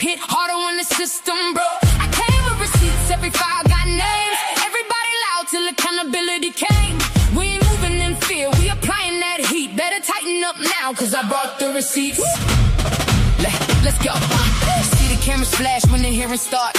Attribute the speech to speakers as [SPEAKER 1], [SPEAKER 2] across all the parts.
[SPEAKER 1] hit harder when the system broke. I came with receipts, every file got names. Everybody loud till accountability came. We ain't moving in fear, we applying that heat. Better tighten up now, cause I brought the receipts. Let's go. See the cameras flash when the hearing start.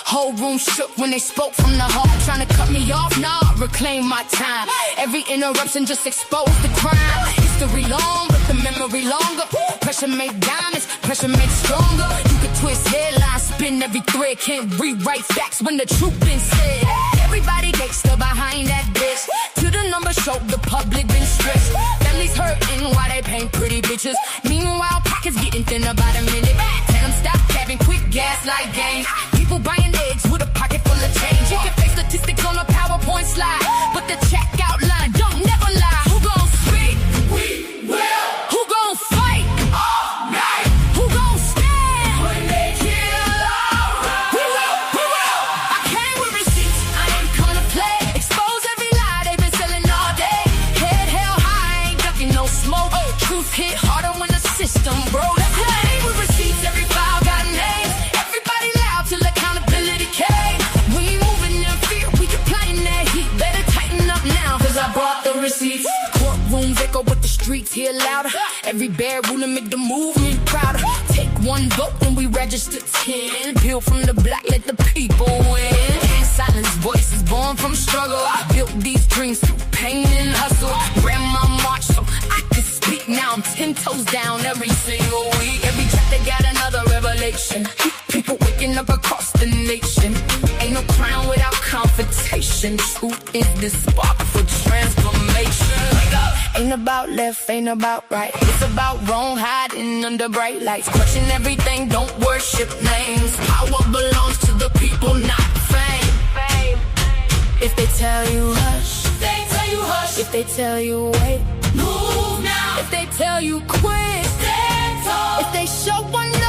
[SPEAKER 1] Whole room shook when they spoke from the heart. Trying to cut me off, nah, reclaim my time. Every interruption just exposed the crime. History long, but the memory longer. Pressure make diamonds, pressure make stronger. You can twist headlines, spin every thread. Can't rewrite facts when the truth been said. Everybody gangsta behind that bitch. Till the numbers show the public been stressed. Families hurting while they paint pretty bitches. Meanwhile, pockets getting thinner by the minute. Tell them stop having quick gaslight games. People buying eggs with a pocket full of change. You can fake statistics on a PowerPoint slide, but the checkout line don't never lie. Who gon' speak? We will. Who gon' fight? All night. Who gon' stand? When they kill our right. We will. I came with receipts, I ain't coming to play. Expose every lie they've been selling all day. Head held high, ain't ducking no smoke. Truth hit harder when the system broke. I came with receipts, every file got names. Everybody loud till accountability came. We ain't moving in fear, we applying that heat. Better tighten up now, cause I brought the receipts. Courtrooms echo but the streets hear louder. Every bad ruling make the movement prouder. Take one vote and we register 10. Peel from the block, let the people win. And silence voices born from struggle. I built these dreams through pain and hustle. Ran my march so I could speak. Now I'm 10 toes down every single week. Every chapter got another revelation. People waking up across the nation. Ain't no crown without confrontation. Truth is the spark for transformation. Ain't about left, ain't about right. It's about wrong hiding under bright lights. Question everything, don't worship names. Power belongs to the people, not fame. If they tell you hush, they tell you hush. If they tell you wait, move now. If they tell you quit, stand tall. If they show one love,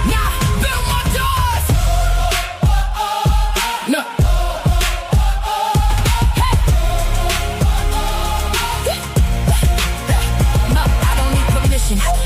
[SPEAKER 1] now build my doors. No.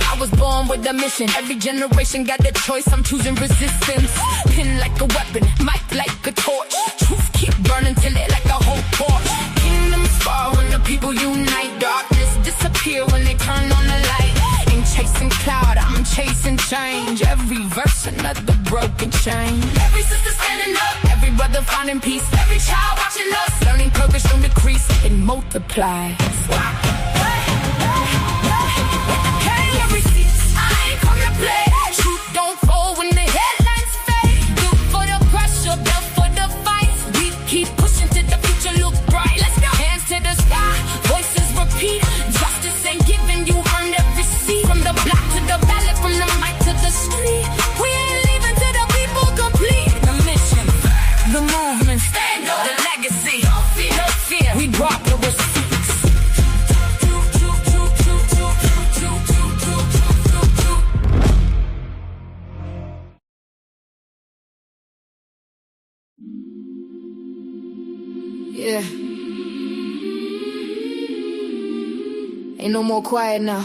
[SPEAKER 1] I was born with a mission. Every generation got their choice. I'm choosing resistance. Pin like a weapon, mic like a torch. Truth keep burning till it like a whole torch. Kingdoms fall when the people unite. Darkness disappear when they turn on the light. Ain't chasing cloud, I'm chasing change. Every verse another broken chain. Every sister standing up, every brother finding peace. Every child watching us, learning purpose don't decrease. It multiplies. Play. Truth don't fold when the headlines fade. Built for the pressure, built for the fight. We keep pushing till the future look bright. Let's go. Hands to the sky, voices repeat. Justice ain't given, you earned every seat. From the block to the ballot, from the mic to the street. We ain't leaving till the people complete. The mission, the movement, stand up, the legacy. No fear, we brought the receipts. Yeah. Ain't no more quiet now.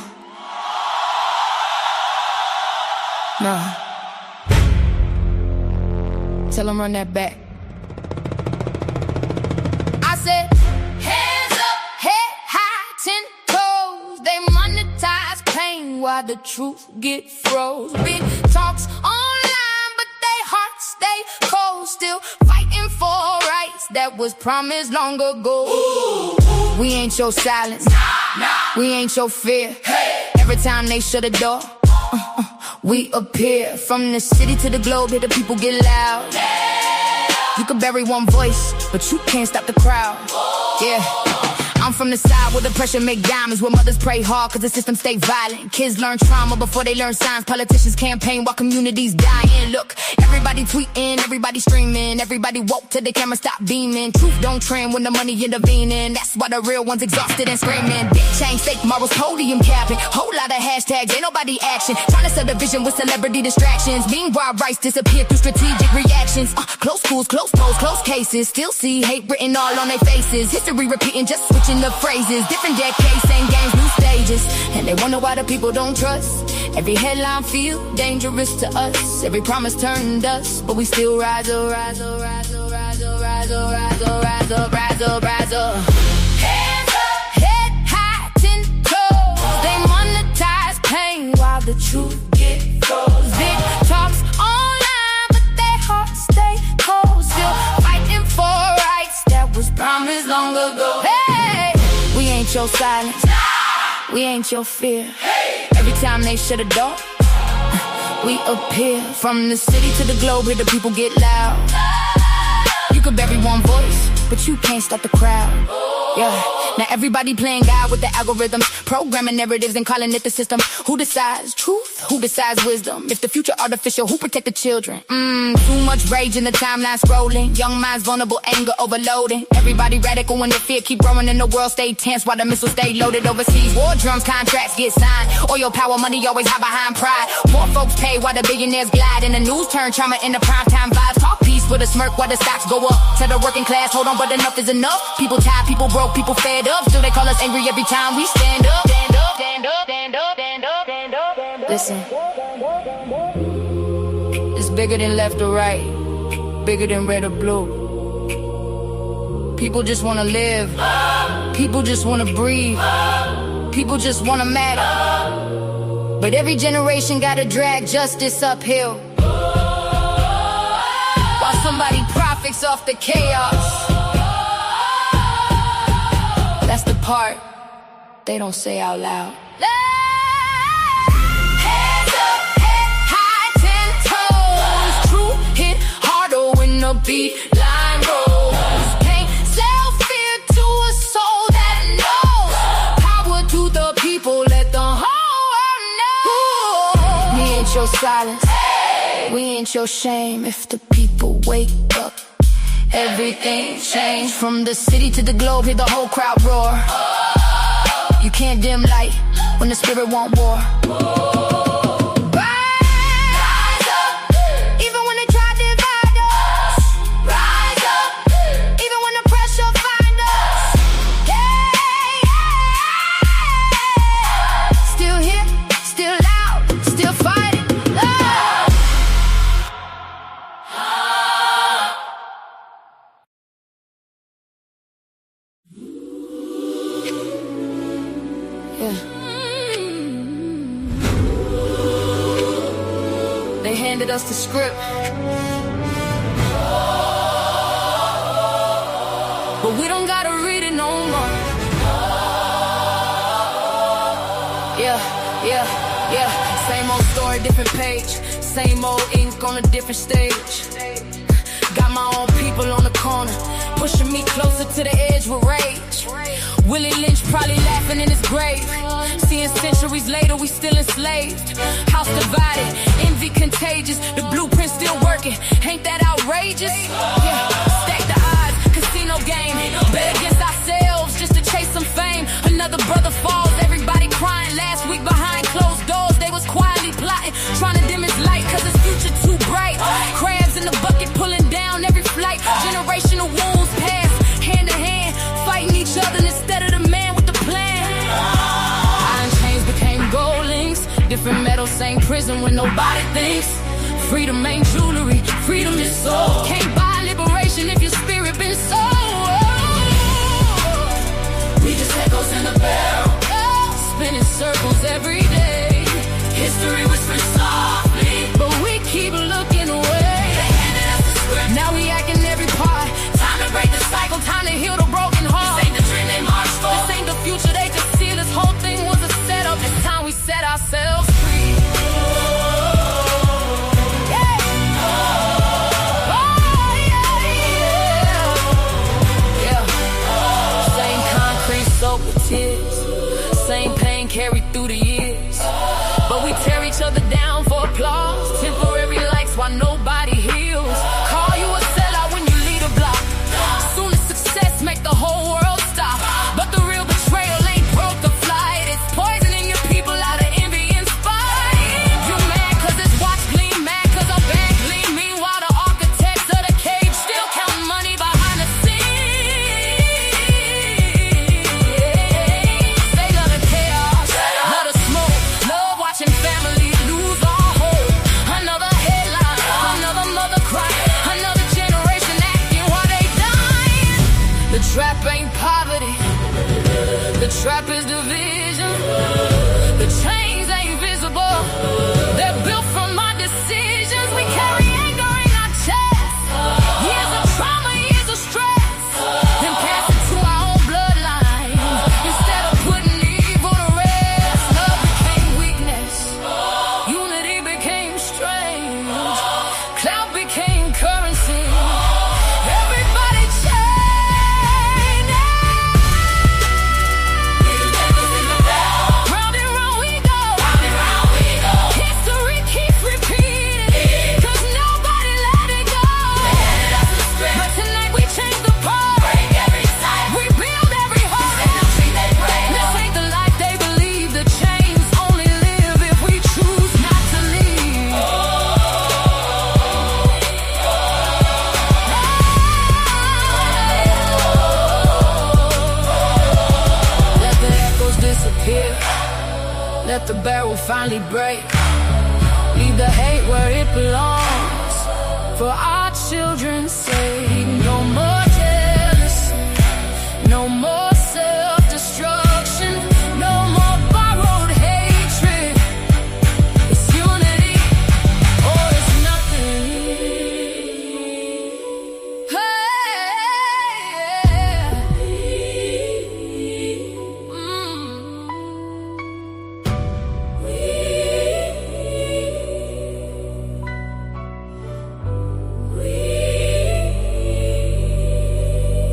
[SPEAKER 1] Nah. Tell them run that back. I said, hands up, head high, 10 toes. They monetize pain while the truth get froze. Big talks online, but they hearts stay cold. Still fighting for rights that was promised long ago. Ooh. We ain't your silence, nah. We ain't your fear. Hey. Every time they shut a door, we appear. From the city to the globe, here the people get loud. You can bury one voice, but you can't stop the crowd. Yeah. I'm from the side where the pressure make diamonds, where mothers pray hard cause the system stay violent. Kids learn trauma before they learn signs. Politicians campaign while communities dying. Look, everybody tweeting, everybody streaming, everybody woke till the camera stop beaming. Truth don't trend when the money intervening. That's why the real ones exhausted and screaming. Big change, fake morals, podium capping. Whole lot of hashtags, ain't nobody action. Trying to sell the vision with celebrity distractions. Meanwhile, rights disappear through strategic reactions. Close schools, close polls, close cases. Still see hate written all on their faces. History repeating, just switching the phrases. Different decades, same games, new stages. And they wonder why the people don't trust. Every headline feel dangerous to us. Every promise turned dust, but we still rise up, rise up, rise up, rise up, rise up, rise up, rise up, rise up, rise up. Hands up, head high, 10 toes. They monetize pain while the truth gets exposed. Big talks online, but their hearts stay cold. Still fighting for rights that was promised long ago. Hey, we ain't your silence, we ain't your fear. Every time they shut a door, we appear. From the city to the globe, here the people get loud. You could bury one voice, but you can't stop the crowd. Yeah, now everybody playing God with the algorithms, programming narratives and calling it the system. Who decides truth? Who decides wisdom? If the future artificial, who protect the children? Too much rage in the timeline scrolling. Young minds vulnerable, anger overloading. Everybody radical when the fear keep growing and the world stay tense while the missiles stay loaded overseas. War drums, contracts get signed. Oil, power, money always hide behind pride. More folks pay while the billionaires glide. And the news turn trauma into primetime vibes. Talk peace with a smirk while the stocks go up. Tell the working class, hold on, but enough is enough. People tired, people broke, people fed up. Still they call us angry every time we stand up. Stand up, stand up, stand up, stand up, stand up, stand up. Listen, it's bigger than left or right, bigger than red or blue. People just wanna live, people just wanna breathe, people just wanna matter. But every generation gotta drag justice uphill, while somebody profits off the chaos. That's the part they don't say out loud. Hands up, head high, 10 toes. True hit harder when the beat line rolls. Can't sell fear to a soul that knows. Power to the people, let the whole world know. We ain't your silence, we ain't your shame. If the people wake up, everything changed. From the city to the globe, hear the whole crowd roar. You can't dim light when the spirit won't war. Rise up, even when they try to divide us. Rise up, even when the pressure find us. Yeah, yeah. Still here, still loud, still fighting. Love. Yeah. They handed us the script, but we don't gotta read it no more. Yeah, yeah, yeah. Same old story, different page. Same old ink on a different stage. Got my own people on the corner, pushing me closer to the edge with rage. Willie Lynch probably laughing in his grave. Seeing centuries later, we still enslaved. House divided, envy contagious. The blueprint still working. Ain't that outrageous? Yeah. Stack the odds, casino game. Bet against ourselves just to chase some fame. Another brother falls, everybody crying. Last week behind closed doors, they was quietly plotting, trying to dim his light, cause his future too bright. Crabs in the bucket pulling down every flight. Generational wounds pass hand to hand, fighting each other instead of the man with the plan. Iron chains became gold links. Different metals, same prison when nobody thinks. Freedom ain't jewelry, freedom is soul. Can't buy liberation if your spirit been sold. We just echoes in the barrel, spinning circles every day. History whispers softly, but we keep looking away. They handed us the script, now we act in every part. Time to break the cycle, time to heal the broken heart. This ain't the dream they marched for, this ain't the future they could see. This whole thing was a setup, it's time we set ourselves free. Soaked with tears, same pain carried through the years, but we tear finally break. Leave the hate where it belongs. For our children's sake. No more jealousy. No more self-destruction. No more borrowed hatred. It's unity or it's nothing.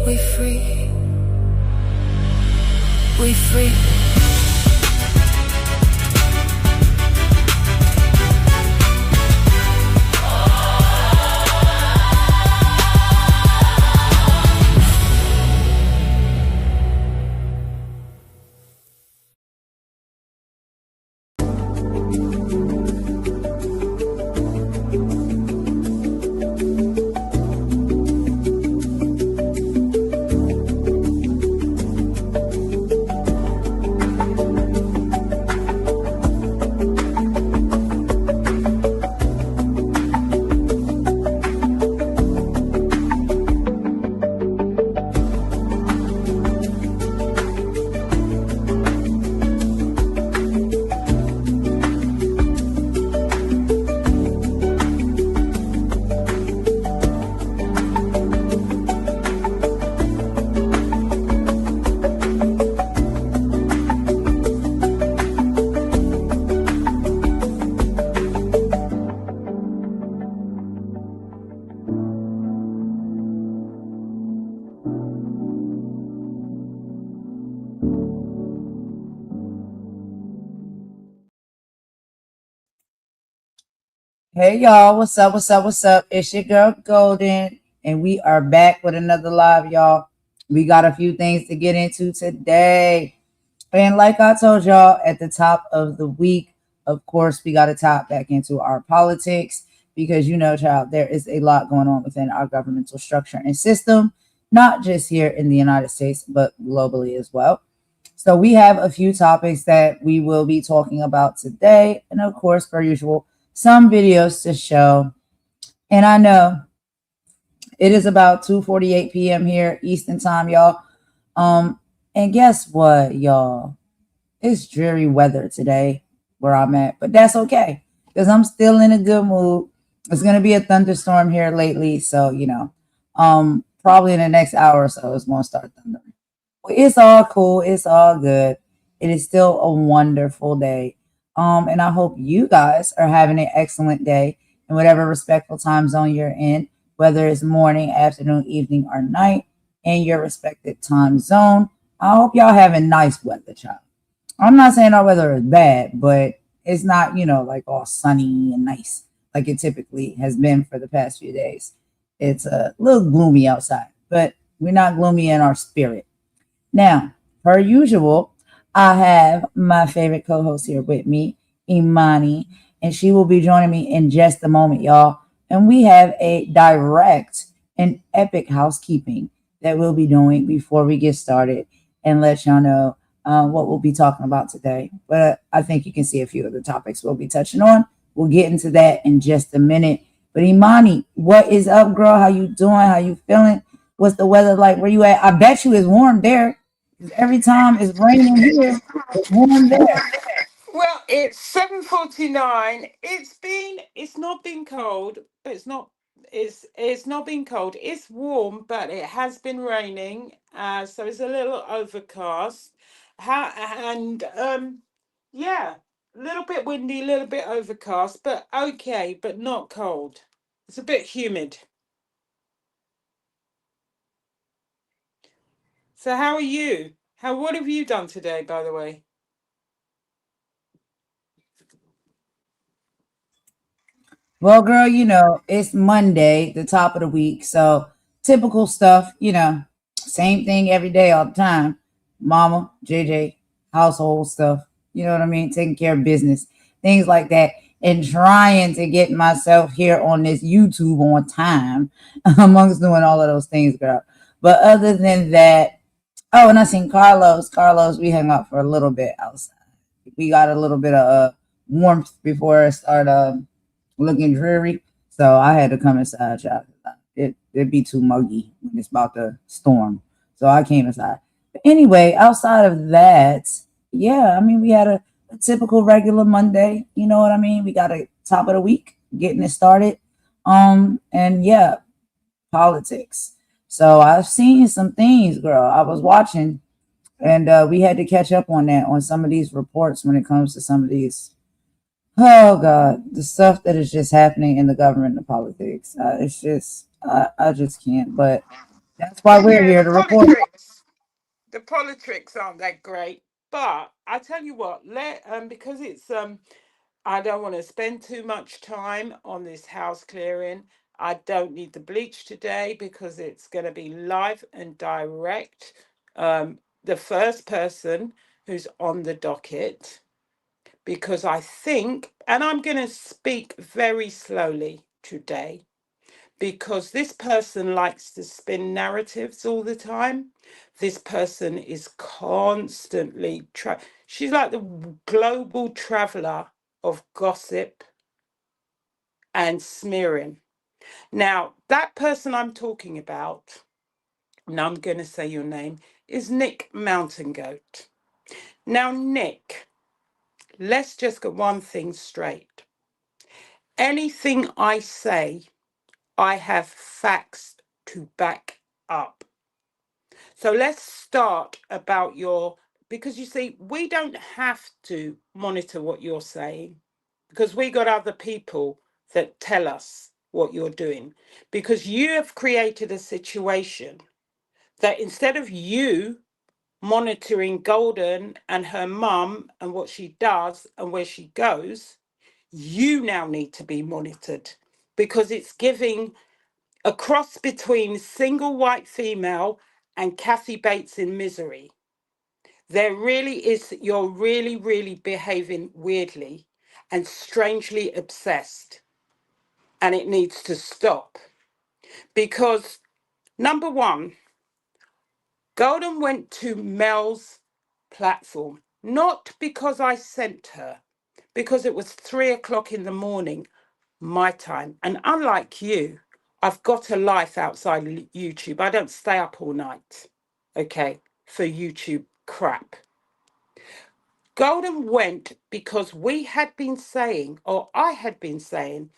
[SPEAKER 1] We free. We free.
[SPEAKER 2] Hey y'all, what's up? What's up? What's up? It's your girl Golden, and we are back with another live, y'all. We got a few things to get into today. And like I told y'all at the top of the week, of course, we got to top back into our politics because child, there is a lot going on within our governmental structure and system, not just here in the United States, but globally as well. So we have a few topics that we will be talking about today. And of course, per usual, some videos to show. And I know it is about 2:48 p.m. here Eastern time, y'all. And guess what, y'all? It's dreary weather today where I'm at, but that's okay because I'm still in a good mood. It's gonna be a thunderstorm here lately, so probably in the next hour or so it's gonna start thundering. It's all cool. It's all good. It is still a wonderful day. And I hope you guys are having an excellent day in whatever respectful time zone you're in, whether it's morning, afternoon, evening, or night in your respective time zone. I hope y'all having nice weather, child. I'm not saying our weather is bad, but it's not, like all sunny and nice like it typically has been for the past few days. It's a little gloomy outside, but we're not gloomy in our spirit. Now, per usual, I have my favorite co-host here with me, Imani, and she will be joining me in just a moment, y'all. And we have a direct and epic housekeeping that we'll be doing before we get started and let y'all know what we'll be talking about today. But I think you can see a few of the topics we'll be touching on. We'll get into that in just a minute. But Imani, what is up, girl? How you doing? How you feeling? What's the weather like? Where you at? I bet you it's warm there. Every time it's raining here, it's warm there.
[SPEAKER 3] Well, it's 7:49. It's not been cold, but it's not been cold. It's warm, but it has been raining. So it's a little overcast. How and yeah, a little bit windy, a little bit overcast, but okay, but not cold. It's a bit humid. So how are you? What have you done today, by the way?
[SPEAKER 2] Well, girl, it's Monday, the top of the week. So typical stuff, same thing every day, all the time. Mama, JJ, household stuff, you know what I mean? Taking care of business, things like that. And trying to get myself here on this YouTube on time amongst doing all of those things, girl. But other than that, and I seen Carlos. We hung out for a little bit outside. We got a little bit of warmth before it started looking dreary. So I had to come inside, y'all. It'd be too muggy when it's about to storm. So I came inside. But anyway, outside of that, yeah, I mean, we had a typical regular Monday. You know what I mean? We got a top of the week, getting it started. And yeah, politics. So I've seen some things, girl. I was watching, and we had to catch up on that, on some of these reports when it comes to some of these. Oh God, the stuff that is just happening in the government and politics. It's just, I just can't. But that's why we're
[SPEAKER 3] Yeah,
[SPEAKER 2] here
[SPEAKER 3] the
[SPEAKER 2] to report.
[SPEAKER 3] politics. The politics aren't that great. But I tell you what, because it's I don't want to spend too much time on this house clearing. I don't need the bleach today because it's going to be live and direct. The first person who's on the docket, because I think, and I'm going to speak very slowly today, because this person likes to spin narratives all the time. This person is constantly she's like the global traveler of gossip and smearing. Now, that person I'm talking about, and I'm going to say your name, is Nick Mountain Goat. Now, Nick, let's just get one thing straight. Anything I say, I have facts to back up. So let's start about because you see, we don't have to monitor what you're saying because we got other people that tell us what you're doing, because you have created a situation that instead of you monitoring Golden and her mum and what she does and where she goes, you now need to be monitored, because it's giving a cross between single white female and Kathy Bates in Misery. There really is, you're really, really behaving weirdly and strangely obsessed. And it needs to stop. Because, number one, Golden went to Mel's platform, not because I sent her, because it was 3 o'clock in the morning, my time. And unlike you, I've got a life outside YouTube. I don't stay up all night, okay, for YouTube crap. Golden went because we had been saying, or I had been saying,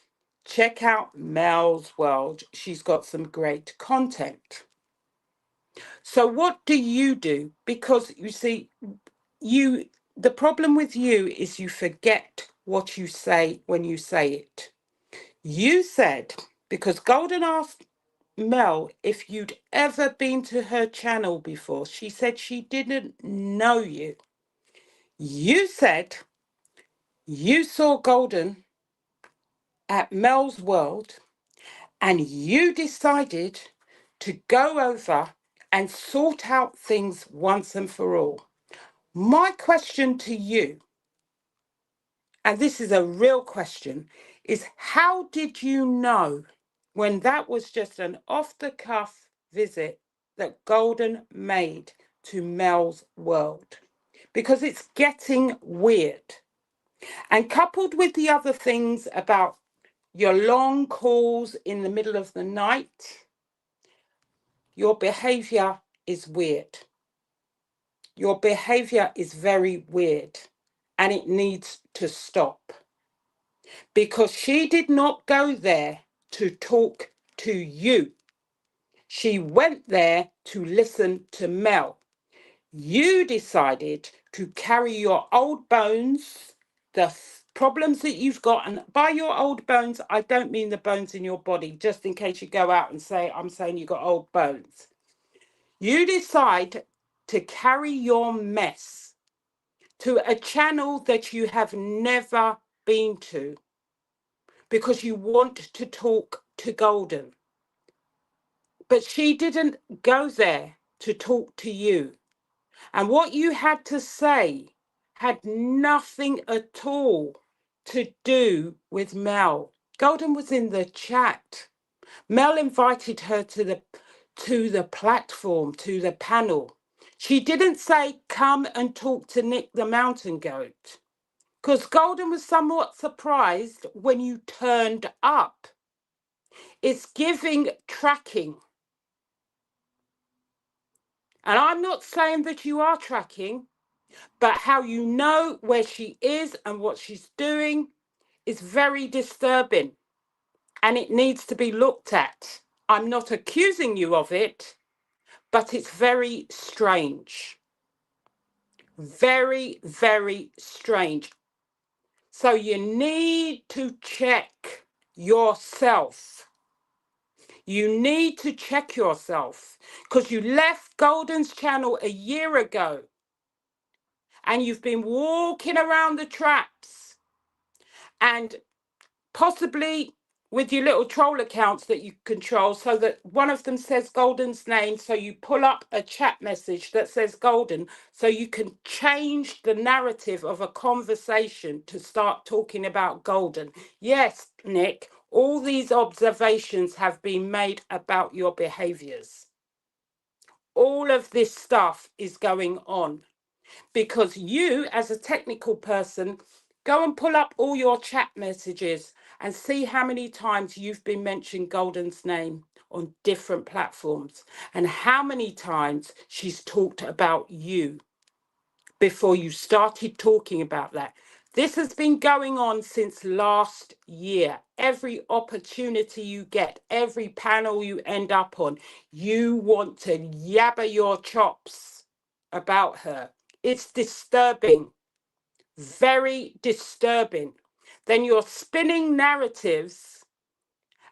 [SPEAKER 3] check out Mel's World. She's got some great content. So what do? Because you see, the problem with you is you forget what you say when you say it. You said, because Golden asked Mel if you'd ever been to her channel before, she said she didn't know you. You said you saw Golden at Mel's World and you decided to go over and sort out things once and for all. My question to you, and this is a real question, is how did you know when that was just an off-the-cuff visit that Golden made to Mel's World? Because it's getting weird. And coupled with the other things about your long calls in the middle of the night, your behavior is weird. Your behavior is very weird and it needs to stop. Because she did not go there to talk to you. She went there to listen to Mel. You decided to carry your old bones, the problems that you've got, and by your old bones, I don't mean the bones in your body, just in case you go out and say, I'm saying you got old bones. You decide to carry your mess to a channel that you have never been to because you want to talk to Golden. But she didn't go there to talk to you. And what you had to say had nothing at all to do with Mel. Golden was in the chat. Mel invited her to the platform, to the panel. She didn't say, come and talk to Nick the Mountain Goat. Because Golden was somewhat surprised when you turned up. It's giving tracking. And I'm not saying that you are tracking, but how you know where she is and what she's doing is very disturbing. And it needs to be looked at. I'm not accusing you of it, but it's very strange. Very, very strange. So you need to check yourself. You need to check yourself because you left Golden's channel a year ago and you've been walking around the traps and possibly with your little troll accounts that you control, so that one of them says Golden's name, so you pull up a chat message that says Golden, so you can change the narrative of a conversation to start talking about Golden. Yes, Nick, all these observations have been made about your behaviors. All of this stuff is going on because you, as a technical person, go and pull up all your chat messages and see how many times you've been mentioning Golden's name on different platforms and how many times she's talked about you before you started talking about that. This has been going on since last year. Every opportunity you get, every panel you end up on, you want to yabber your chops about her. It's disturbing, very disturbing. Then you're spinning narratives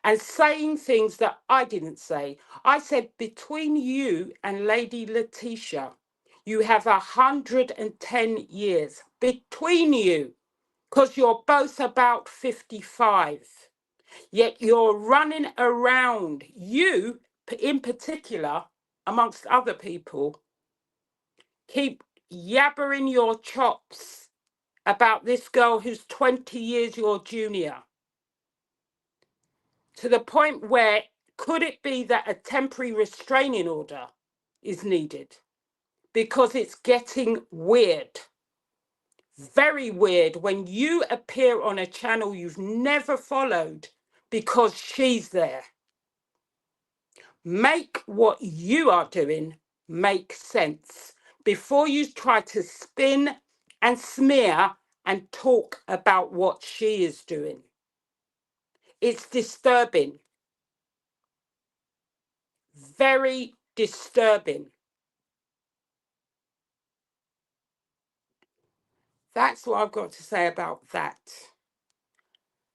[SPEAKER 3] and saying things that I didn't say. I said between you and Lady Letitia, you have 110 years between you because you're both about 55. Yet you're running around, you in particular, amongst other people, keep yabbering your chops about this girl who's 20 years your junior, to the point where could it be that a temporary restraining order is needed? Because it's getting weird, very weird, when you appear on a channel you've never followed because she's there. Make what you are doing make sense before you try to spin and smear and talk about what she is doing. It's disturbing. Very disturbing. That's what I've got to say about that.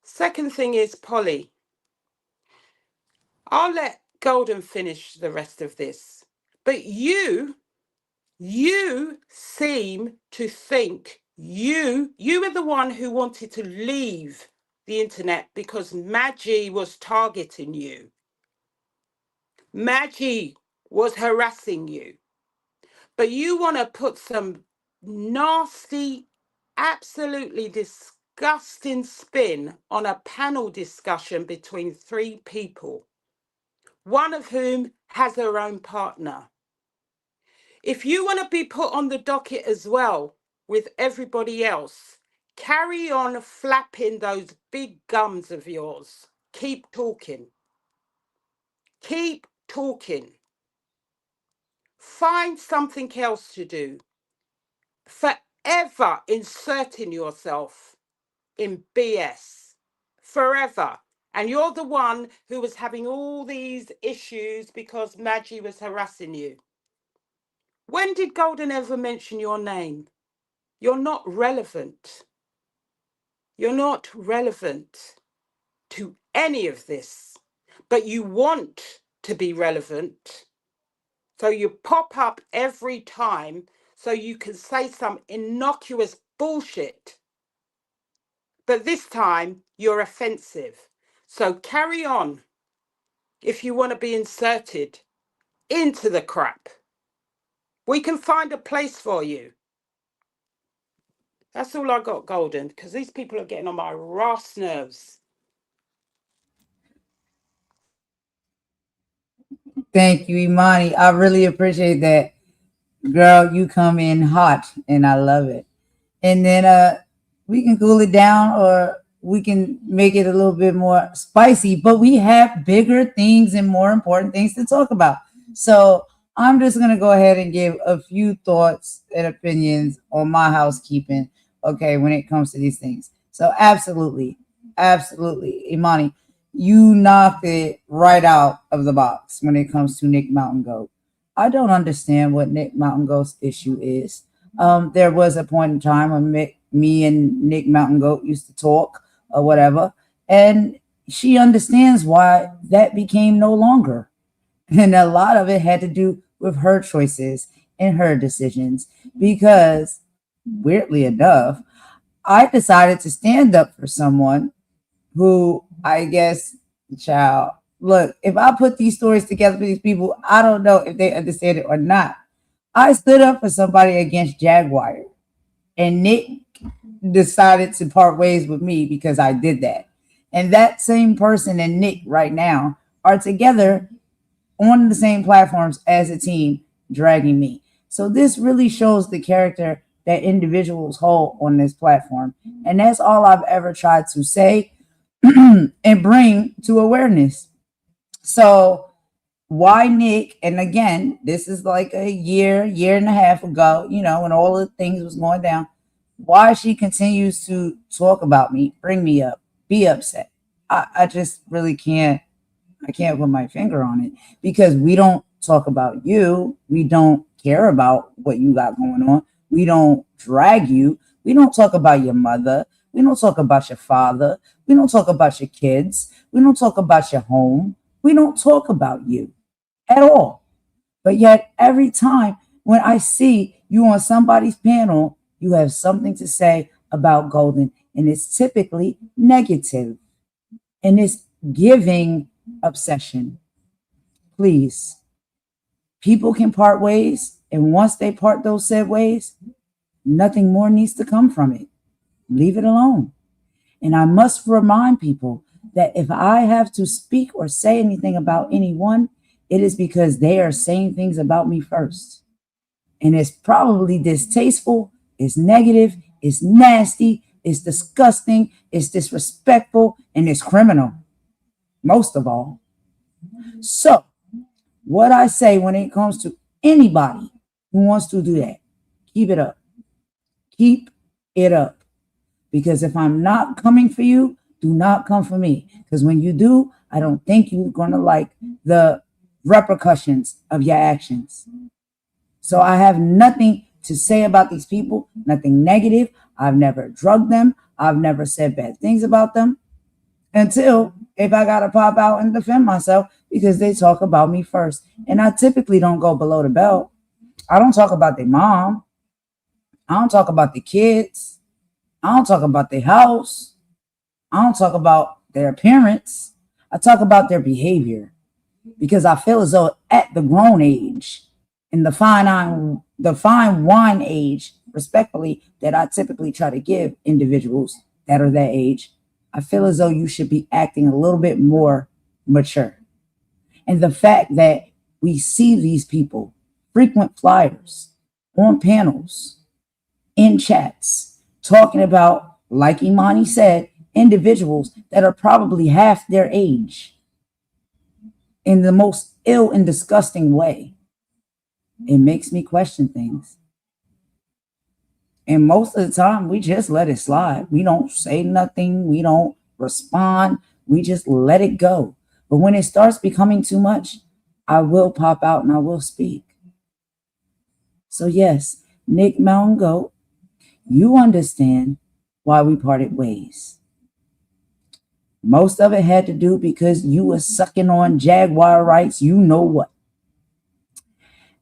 [SPEAKER 3] Second thing is Polly. I'll let Golden finish the rest of this. But you seem to think you were the one who wanted to leave the internet because Maggie was targeting you. Maggie was harassing you. But you want to put some nasty, absolutely disgusting spin on a panel discussion between three people, one of whom has her own partner. If you want to be put on the docket as well with everybody else, carry on flapping those big gums of yours. Keep talking. Keep talking. Find something else to do. Forever inserting yourself in BS. Forever. And you're the one who was having all these issues because Maggie was harassing you. When did Golden ever mention your name? You're not relevant. You're not relevant to any of this, but you want to be relevant. So you pop up every time so you can say some innocuous bullshit. But this time you're offensive. So carry on if you want to be inserted into the crap. We can find a place for you. That's all I got, Golden, because these people are getting on my raw nerves.
[SPEAKER 2] Thank you, Imani. I really appreciate that. Girl, you come in hot and I love it. And then we can cool it down, or we can make it a little bit more spicy, but we have bigger things and more important things to talk about. So I'm just going to go ahead and give a few thoughts and opinions on my housekeeping, okay, when it comes to these things. So absolutely, absolutely, Imani, you knocked it right out of the box when it comes to Nick Mountain Goat. I don't understand what Nick Mountain Goat's issue is. There was a point in time when me and Nick Mountain Goat used to talk or whatever, and she understands why that became no longer. And a lot of it had to do with her choices and her decisions because, weirdly enough, I decided to stand up for someone who, I guess, child, look, if I put these stories together for these people, I don't know if they understand it or not. I stood up for somebody against Jaguar, and Nick decided to part ways with me because I did that. And that same person and Nick right now are together on the same platforms as a team, dragging me. So this really shows the character that individuals hold on this platform. And that's all I've ever tried to say and bring to awareness. So why Nick? And again, this is like a year and a half ago, when all the things was going down. Why she continues to talk about me, bring me up, be upset. I just really can't. I can't put my finger on it because we don't talk about you. We don't care about what you got going on. We don't drag you. We don't talk about your mother. We don't talk about your father. We don't talk about your kids. We don't talk about your home. We don't talk about you at all. But yet, every time when I see you on somebody's panel, you have something to say about Golden, and it's typically negative, and it's giving obsession. Please, people can part ways, and once they part those said ways, nothing more needs to come from it. Leave it alone. And I must remind people that if I have to speak or say anything about anyone, it is because they are saying things about me first. And it's probably distasteful, it's negative, it's nasty, it's disgusting, it's disrespectful, and it's criminal, most of all. So, what I say when it comes to anybody who wants to do that, keep it up. Keep it up. Because if I'm not coming for you, do not come for me. Because when you do, I don't think you're going to like the repercussions of your actions. So I have nothing to say about these people, nothing negative. I've never drugged them. I've never said bad things about them until if I got to pop out and defend myself because they talk about me first. And I typically don't go below the belt. I don't talk about their mom. I don't talk about the kids. I don't talk about their house. I don't talk about their appearance. I talk about their behavior because I feel as though at the grown age, in the fine wine age, respectfully, that I typically try to give individuals that are that age, I feel as though you should be acting a little bit more mature. And the fact that we see these people, frequent flyers, on panels, in chats, talking about, like Imani said, individuals that are probably half their age in the most ill and disgusting way. It makes me question things. And most of the time, we just let it slide. We don't say nothing. We don't respond. We just let it go. But when it starts becoming too much, I will pop out and I will speak. So yes, Nick Mountain Goat, you understand why we parted ways. Most of it had to do because you were sucking on Jaguar rights, you know what.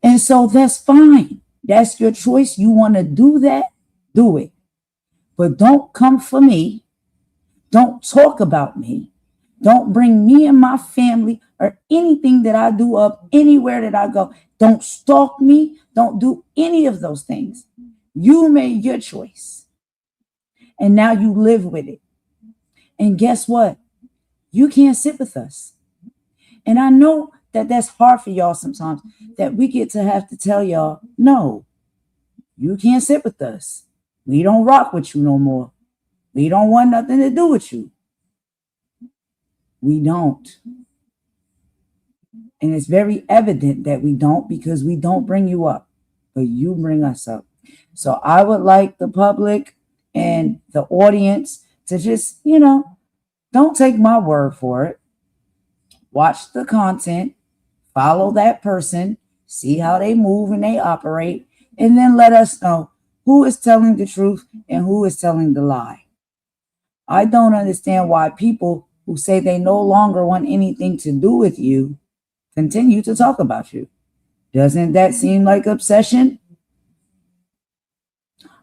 [SPEAKER 2] And so that's fine. That's your choice. You want to do that, do it. But don't come for me. Don't talk about me. Don't bring me and my family or anything that I do up anywhere that I go. Don't stalk me. Don't do any of those things. You made your choice. And now you live with it. And guess what? You can't sit with us. And I know that that's hard for y'all sometimes, that we get to have to tell y'all, no, you can't sit with us. We don't rock with you no more. We don't want nothing to do with you. We don't. And it's very evident that we don't, because we don't bring you up, but you bring us up. So I would like the public and the audience to just, don't take my word for it. Watch the content, follow that person, see how they move and they operate, and then let us know who is telling the truth and who is telling the lie. I don't understand why people who say they no longer want anything to do with you continue to talk about you. Doesn't that seem like obsession?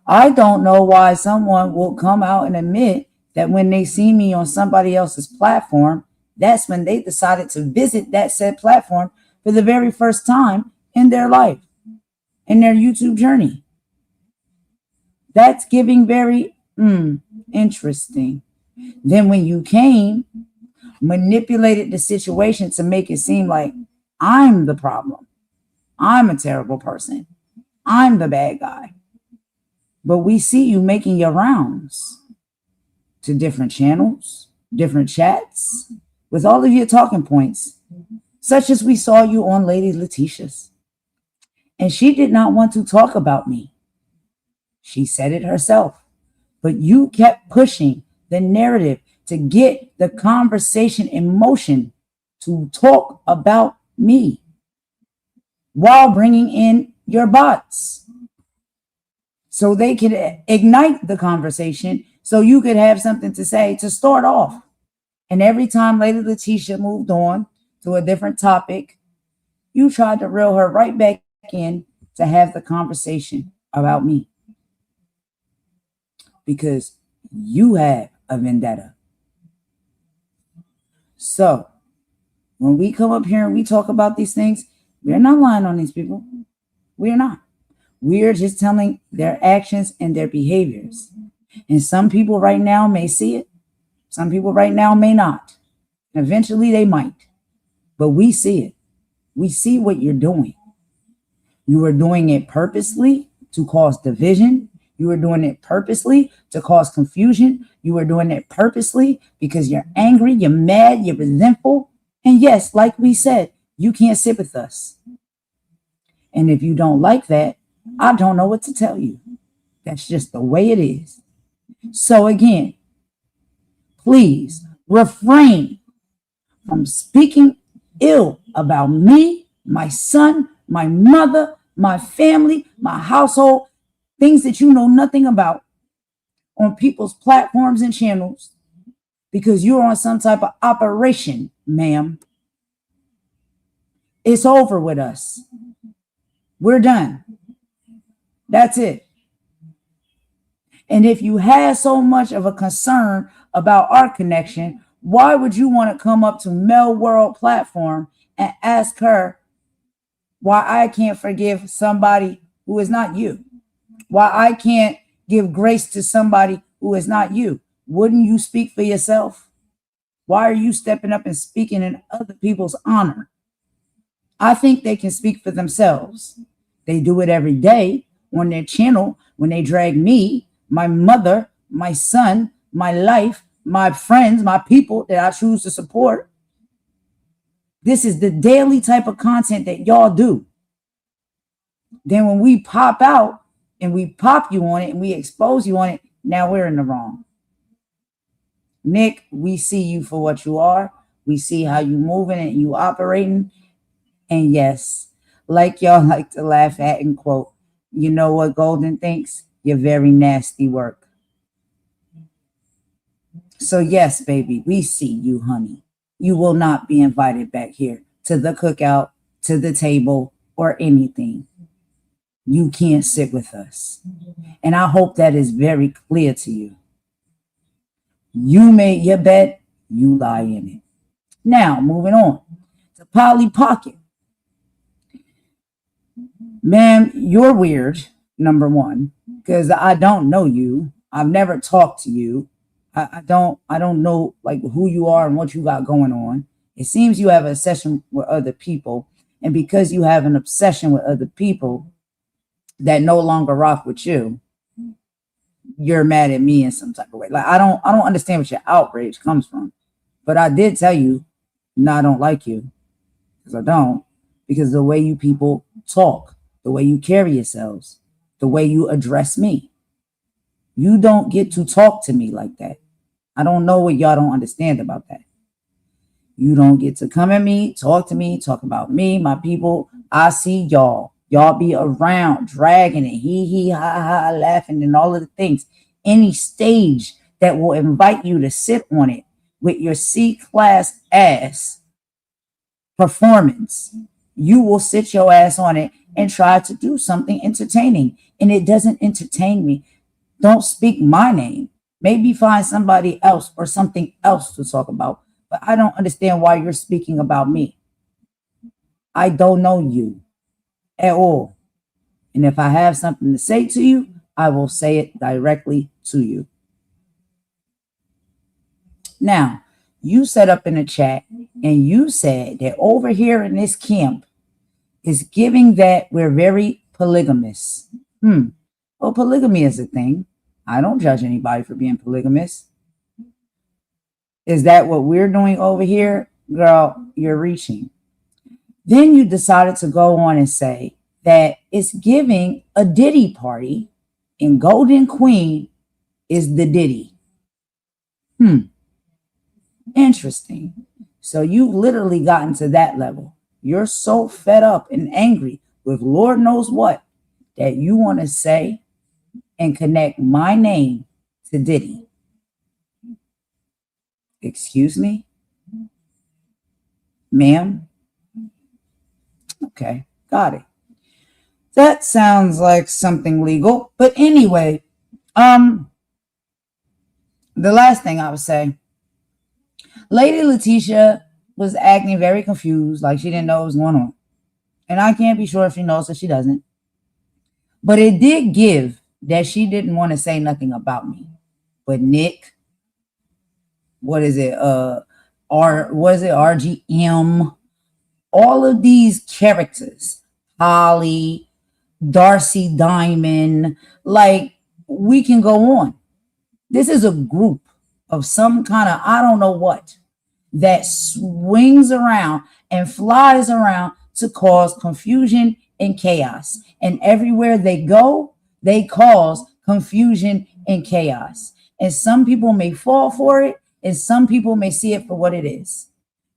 [SPEAKER 2] I don't know why someone will come out and admit that when they see me on somebody else's platform, that's when they decided to visit that said platform for the very first time in their life, in their YouTube journey. That's giving very interesting. Then when you came, manipulated the situation to make it seem like I'm the problem. I'm a terrible person. I'm the bad guy. But we see you making your rounds to different channels, different chats, with all of your talking points, such as we saw you on Lady Letitia's. And she did not want to talk about me. She said it herself. But you kept pushing the narrative to get the conversation in motion to talk about me while bringing in your bots so they could ignite the conversation, so you could have something to say to start off. And every time Lady Letitia moved on to a different topic, you tried to reel her right back in to have the conversation about me, because you have a vendetta. So when we come up here and we talk about these things, we're not lying on these people. We're not. We're just telling their actions and their behaviors. And some people right now may see it. Some people right now may not. Eventually they might. But we see it. We see what you're doing. You are doing it purposely to cause division. You are doing it purposely to cause confusion. You are doing it purposely because you're angry, you're mad, you're resentful. And yes, like we said, you can't sit with us. And if you don't like that, I don't know what to tell you. That's just the way it is. So again, please refrain from speaking ill about me, my son, my mother, my family, my household, things that you know nothing about on people's platforms and channels, because you're on some type of operation, ma'am. It's over with us. We're done. That's it. And if you had so much of a concern about our connection, why would you want to come up to Mel World platform and ask her why I can't forgive somebody who is not you? Why I can't give grace to somebody who is not you? Wouldn't you speak for yourself? Why are you stepping up and speaking in other people's honor? I think they can speak for themselves. They do it every day on their channel when they drag me, my mother, my son, my life, my friends, my people that I choose to support. This is the daily type of content that y'all do. Then when we pop out and we pop you on it and we expose you on it, now we're in the wrong. Nick, we see you for what you are. We see how you moving and you operating. And yes, like y'all like to laugh at and quote, you know what Golden thinks? You're very nasty work. So yes, baby, we see you, honey. You will not be invited back here to the cookout, to the table, or anything. You can't sit with us. And I hope that is very clear to you. You made your bed, you lie in it. Now, moving on to Polly Pocket. Ma'am, you're weird, number one, because I don't know you. I've never talked to you. I don't know like who you are and what you got going on. It seems you have an obsession with other people. And because you have an obsession with other people that no longer rock with you, you're mad at me in some type of way. Like I don't understand what your outrage comes from. But I did tell you, no, I don't like you. Because I don't. Because the way you people talk, the way you carry yourselves, the way you address me. You don't get to talk to me like that. I don't know what y'all don't understand about that. You don't get to come at me, talk about me, my people. I see y'all. Y'all be around, dragging it, hee, ha, ha, laughing, and all of the things. Any stage that will invite you to sit on it with your C-class ass performance, you will sit your ass on it and try to do something entertaining. And it doesn't entertain me. Don't speak my name. Maybe find somebody else or something else to talk about. But I don't understand why you're speaking about me. I don't know you at all. And if I have something to say to you, I will say it directly to you. Now, you set up in a chat and you said that over here in this camp is giving that we're very polygamous. Well, polygamy is a thing. I don't judge anybody for being polygamous. Is that what we're doing over here? Girl, you're reaching. Then you decided to go on and say that it's giving a Diddy party and Golden Queen is the Diddy. Interesting. So you've literally gotten to that level. You're so fed up and angry with Lord knows what that you want to say and connect my name to Diddy. Excuse me? Ma'am? Okay, got it. That sounds like something legal. But anyway, the last thing I would say, Lady Letitia was acting very confused, like she didn't know what was going on. And I can't be sure if she knows or she doesn't. But it did give that she didn't want to say nothing about me. But Nick, what is it? RGM? All of these characters, Holly, Darcy Diamond, like we can go on. This is a group of some kind of, I don't know what, that swings around and flies around to cause confusion and chaos. And everywhere they go, they cause confusion and chaos. And some people may fall for it, and some people may see it for what it is.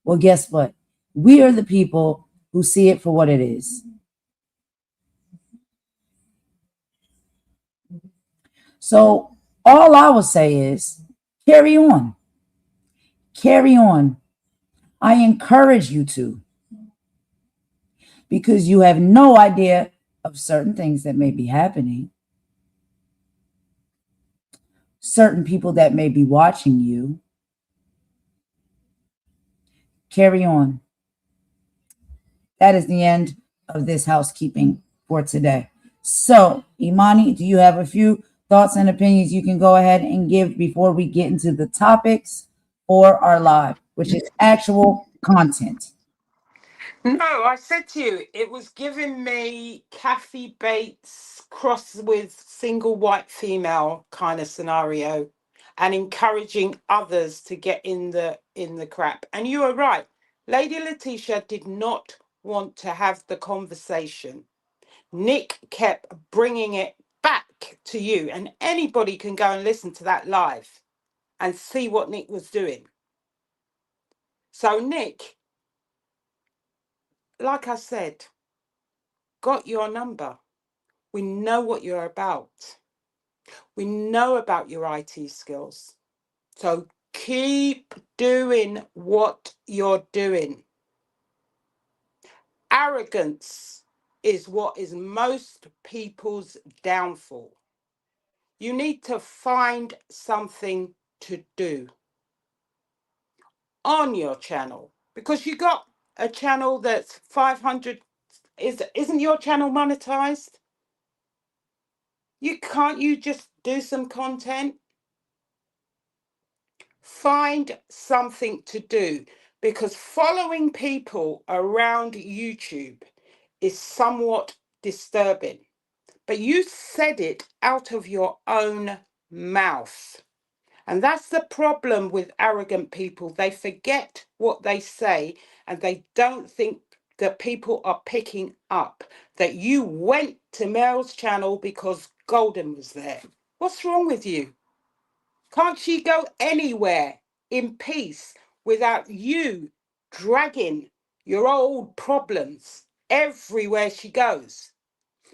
[SPEAKER 2] Well, guess what? We are the people who see it for what it is. So all I will say is carry on. Carry on. I encourage you to, because you have no idea of certain things that may be happening, certain people that may be watching you. Carry on. That is the end of this housekeeping for today. So, Imani, do you have a few thoughts and opinions you can go ahead and give before we get into the topics for our live, which is actual content?
[SPEAKER 3] No, I said to you, it was giving me Kathy Bates cross with single white female kind of scenario and encouraging others to get in the crap. And you were right. Lady Letitia did not want to have the conversation. Nick kept bringing it back to you, and anybody can go and listen to that live and see what Nick was doing. So Nick, like I said, got your number. We know what you're about. We know about your IT skills. So keep doing what you're doing. Arrogance is what is most people's downfall. You need to find something to do on your channel, because you got a channel that's 500. Isn't your channel monetized? You just do some content? Find something to do, because following people around YouTube is somewhat disturbing. But you said it out of your own mouth. And that's the problem with arrogant people. They forget what they say and they don't think that people are picking up that you went to Mel's channel because Golden was there. What's wrong with you? Can't she go anywhere in peace without you dragging your old problems everywhere she goes?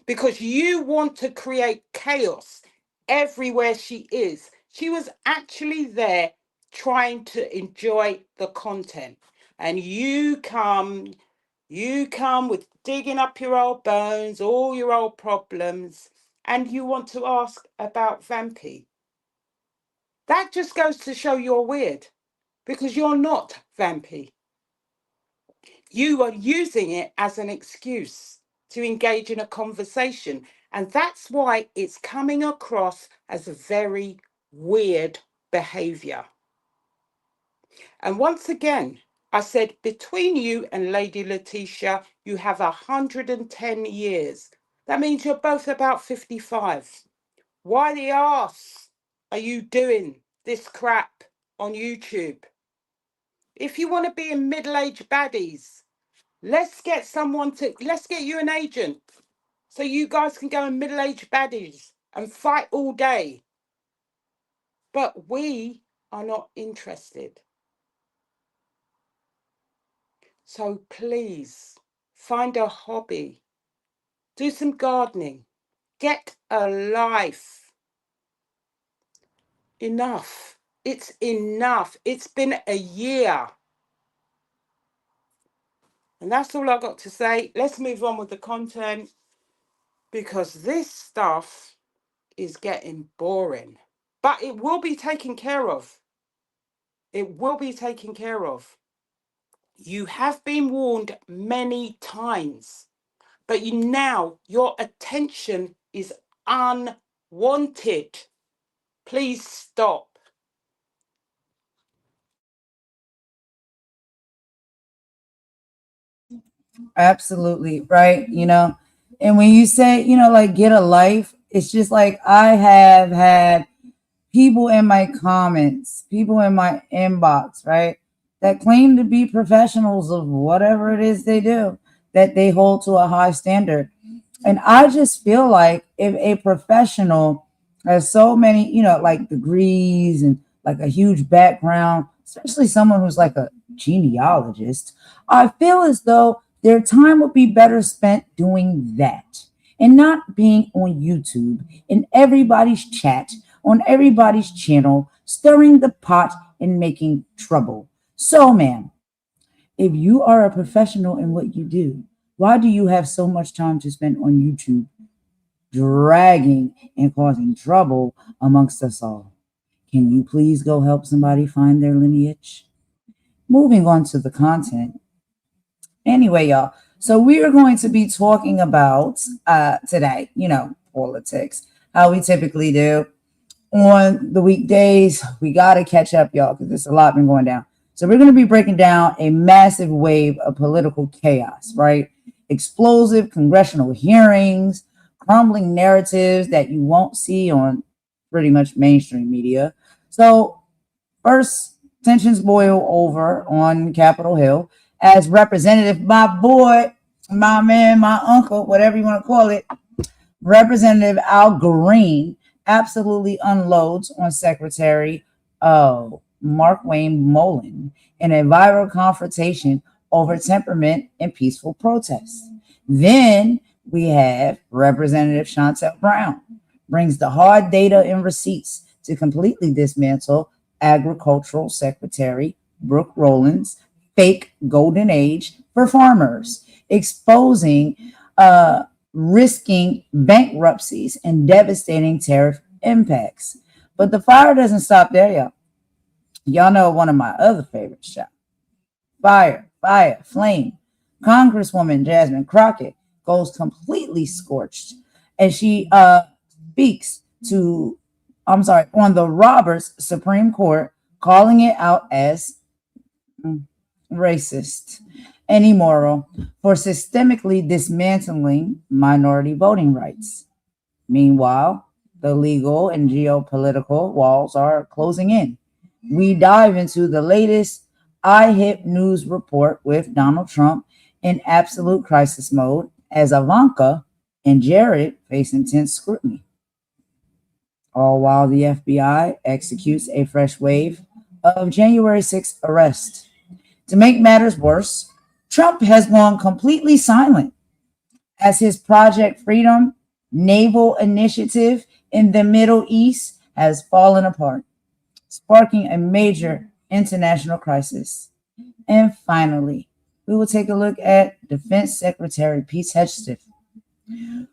[SPEAKER 3] Because you want to create chaos everywhere she is. She was actually there trying to enjoy the content. And you come with digging up your old bones, all your old problems, and you want to ask about Vampy. That just goes to show you're weird, because you're not Vampy. You are using it as an excuse to engage in a conversation. And that's why it's coming across as a very weird behavior. And once again, I said, between you and Lady Letitia, you have 110 years. That means you're both about 55. Why the arse are you doing this crap on YouTube? If you want to be in middle-aged baddies, let's get you an agent so you guys can go in middle-aged baddies and fight all day. But we are not interested. So please find a hobby, do some gardening, get a life. Enough. It's enough. It's been a year. And that's all I got to say. Let's move on with the content, because this stuff is getting boring. But it will be taken care of. It will be taken care of. You have been warned many times, but your attention is unwanted. Please stop.
[SPEAKER 2] Absolutely, right? And when you say, like get a life, it's just like I have had people in my comments, people in my inbox, right, that claim to be professionals of whatever it is they do, that they hold to a high standard. And I just feel like if a professional has so many, like degrees and like a huge background, especially someone who's like a genealogist, I feel as though their time would be better spent doing that and not being on YouTube in everybody's chat, on everybody's channel, stirring the pot and making trouble. So, ma'am, if you are a professional in what you do, why do you have so much time to spend on YouTube dragging and causing trouble amongst us all? Can you please go help somebody find their lineage? Moving on to the content. Anyway, y'all, so we are going to be talking about today, politics, how we typically do on the weekdays. We got to catch up, y'all, because there's a lot been going down. So we're going to be breaking down a massive wave of political chaos, right? Explosive congressional hearings, crumbling narratives that you won't see on pretty much mainstream media. So first, tensions boil over on Capitol Hill as Representative, my boy, my man, my uncle, whatever you want to call it, Representative Al Green absolutely unloads on Secretary Markwayne Mullin in a viral confrontation over temperament and peaceful protests. Then we have Representative Shontel Brown brings the hard data and receipts to completely dismantle Agricultural Secretary Brooke Rollins' fake golden age for farmers, exposing risking bankruptcies and devastating tariff impacts. But the fire doesn't stop there, y'all. Y'all know one of my other favorites, y'all. Fire, flame. Congresswoman Jasmine Crockett goes completely scorched as she speaks on the Roberts Supreme Court, calling it out as racist and immoral for systemically dismantling minority voting rights. Meanwhile, The legal and geopolitical walls are closing in. We dive into the latest iHit News report with Donald Trump in absolute crisis mode as Ivanka and Jared face intense scrutiny. All while the FBI executes a fresh wave of January 6th arrests. To make matters worse, Trump has gone completely silent as his Project Freedom naval initiative in the Middle East has fallen apart, sparking a major international crisis. And finally, we will take a look at Defense Secretary Pete Hegseth,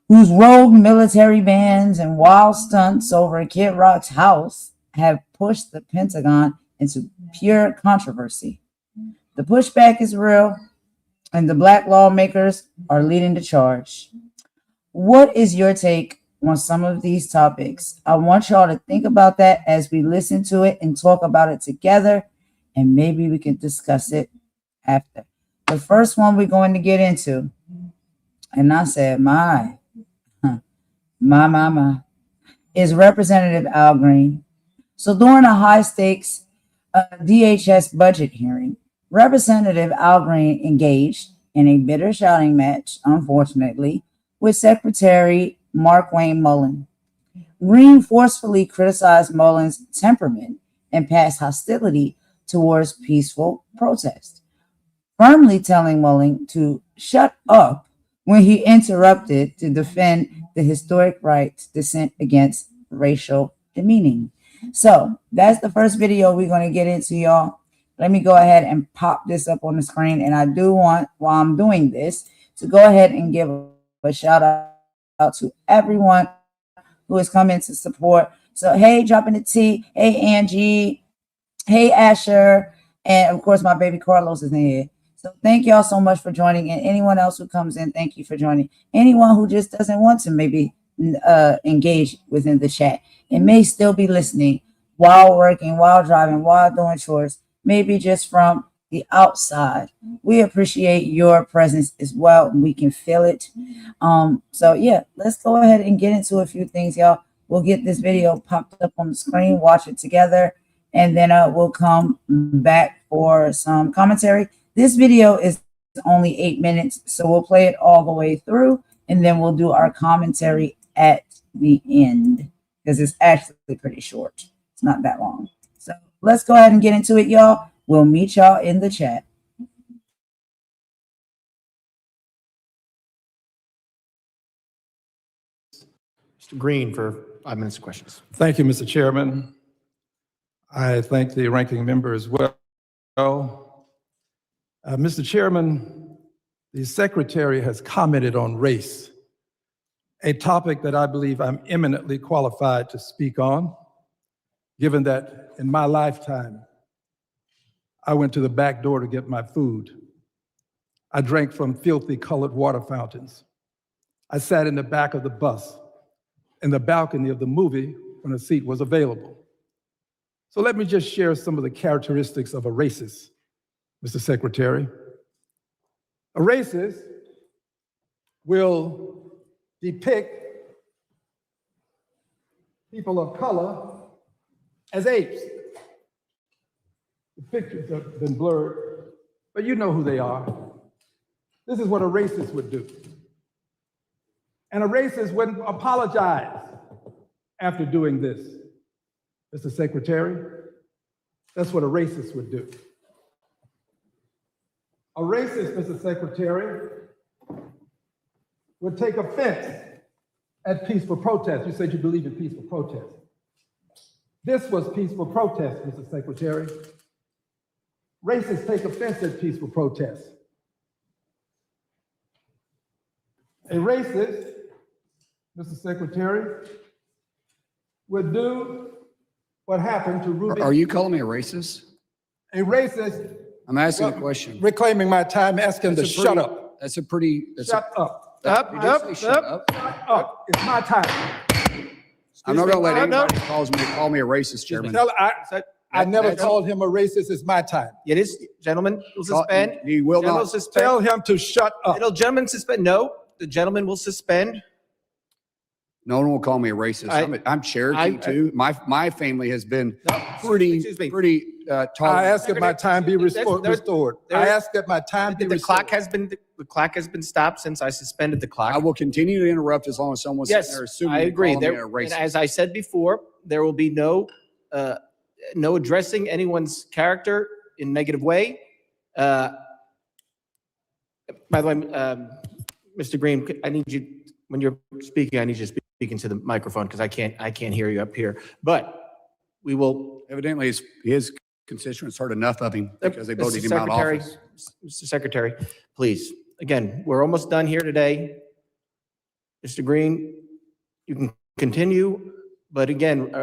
[SPEAKER 2] whose rogue military bans and wild stunts over Kid Rock's house have pushed the Pentagon into pure controversy. The pushback is real, and the black lawmakers are leading the charge. What is your take on some of these topics? I want y'all to think about that as we listen to it and talk about it together, and maybe we can discuss it after. The first one we're going to get into, and I said, my, is Representative Al Green. So during a high-stakes DHS budget hearing, Representative Al Green engaged in a bitter shouting match, unfortunately, with Secretary Markwayne Mullin. Green forcefully criticized Mullin's temperament and past hostility towards peaceful protest, firmly telling Mullin to shut up when he interrupted to defend the historic right to dissent against racial demeaning. So that's the first video we're going to get into, y'all. Let me go ahead and pop this up on the screen. And I do want, while I'm doing this, to go ahead and give a shout out to everyone who has come in to support. So, hey, dropping the T. Hey, Angie. Hey, Asher. And, of course, my baby Carlos is in here. So thank y'all so much for joining. And anyone else who comes in, thank you for joining. Anyone who just doesn't want to maybe engage within the chat and may still be listening while working, while driving, while doing chores, maybe just from the outside. We appreciate your presence as well, and we can feel it. So yeah, let's go ahead and get into a few things, y'all. We'll get this video popped up on the screen, watch it together, and then we'll come back for some commentary. This video is only 8 minutes, so we'll play it all the way through, and then we'll do our commentary at the end, because it's actually pretty short. It's not that long. So let's go ahead and get into it, y'all. We'll meet y'all in the chat.
[SPEAKER 4] Mr. Green for 5 minutes of questions.
[SPEAKER 5] Thank you, Mr. Chairman. I thank the ranking member as well. Mr. Chairman, the Secretary has commented on race, a topic that I believe I'm eminently qualified to speak on, given that in my lifetime, I went to the back door to get my food. I drank from filthy colored water fountains. I sat in the back of the bus, in the balcony of the movie when a seat was available. So let me just share some of the characteristics of a racist, Mr. Secretary. A racist will depict people of color as apes. The pictures have been blurred, but you know who they are. This is what a racist would do. And a racist wouldn't apologize after doing this. Mr. Secretary, that's what a racist would do. A racist, Mr. Secretary, would take offense at peaceful protest. You said you believe in peaceful protest. This was peaceful protest, Mr. Secretary. Racists take offense at peaceful protest. A racist, Mr. Secretary, would do what happened to Ruby.
[SPEAKER 4] Are you calling me a racist?
[SPEAKER 5] A racist.
[SPEAKER 4] I'm asking a question.
[SPEAKER 5] Reclaiming my time, asking him to shut up.
[SPEAKER 4] That's a pretty.
[SPEAKER 5] Shut up.
[SPEAKER 4] Shut up.
[SPEAKER 5] Shut up. It's my time.
[SPEAKER 4] I'm not going to let anybody call me a racist, Chairman.
[SPEAKER 5] I never called him a racist. It's my time.
[SPEAKER 6] It is, gentlemen, will suspend.
[SPEAKER 4] You will not.
[SPEAKER 5] Tell him to shut up.
[SPEAKER 6] Gentlemen suspend. No, the gentleman will suspend.
[SPEAKER 4] No one will call me a racist. I'm Cherokee too. My family has been pretty tolerant.
[SPEAKER 5] I ask that my time be restored. I ask that my time be restored.
[SPEAKER 6] The clock has been stopped since I suspended the clock.
[SPEAKER 4] I will continue to interrupt as long as someone's sitting there assuming
[SPEAKER 6] I agree.
[SPEAKER 4] me a racist.
[SPEAKER 6] And as I said before, there will be no addressing anyone's character in a negative way. By the way, Mr. Green, I need you, when you're speaking, I need you to speak into the microphone because I can't hear you up here. But we will.
[SPEAKER 4] Evidently, his constituents heard enough of him because they voted him out of office.
[SPEAKER 6] Mr. Secretary, please. Again, we're almost done here today. Mr. Green, you can continue, but again,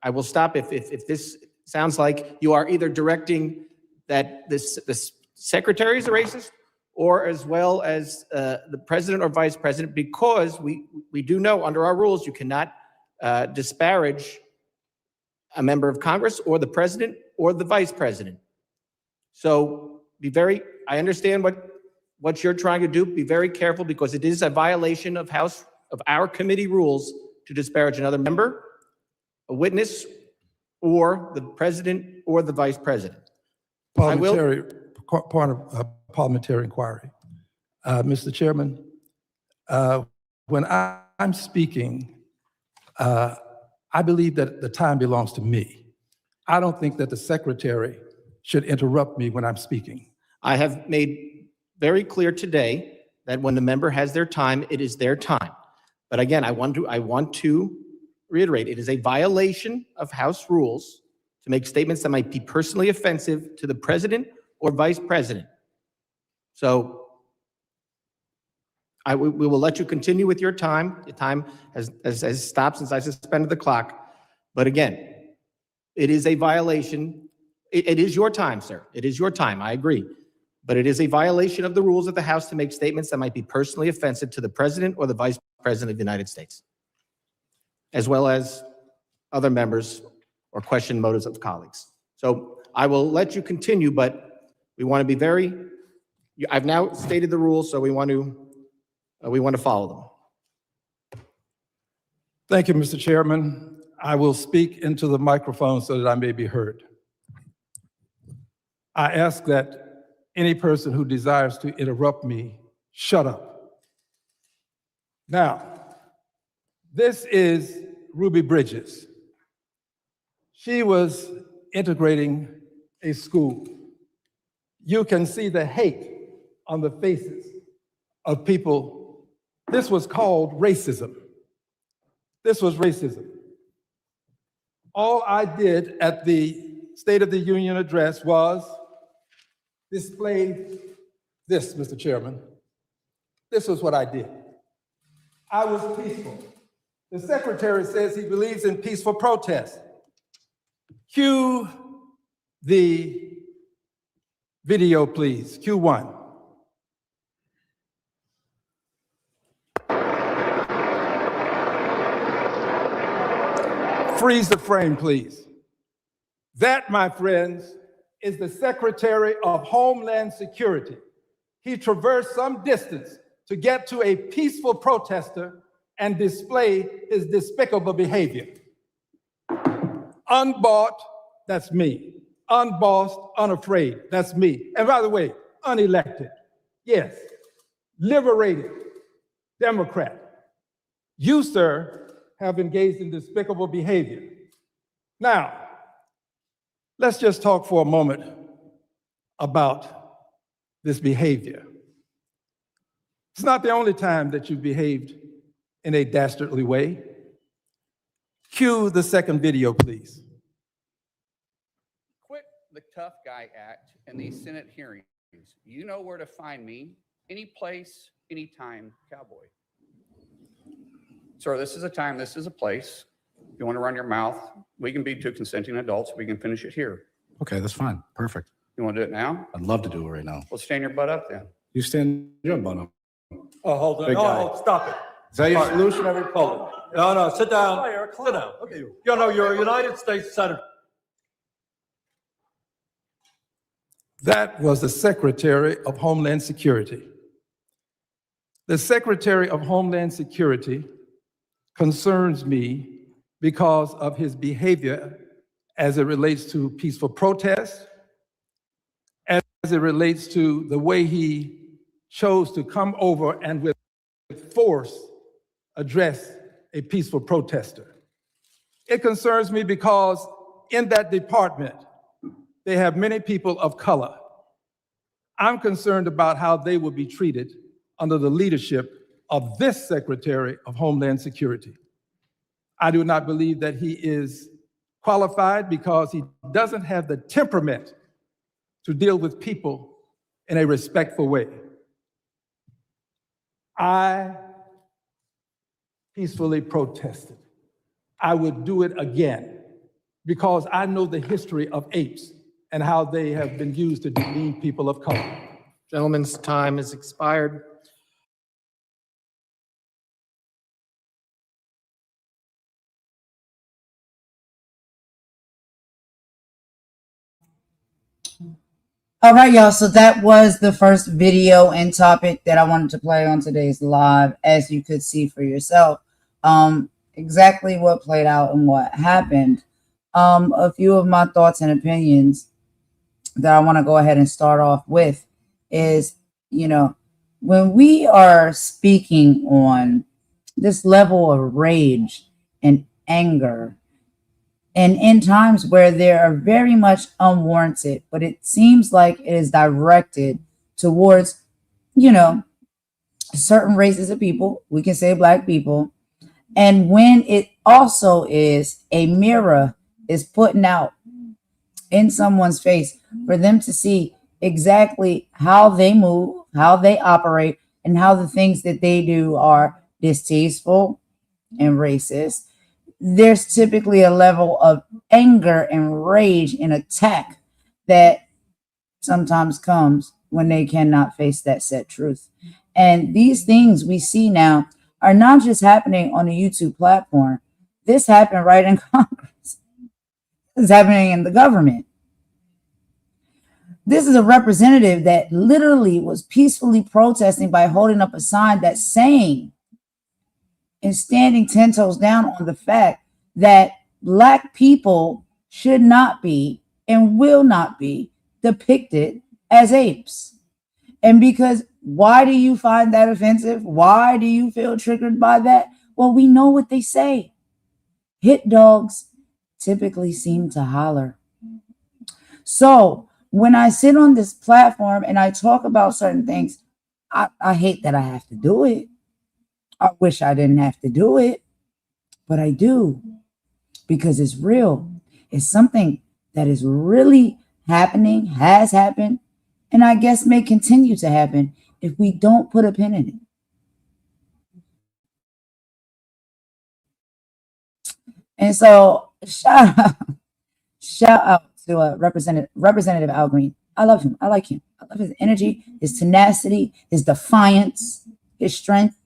[SPEAKER 6] I will stop if this sounds like you are either directing that this secretary is a racist, or as well as the president or vice president, because we do know under our rules you cannot disparage a member of Congress or the president or the vice president. So I understand what you're trying to do. Be very careful because it is a violation of our committee rules to disparage another member, a witness, or the president or the vice president.
[SPEAKER 5] Parliamentary inquiry. Mr. Chairman, when I'm speaking, I believe that the time belongs to me. I don't think that the secretary should interrupt me when I'm speaking.
[SPEAKER 6] I have made very clear today that when the member has their time, it is their time. But again, I want to reiterate, it is a violation of House rules to make statements that might be personally offensive to the president or vice president. So we will let you continue with your time. The time has stopped since I suspended the clock. But again, it is a violation. It is your time, sir. It is your time. I agree. But it is a violation of the rules of the House to make statements that might be personally offensive to the president or the vice president of the United States, as well as other members or question motives of colleagues. So I will let you continue, but we want to be I've now stated the rules, so we want to follow them.
[SPEAKER 5] Thank you, Mr. Chairman. I will speak into the microphone so that I may be heard. I ask that any person who desires to interrupt me, shut up. Now, this is Ruby Bridges. She was integrating a school. You can see the hate on the faces of people. This was called racism. This was racism. All I did at the State of the Union address was display this, Mr. Chairman. This was what I did. I was peaceful. The secretary says he believes in peaceful protest. Cue the video, please. Cue one. Freeze the frame, please. That, my friends, is the Secretary of Homeland Security. He traversed some distance to get to a peaceful protester and display his despicable behavior. Unbought, that's me. Unbossed, unafraid, that's me. And by the way, unelected, yes. Liberated, Democrat. You, sir, have engaged in despicable behavior. Now, let's just talk for a moment about this behavior. It's not the only time that you've behaved in a dastardly way. Cue the second video, please.
[SPEAKER 7] Quit the tough guy act in these Senate hearings. You know where to find me, any place, anytime, cowboy. Sir, this is a time, this is a place. If you want to run your mouth, we can be two consenting adults. We can finish it here.
[SPEAKER 8] Okay, that's fine. Perfect.
[SPEAKER 7] You want to do it now?
[SPEAKER 8] I'd love to do it right now.
[SPEAKER 7] Well, stand your butt up then.
[SPEAKER 8] You stand your butt up.
[SPEAKER 9] Oh, hold on.
[SPEAKER 8] Big guy.
[SPEAKER 9] Oh, stop it.
[SPEAKER 8] Is that your solution, every poll?
[SPEAKER 9] No, sit down. Sit down. Okay. You're a United States Senator.
[SPEAKER 5] That was the Secretary of Homeland Security. The Secretary of Homeland Security concerns me because of his behavior as it relates to peaceful protest, as it relates to the way he chose to come over and with force address a peaceful protester. It concerns me because in that department, they have many people of color. I'm concerned about how they will be treated under the leadership of this Secretary of Homeland Security. I do not believe that he is qualified because he doesn't have the temperament to deal with people in a respectful way. I peacefully protested. I would do it again because I know the history of apes and how they have been used to demean people of color.
[SPEAKER 6] Gentleman's time has expired.
[SPEAKER 2] All right, y'all. So that was the first video and topic that I wanted to play on today's live, as you could see for yourself. Exactly what played out and what happened. A few of my thoughts and opinions that I want to go ahead and start off with is, when we are speaking on this level of rage and anger, and in times where they are very much unwarranted, but it seems like it is directed towards, certain races of people, we can say Black people, and when it also is a mirror is putting out in someone's face for them to see exactly how they move, how they operate, and how the things that they do are distasteful and racist, there's typically a level of anger and rage and attack that sometimes comes when they cannot face that set truth. And these things we see now are not just happening on the YouTube platform. This happened right in Congress. This is happening in the government. This is a representative that literally was peacefully protesting by holding up a sign that's saying and standing 10 toes down on the fact that Black people should not be and will not be depicted as apes. And because why do you find that offensive? Why do you feel triggered by that? Well, we know what they say. Hit dogs typically seem to holler. So when I sit on this platform and I talk about certain things, I hate that I have to do it. I wish I didn't have to do it, but I do because it's real. It's something that is really happening, has happened, and I guess may continue to happen if we don't put a pin in it. And so shout out to Representative Al Green. I love him. I like him. I love his energy, his tenacity, his defiance, his strength.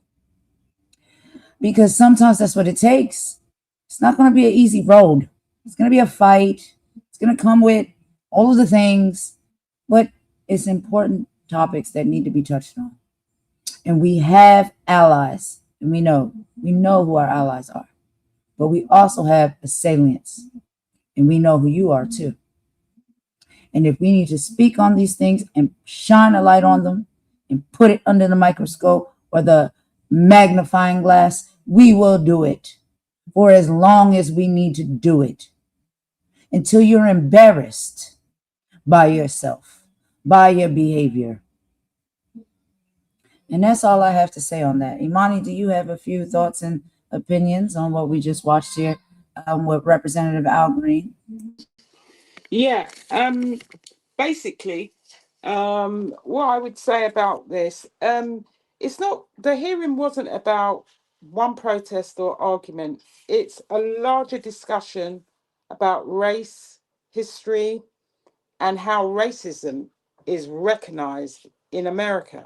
[SPEAKER 2] Because sometimes that's what it takes. It's not going to be an easy road. It's going to be a fight. It's going to come with all of the things, but it's important topics that need to be touched on. And we have allies, and we know who our allies are, but we also have assailants, and we know who you are too. And if we need to speak on these things and shine a light on them and put it under the microscope or the magnifying glass, we will do it for as long as we need to do it, until you're embarrassed by yourself, by your behavior. And that's all I have to say on that. Imani, do you have a few thoughts and opinions on what we just watched here with Representative Al Green?
[SPEAKER 3] Yeah, basically, what I would say about this, it's not, the hearing wasn't about one protest or argument. It's a larger discussion about race, history, and how racism is recognized in America.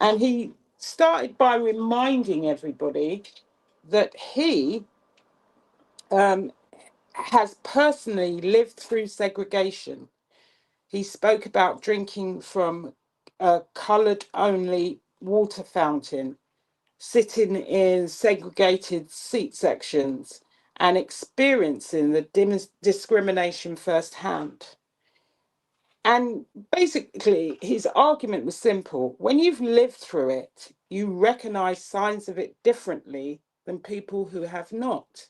[SPEAKER 3] And he started by reminding everybody that he has personally lived through segregation. He spoke about drinking from a coloured only water fountain, sitting in segregated seat sections and experiencing the discrimination firsthand. And basically, his argument was simple. When you've lived through it, you recognize signs of it differently than people who have not.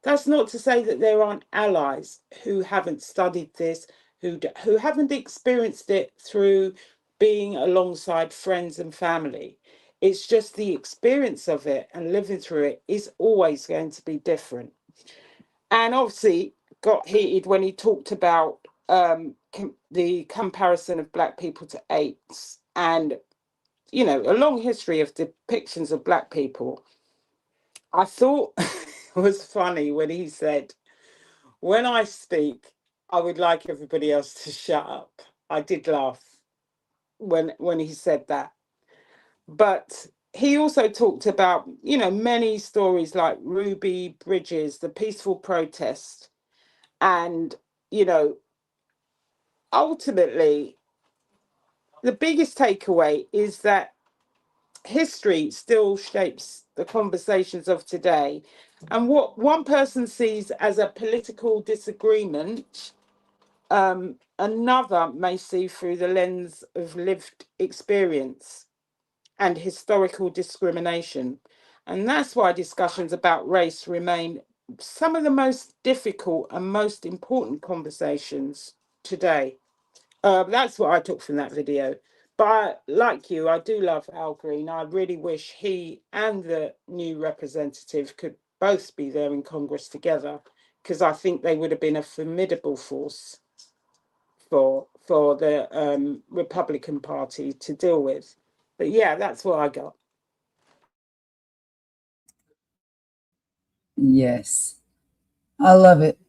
[SPEAKER 3] That's not to say that there aren't allies who haven't studied this, who haven't experienced it through being alongside friends and family. It's just the experience of it and living through it is always going to be different. And obviously got heated when he talked about the comparison of Black people to apes, and a long history of depictions of Black people. I thought it was funny when he said, when I speak, I would like everybody else to shut up. I did laugh when he said that. But he also talked about, many stories like Ruby Bridges, the peaceful protest. And, ultimately, the biggest takeaway is that history still shapes the conversations of today. And what one person sees as a political disagreement, another may see through the lens of lived experience and historical discrimination. And that's why discussions about race remain some of the most difficult and most important conversations today. That's what I took from that video. But like you, I do love Al Green. I really wish he and the new representative could both be there in Congress together, because I think they would have been a formidable force for the Republican Party to deal with. But yeah, that's what I got.
[SPEAKER 2] Yes, I love it.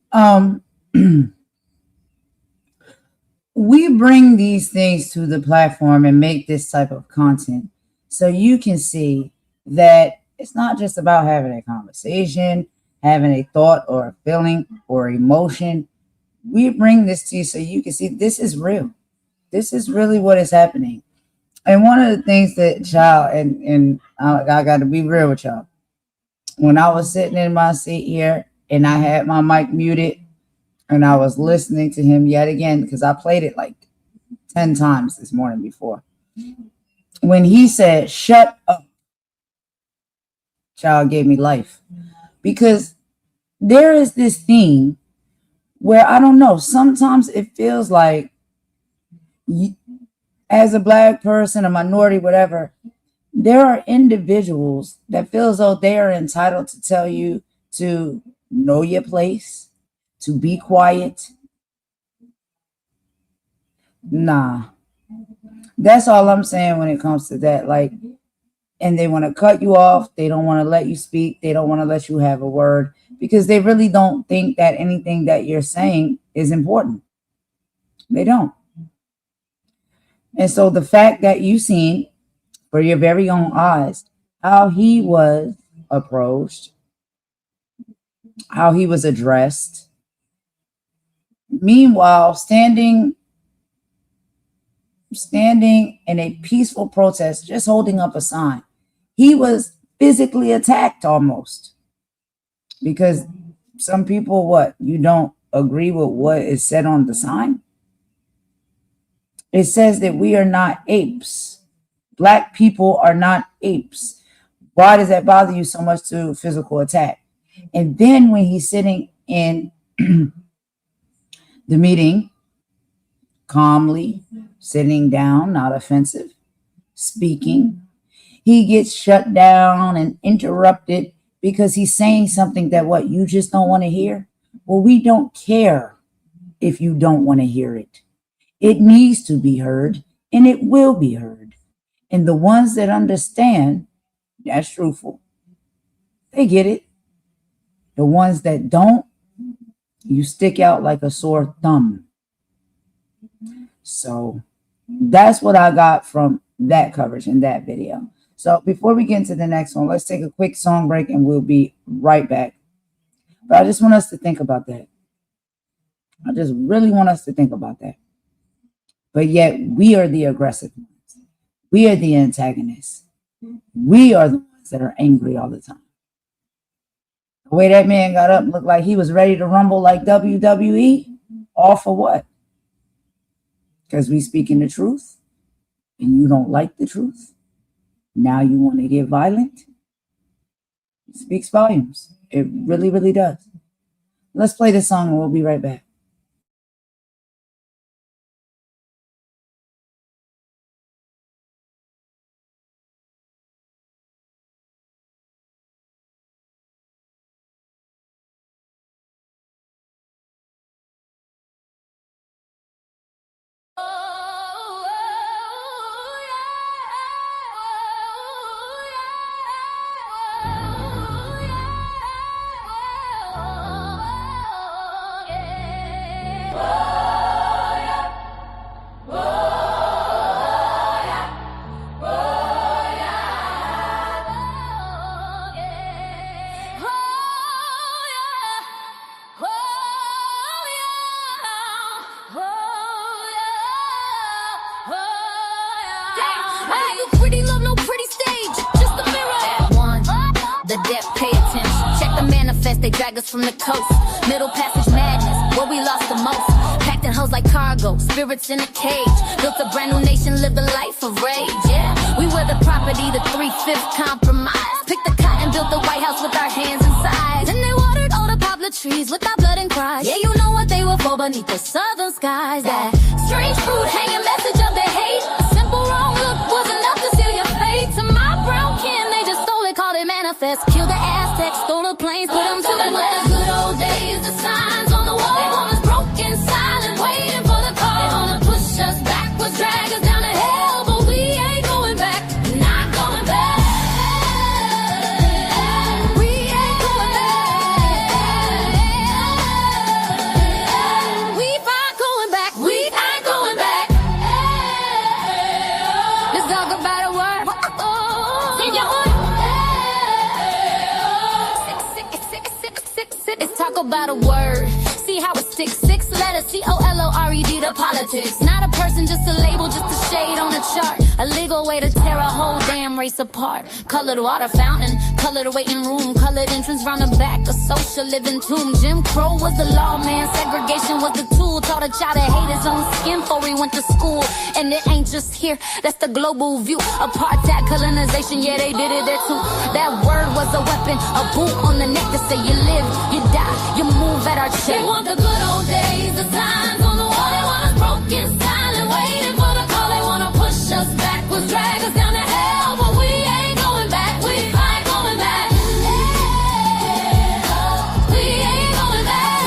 [SPEAKER 2] We bring these things to the platform and make this type of content so you can see that it's not just about having a conversation, having a thought or a feeling or emotion. We bring this to you so you can see this is real. This is really what is happening. And one of the things that y'all, and I got to be real with y'all, when I was sitting in my seat here and I had my mic muted, and I was listening to him yet again, because I played it like 10 times this morning before. When he said, shut up, child gave me life. Because there is this thing where, I don't know, sometimes it feels like as a Black person, a minority, whatever, there are individuals that feel as though they are entitled to tell you to know your place, to be quiet. Nah, that's all I'm saying when it comes to that. Like, and they want to cut you off. They don't want to let you speak. They don't want to let you have a word, because they really don't think that anything that you're saying is important. They don't. And so the fact that you've seen for your very own eyes how he was approached, how he was addressed, meanwhile standing in a peaceful protest, just holding up a sign, he was physically attacked almost, because some people, what, you don't agree with what is said on the sign? It says that we are not apes. Black people are not apes. Why does that bother you so much to physical attack? And then when he's sitting in the meeting, calmly, sitting down, not offensive, speaking, he gets shut down and interrupted because he's saying something that, what, you just don't want to hear? Well, we don't care if you don't want to hear it. It needs to be heard, and it will be heard. And the ones that understand, that's truthful, they get it. The ones that don't, you stick out like a sore thumb. So that's what I got from that coverage in that video. So before we get into the next one, let's take a quick song break and we'll be right back. But I just want us to think about that. I just really want us to think about that. But yet we are the aggressive ones. We are the antagonists. We are the ones that are angry all the time. The way that man got up looked like he was ready to rumble like WWE. All for what? Because we speaking the truth and you don't like the truth. Now you want to get violent? It speaks volumes. It really, really does. Let's play this song and we'll be right back.
[SPEAKER 1] They drag us from the coast, middle passage madness, where we lost the most. Packed in hoes like cargo, spirits in a cage. Built a brand new nation, lived a life of rage. Yeah, we were the property, the 3/5 compromise. Picked the cotton, built the White House with our hands inside. And they watered all the poplar trees with our blood and cries. Yeah, you know what they were for beneath the southern skies. That strange fruit, hanging message of their hate. A simple wrong look was enough to seal your fate. To my brown kin, they just stole it, called it manifest. Killed the Aztecs, stole the planes, put them to the west. Good old days, the signs on the wall. They want us broken, silent, waiting for the call. They wanna push us backwards, drag us down to hell, but we ain't going back, not going back. We ain't going back. We ain't going back. We ain't going back. Let's talk about a word. Let's talk about a word. See how it sticks. 6 letters, COLORED to politics. Not a person, just a label, just a shade on a chart. A legal way to tear a whole damn race apart. Colored water fountain, colored waiting room, colored entrance round the back, a social living tomb. Jim Crow was the law, man. Segregation was the tool. Taught a child to hate his own skin before he went to school. And it ain't just here, that's the global view. Apartheid, colonization, yeah, they did it there too. That word was a weapon, a boot on the neck to say you live, you die, you move at our check. They want the good old days, the signs on the wall. They want us broken, silent, waiting for the call. They wanna push us backwards, drag us down to hell, but we ain't going back. We ain't going back. We ain't going back.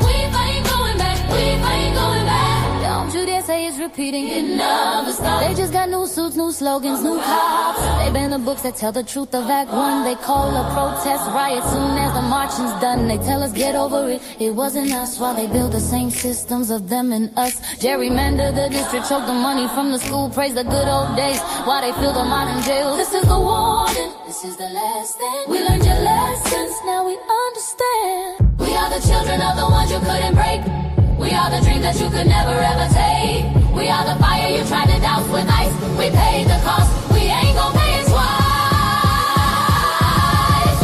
[SPEAKER 1] We ain't going back. We ain't going back. Don't you dare say it's repeating. It never stops. They just got new suits, new slogans, new cops. They ban the books that tell the truth of Act 1. They call a protest riot soon as the marching's done. They tell us get over it, it wasn't us. While they build the same systems of them and us. Gerrymander the district, choke the money from the school. Praise the good old days while they fill the modern jails. This is the warning, this is the last thing. We learned your lessons, now we understand. We are the children of the ones you couldn't break. We are the dreams that you could never ever take. We are the fire you tried to douse with ice. We paid the cost, we ain't gon' pay it twice.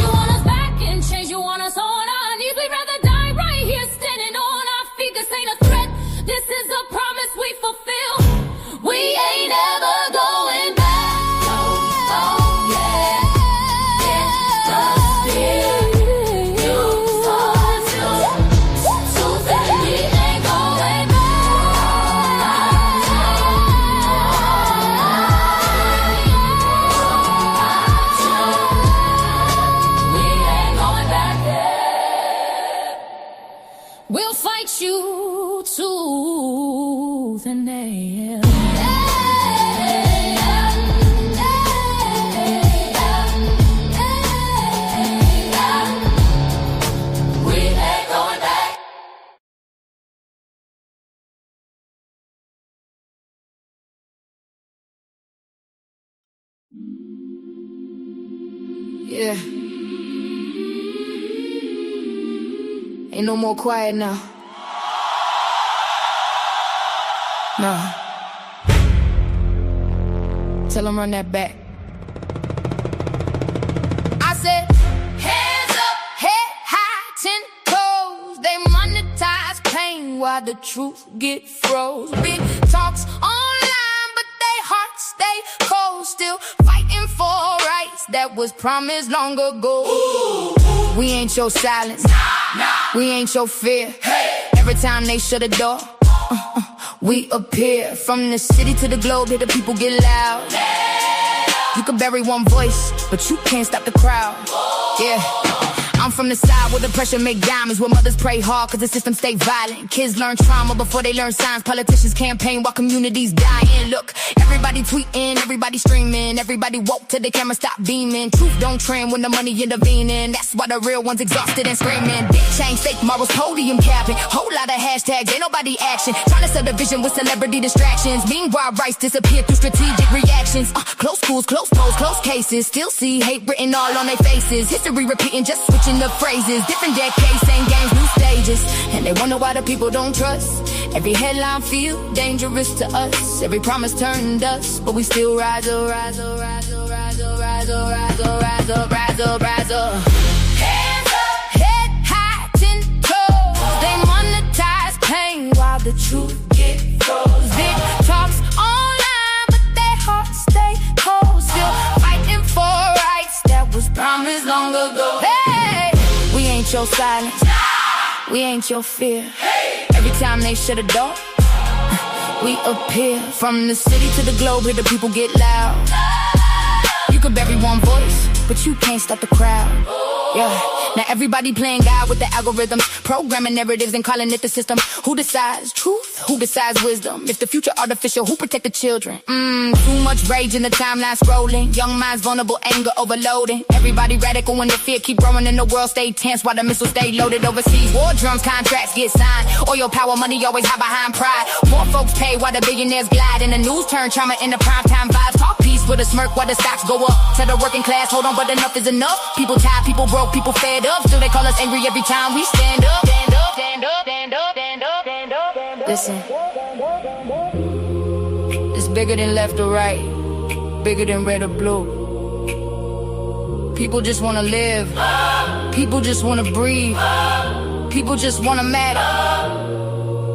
[SPEAKER 1] You want us back in chains, you want us on our knees. We'd rather die right here standing on our feet. This ain't a threat, this is a promise we fulfill. We ain't ever going back. Oh yeah, it must be you start to say we ain't going back. We'll fight you tooth and nail. We ain't going back.
[SPEAKER 10] Yeah. Ain't no more quiet now. Nah. Tell them run that back. I said, hands up, head high, 10 toes. They monetize pain while the truth get froze. Big talks online, but they hearts stay cold. Still fighting for rights that was promised long ago. Ooh. We ain't your silence, we ain't your fear. Hey. Every time they shut a door, we appear. From the city to the globe, here the people get loud. You can bury one voice, but you can't stop the crowd. Yeah. I'm from the side where the pressure make diamonds, where mothers pray hard cause the system stay violent. Kids learn trauma before they learn signs. Politicians campaign while communities dying. Look, everybody tweeting, everybody streaming, everybody woke till the camera stop beaming. Truth don't trend when the money intervening. That's why the real ones exhausted and screaming. Big change, fake morals, podium capping. Whole lot of hashtags, ain't nobody action. Trying to sell the vision with celebrity distractions. Meanwhile, rights disappear through strategic reactions. Close schools, close polls, close cases. Still see hate written all on their faces. History repeating, just switching the phrases. Different decades, same games, new stages. And they wonder why the people don't trust. Every headline feel dangerous to us. Every promise turned dust, but we still rise up, rise up, rise up, rise up, rise up, rise up, rise up, rise up, rise up. Hands up, head high, 10 toes. They monetize pain while the truth get froze. Big talks online, but their hearts stay cold. Still fighting for rights that was promised long ago. Hey, we ain't your silence, we ain't your fear. Every time they shut a door, we appear. From the city to the globe, here the people get loud. You can bury one voice, but you can't stop the crowd. Yeah. Now everybody playing God with the algorithms, programming narratives and calling it the system. Who decides truth? Who decides wisdom? If the future artificial, who protect the children? Too much rage in the timeline scrolling. Young minds vulnerable, anger overloading. Everybody radical when the fear keep growing and the world stay tense while the missiles stay loaded overseas. War drums, contracts get signed. Oil, power, money always hide behind pride. More folks pay while the billionaires glide. And the news turn trauma into primetime vibes. Talk peace with a smirk while the stocks go up. Tell the working class, hold on, but enough is enough. People tired, people broke, people fed up. Still they call us angry every time we stand up. Stand up, stand up, stand up, stand up, stand up, stand up. Listen, it's bigger than left or right, bigger than red or blue. People just wanna live, people just wanna breathe, people just wanna matter.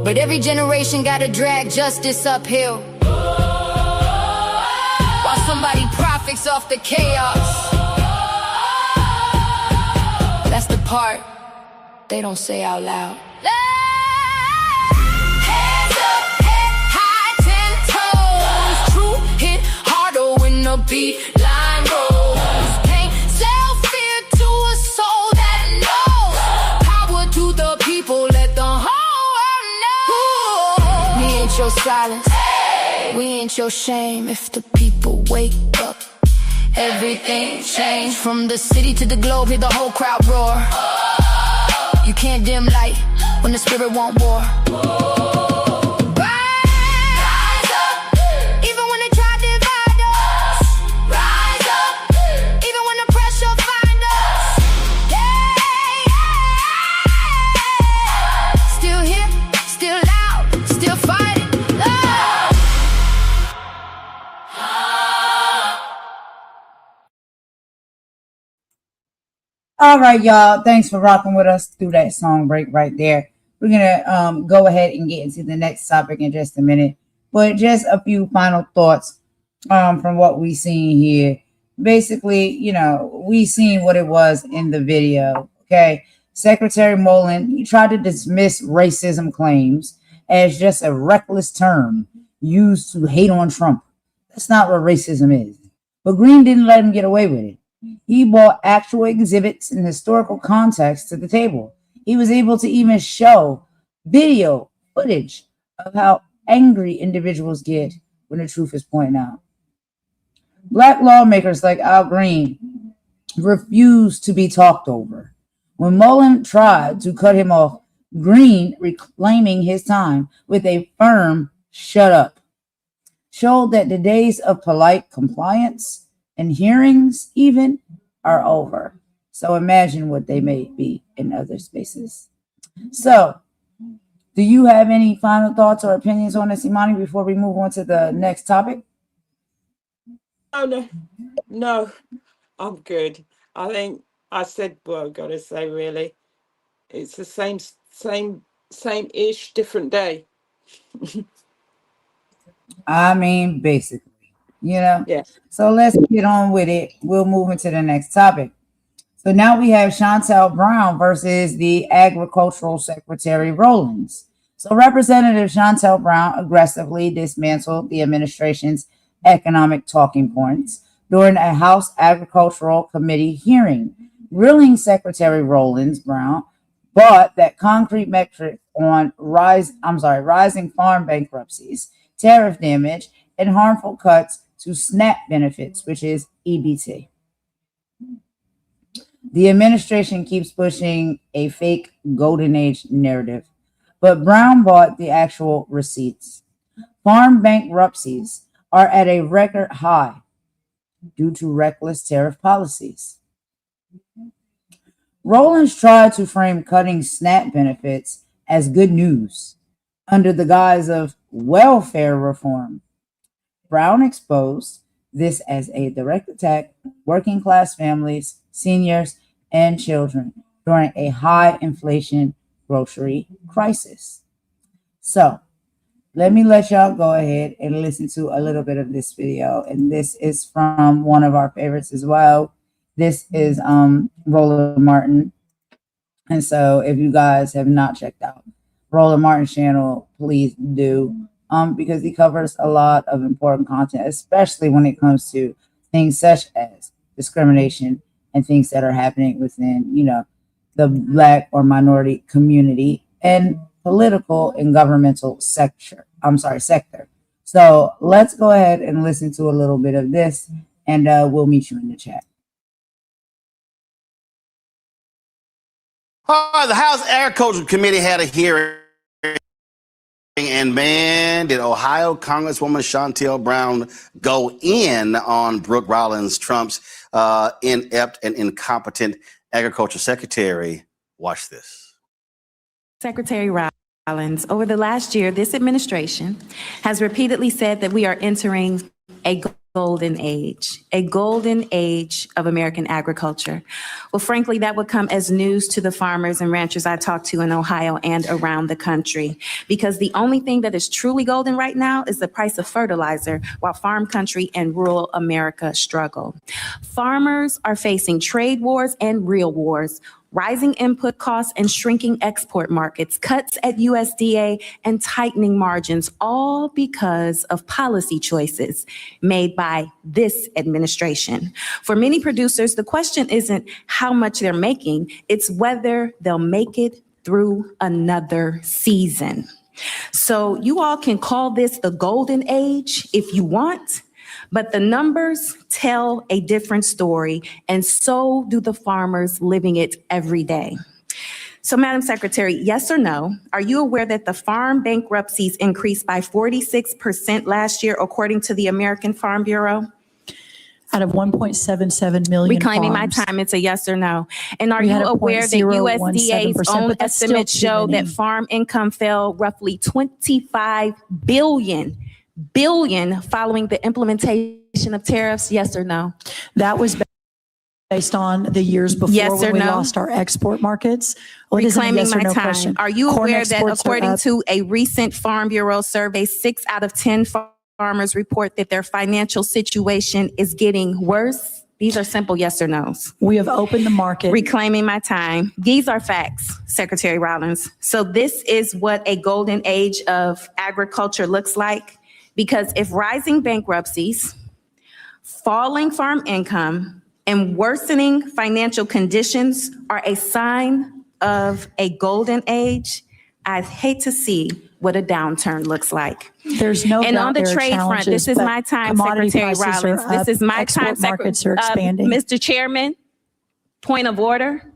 [SPEAKER 10] But every generation gotta drag justice uphill, while somebody profits off the chaos. That's the part they don't say out loud. Hands up, head high, 10 toes. True hit harder when the beat line rolls. Can't sell fear to a soul that knows. Power to the people, let the whole world know. We ain't your silence, we ain't your shame. If the people wake up, everything changed. From the city to the globe, hear the whole crowd roar. You can't dim light when the spirit won't war. Rise up, even when they try to divide us. Rise up, even when the pressure find us. Yeah, yeah. Still here, still loud, still fighting. Love.
[SPEAKER 2] All right, y'all. Thanks for rocking with us through that song break right there. We're gonna go ahead and get into the next topic in just a minute, but just a few final thoughts from what we seen here. Basically, you know, we seen what it was in the video. Okay, Secretary Mullin, he tried to dismiss racism claims as just a reckless term used to hate on Trump. That's not what racism is. But Green didn't let him get away with it. He brought actual exhibits and historical context to the table. He was able to even show video footage of how angry individuals get when the truth is pointed out. Black lawmakers like Al Green refused to be talked over. When Mullin tried to cut him off, Green, reclaiming his time with a firm "shut up," showed that the days of polite compliance and hearings even are over. So imagine what they may be in other spaces. So, do you have any final thoughts or opinions on this, Imani, before we move on to the next topic?
[SPEAKER 3] No, I'm good. I think I said what I've got to say, really. It's the same-ish, different day.
[SPEAKER 2] I mean, basically, you know.
[SPEAKER 3] Yeah.
[SPEAKER 2] So let's get on with it. We'll move into the next topic. So now we have Shontel Brown versus the Agricultural Secretary Rollins. So Representative Shontel Brown aggressively dismantled the administration's economic talking points during a House Agricultural Committee hearing, grilling Secretary Rollins. Brown but that concrete metric on rising farm bankruptcies, tariff damage, and harmful cuts to SNAP benefits, which is EBT. The administration keeps pushing a fake golden age narrative, but Brown bought the actual receipts. Farm bankruptcies are at a record high due to reckless tariff policies. Rollins tried to frame cutting SNAP benefits as good news under the guise of welfare reform. Brown exposed this as a direct attack on working class families, seniors, and children during a high inflation grocery crisis. So let me let y'all go ahead and listen to a little bit of this video. And this is from one of our favorites as well. This is Roland Martin. And so if you guys have not checked out Roland Martin's channel, please do, because he covers a lot of important content, especially when it comes to things such as discrimination and things that are happening within, you know, the Black or minority community and political and governmental sector. So let's go ahead and listen to a little bit of this, and we'll meet you in the chat.
[SPEAKER 11] The House Agriculture Committee had a hearing, and man, did Ohio Congresswoman Shontel Brown go in on Brooke Rollins, Trump's inept and incompetent agriculture secretary. Watch this.
[SPEAKER 12] Secretary Rollins, over the last year, this administration has repeatedly said that we are entering a golden age of American agriculture. Well, frankly, that would come as news to the farmers and ranchers I talk to in Ohio and around the country, because the only thing that is truly golden right now is the price of fertilizer, while farm country and rural America struggle. Farmers are facing trade wars and real wars, rising input costs and shrinking export markets, cuts at USDA, and tightening margins, all because of policy choices made by this administration. For many producers, the question isn't how much they're making, it's whether they'll make it through another season. So you all can call this the golden age if you want, but the numbers tell a different story, and so do the farmers living it every day. So, Madam Secretary, yes or no, are you aware that the farm bankruptcies increased by 46% last year, according to the American Farm Bureau?
[SPEAKER 13] Out of 1.77 million
[SPEAKER 12] Reclaiming
[SPEAKER 13] farms.
[SPEAKER 12] my time, it's a yes or no. And are
[SPEAKER 13] We
[SPEAKER 12] you
[SPEAKER 13] had a
[SPEAKER 12] aware that
[SPEAKER 13] 0.017%,
[SPEAKER 12] USDA's own
[SPEAKER 13] but that's still
[SPEAKER 12] estimates
[SPEAKER 13] too
[SPEAKER 12] show
[SPEAKER 13] many.
[SPEAKER 12] that farm income fell roughly 25 billion following the implementation of tariffs? Yes or no?
[SPEAKER 13] That was based on the years before
[SPEAKER 12] Yes or
[SPEAKER 13] when we
[SPEAKER 12] no?
[SPEAKER 13] lost our export markets. Well, it isn't a
[SPEAKER 12] Reclaiming
[SPEAKER 13] yes or
[SPEAKER 12] my
[SPEAKER 13] no
[SPEAKER 12] time.
[SPEAKER 13] question.
[SPEAKER 12] Are you
[SPEAKER 13] Corn
[SPEAKER 12] aware that
[SPEAKER 13] exports are
[SPEAKER 12] according
[SPEAKER 13] up.
[SPEAKER 12] to a recent Farm Bureau survey, 6 out of 10 farmers report that their financial situation is getting worse? These are simple yes or no's.
[SPEAKER 13] We have opened the market.
[SPEAKER 12] Reclaiming my time. These are facts, Secretary Rollins. So this is what a golden age of agriculture looks like. Because if rising bankruptcies, falling farm income, and worsening financial conditions are a sign of a golden age, I hate to see what a downturn looks like.
[SPEAKER 13] There's no
[SPEAKER 12] And
[SPEAKER 13] doubt
[SPEAKER 12] on the
[SPEAKER 13] there are
[SPEAKER 12] trade front,
[SPEAKER 13] challenges,
[SPEAKER 12] this is
[SPEAKER 13] but
[SPEAKER 12] my time,
[SPEAKER 13] commodity
[SPEAKER 12] Secretary
[SPEAKER 13] prices are
[SPEAKER 12] Rollins. This
[SPEAKER 13] up,
[SPEAKER 12] is my
[SPEAKER 13] export
[SPEAKER 12] time,
[SPEAKER 13] markets are expanding.
[SPEAKER 12] Mr. Chairman, point of order.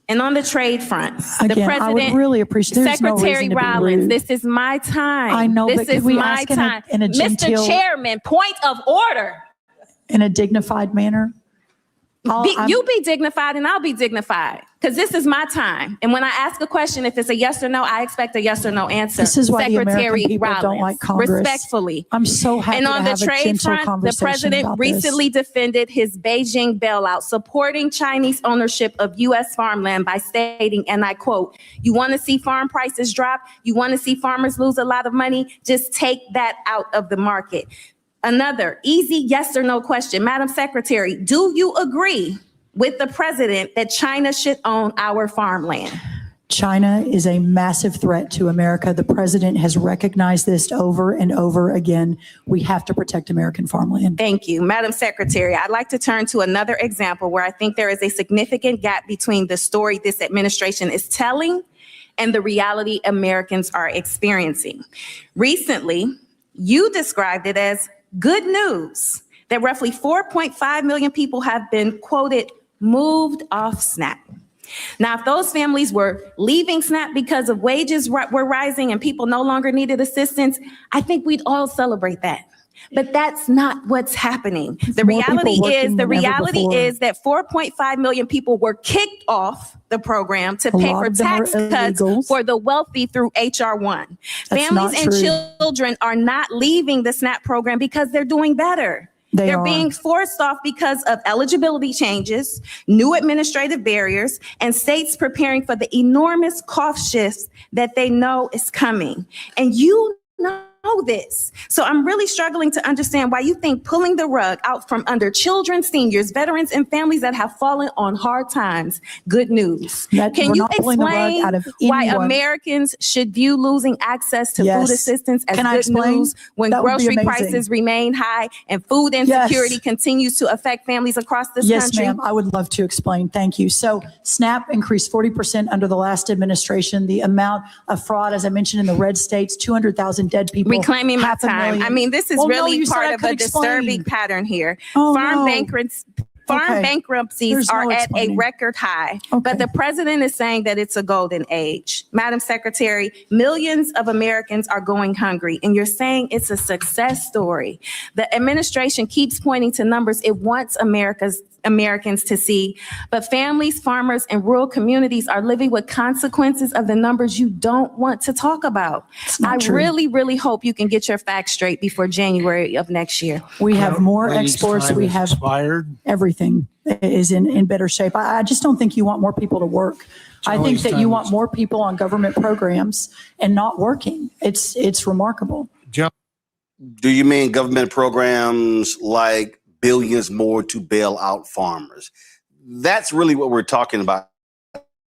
[SPEAKER 12] And on the trade front, the
[SPEAKER 13] Again,
[SPEAKER 12] president,
[SPEAKER 13] I would really appreciate, there's no
[SPEAKER 12] Secretary
[SPEAKER 13] reason to be
[SPEAKER 12] Rollins,
[SPEAKER 13] rude.
[SPEAKER 12] this is my time.
[SPEAKER 13] I know,
[SPEAKER 12] this
[SPEAKER 13] but could
[SPEAKER 12] is
[SPEAKER 13] we
[SPEAKER 12] my
[SPEAKER 13] ask
[SPEAKER 12] time.
[SPEAKER 13] in a
[SPEAKER 12] Mr.
[SPEAKER 13] genteel,
[SPEAKER 12] Chairman, point of order.
[SPEAKER 13] in a dignified manner?
[SPEAKER 12] You be dignified and I'll be dignified because this is my time. And when I ask a question, if it's a yes or no, I expect a yes or no answer.
[SPEAKER 13] This is why the American people
[SPEAKER 12] Rollins,
[SPEAKER 13] don't like Congress.
[SPEAKER 12] Respectfully.
[SPEAKER 13] I'm so happy
[SPEAKER 12] and
[SPEAKER 13] to
[SPEAKER 12] on
[SPEAKER 13] have
[SPEAKER 12] the
[SPEAKER 13] a
[SPEAKER 12] trade
[SPEAKER 13] gentle
[SPEAKER 12] front, the
[SPEAKER 13] conversation
[SPEAKER 12] president
[SPEAKER 13] about
[SPEAKER 12] recently
[SPEAKER 13] this.
[SPEAKER 12] defended his Beijing bailout, supporting Chinese ownership of U.S. farmland by stating, and I quote, "You want to see farm prices drop? You want to see farmers lose a lot of money? Just take that out of the market." Another easy yes or no question. Madam Secretary, do you agree with the president that China should own our farmland?
[SPEAKER 13] China is a massive threat to America. The president has recognized this over and over again. We have to protect American farmland.
[SPEAKER 12] Thank you. Madam Secretary, I'd like to turn to another example where I think there is a significant gap between the story this administration is telling and the reality Americans are experiencing. Recently, you described it as good news that roughly 4.5 million people have been quoted moved off SNAP. Now, if those families were leaving SNAP because of wages were rising and people no longer needed assistance, I think we'd all celebrate that. But that's not what's happening. The reality is that 4.5 million people were kicked off the program to pay for tax cuts for the wealthy through HR 1. Families and children are not leaving the SNAP program because they're doing better. They're being forced off because of eligibility changes, new administrative barriers, and states preparing for the enormous cost shifts that they know is coming. And you know this. So I'm really struggling to understand why you think pulling the rug out from under children, seniors, veterans, and families that have fallen on hard times, good news. Can you explain why Americans should view losing access to food assistance as good news when grocery prices remain high and food insecurity continues to affect families across this country?
[SPEAKER 13] Yes, ma'am. I would love to explain. Thank you. So SNAP increased 40% under the last administration. The amount of fraud, as I mentioned, in the red states, 200,000 dead people.
[SPEAKER 12] Reclaiming my time. I mean, this is really part of a disturbing pattern here. Farm bankruptcies are at a record high, but the president is saying that it's a golden age. Madam Secretary, millions of Americans are going hungry, and you're saying it's a success story. The administration keeps pointing to numbers it wants Americans to see, but families, farmers, and rural communities are living with consequences of the numbers you don't want to talk about. I really, really hope you can get your facts straight before January of next year.
[SPEAKER 13] We have more exports. We have everything is in better shape. I just don't think you want more people to work. I think that you want more people on government programs and not working. It's remarkable.
[SPEAKER 11] Do you mean government programs like billions more to bail out farmers? That's really what we're talking about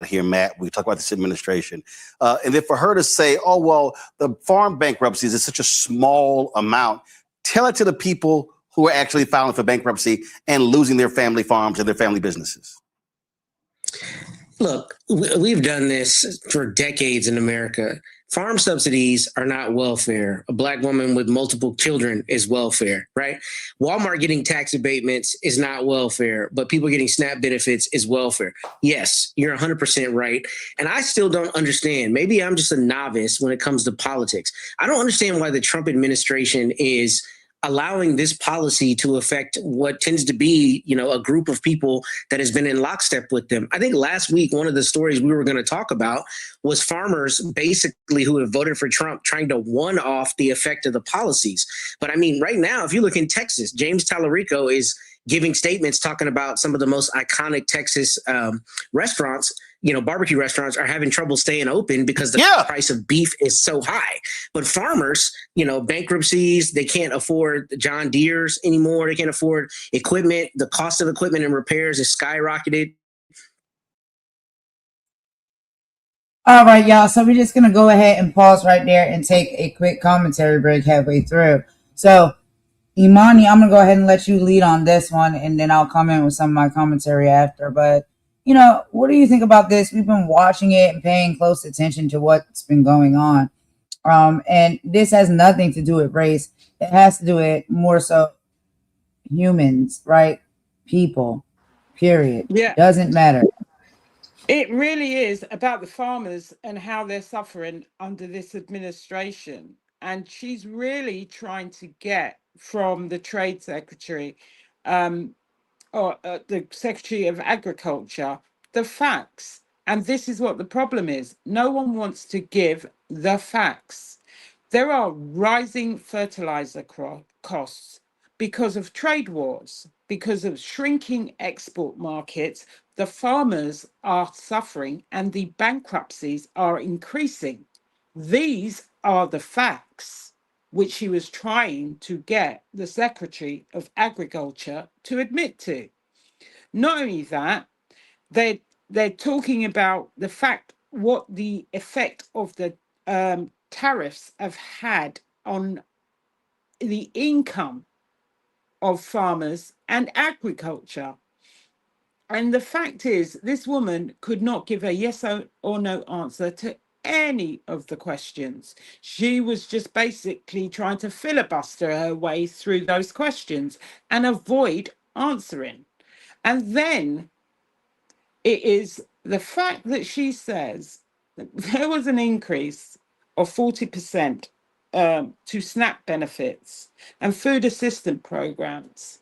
[SPEAKER 11] here, Matt. We talk about this administration. And then for her to say, oh, well, the farm bankruptcies is such a small amount, tell it to the people who are actually filing for bankruptcy and losing their family farms and their family businesses.
[SPEAKER 14] Look, we've done this for decades in America. Farm subsidies are not welfare. A Black woman with multiple children is welfare, right? Walmart getting tax abatements is not welfare, but people getting SNAP benefits is welfare. Yes, you're 100% right. And I still don't understand. Maybe I'm just a novice when it comes to politics. I don't understand why the Trump administration is allowing this policy to affect what tends to be, a group of people that has been in lockstep with them. I think last week, one of the stories we were going to talk about was farmers basically who have voted for Trump trying to one off the effect of the policies. But I mean, right now, if you look in Texas, James Tallarico is giving statements talking about some of the most iconic Texas restaurants, barbecue restaurants are having trouble staying open because the price of beef is so high. But farmers, bankruptcies, they can't afford John Deere's anymore. They can't afford equipment. The cost of equipment and repairs is skyrocketed.
[SPEAKER 2] All right, y'all. So we're just going to go ahead and pause right there and take a quick commentary break halfway through. So Imani, I'm going to go ahead and let you lead on this one, and then I'll come in with some of my commentary after. But what do you think about this? We've been watching it and paying close attention to what's been going on. And this has nothing to do with race. It has to do with more so humans, right? People, period.
[SPEAKER 3] Yeah.
[SPEAKER 2] Doesn't matter.
[SPEAKER 3] It really is about the farmers and how they're suffering under this administration. And she's really trying to get from the Trade Secretary or the Secretary of Agriculture the facts. And this is what the problem is. No one wants to give the facts. There are rising fertilizer costs because of trade wars, because of shrinking export markets. The farmers are suffering and the bankruptcies are increasing. These are the facts which he was trying to get the Secretary of Agriculture to admit to. Not only that, they're talking about the fact what the effect of the tariffs have had on the income of farmers and agriculture. And the fact is, this woman could not give a yes or no answer to any of the questions. She was just basically trying to filibuster her way through those questions and avoid answering. And then it is the fact that she says that there was an increase of 40% to SNAP benefits and food assistance programs.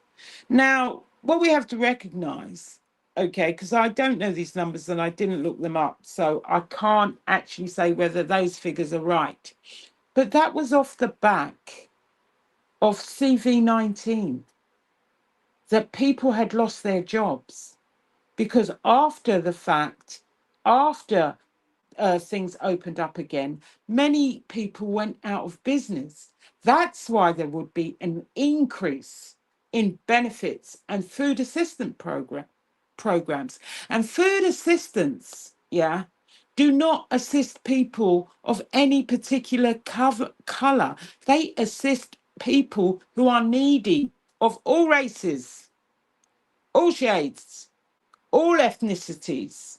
[SPEAKER 3] Now, what we have to recognize, okay, because I don't know these numbers and I didn't look them up, so I can't actually say whether those figures are right. But that was off the back of CV19, that people had lost their jobs. Because after the fact, after things opened up again, many people went out of business. That's why there would be an increase in benefits and food assistance programs. And food assistance, do not assist people of any particular color. They assist people who are needy of all races, all shades, all ethnicities.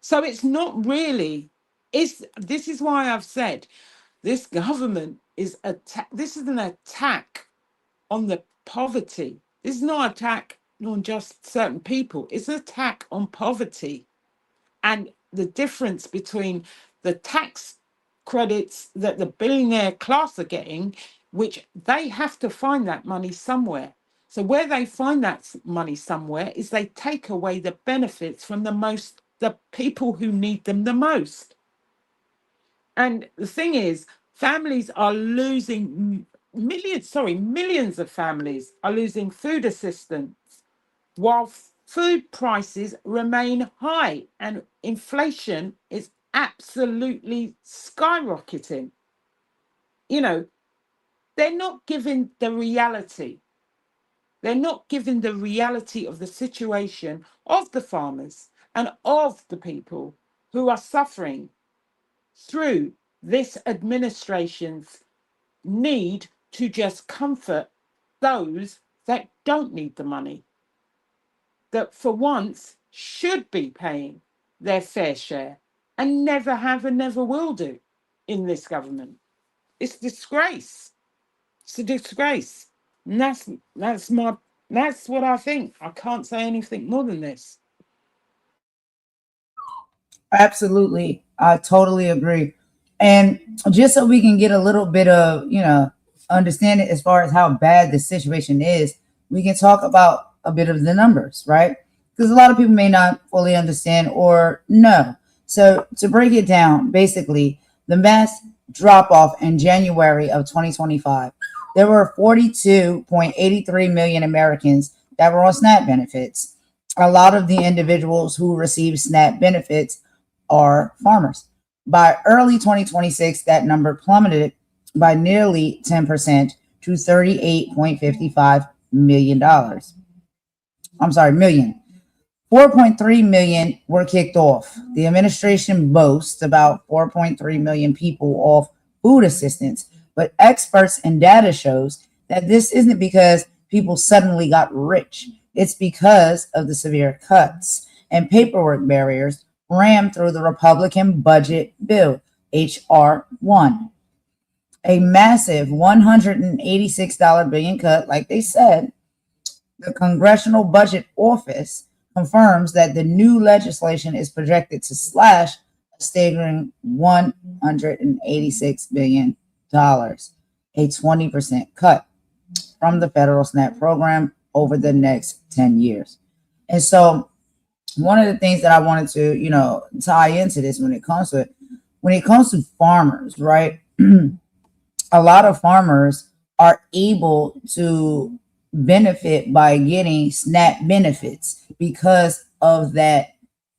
[SPEAKER 3] So it's not really, this is why I've said this government is this is an attack on the poverty. This is not an attack on just certain people. It's an attack on poverty and the difference between the tax credits that the billionaire class are getting, which they have to find that money somewhere. So where they find that money somewhere is they take away the benefits from the people who need them the most. And the thing is, families are losing millions of families are losing food assistance while food prices remain high and inflation is absolutely skyrocketing. You know, they're not given the reality. They're not given the reality of the situation of the farmers and of the people who are suffering through this administration's need to just comfort those that don't need the money, that for once should be paying their fair share and never have and never will do in this government. It's a disgrace. It's a disgrace. And that's what I think. I can't say anything more than this.
[SPEAKER 2] Absolutely. I totally agree. And just so we can get a little bit of, understanding as far as how bad the situation is, we can talk about a bit of the numbers, right? Because a lot of people may not fully understand or know. So to break it down, basically, the mass drop off in January of 2025, there were 42.83 million Americans that were on SNAP benefits. A lot of the individuals who receive SNAP benefits are farmers. By early 2026, that number plummeted by nearly 10% to $38.55 million. Million. 4.3 million were kicked off. The administration boasts about 4.3 million people off food assistance, but experts and data shows that this isn't because people suddenly got rich. It's because of the severe cuts and paperwork barriers rammed through the Republican budget bill, H.R. 1. A massive $186 billion cut, like they said. The Congressional Budget Office confirms that the new legislation is projected to slash a staggering $186 billion, a 20% cut from the federal SNAP program over the next 10 years. And so one of the things that I wanted to, you know, tie into this when it comes to farmers, right? A lot of farmers are able to benefit by getting SNAP benefits because of that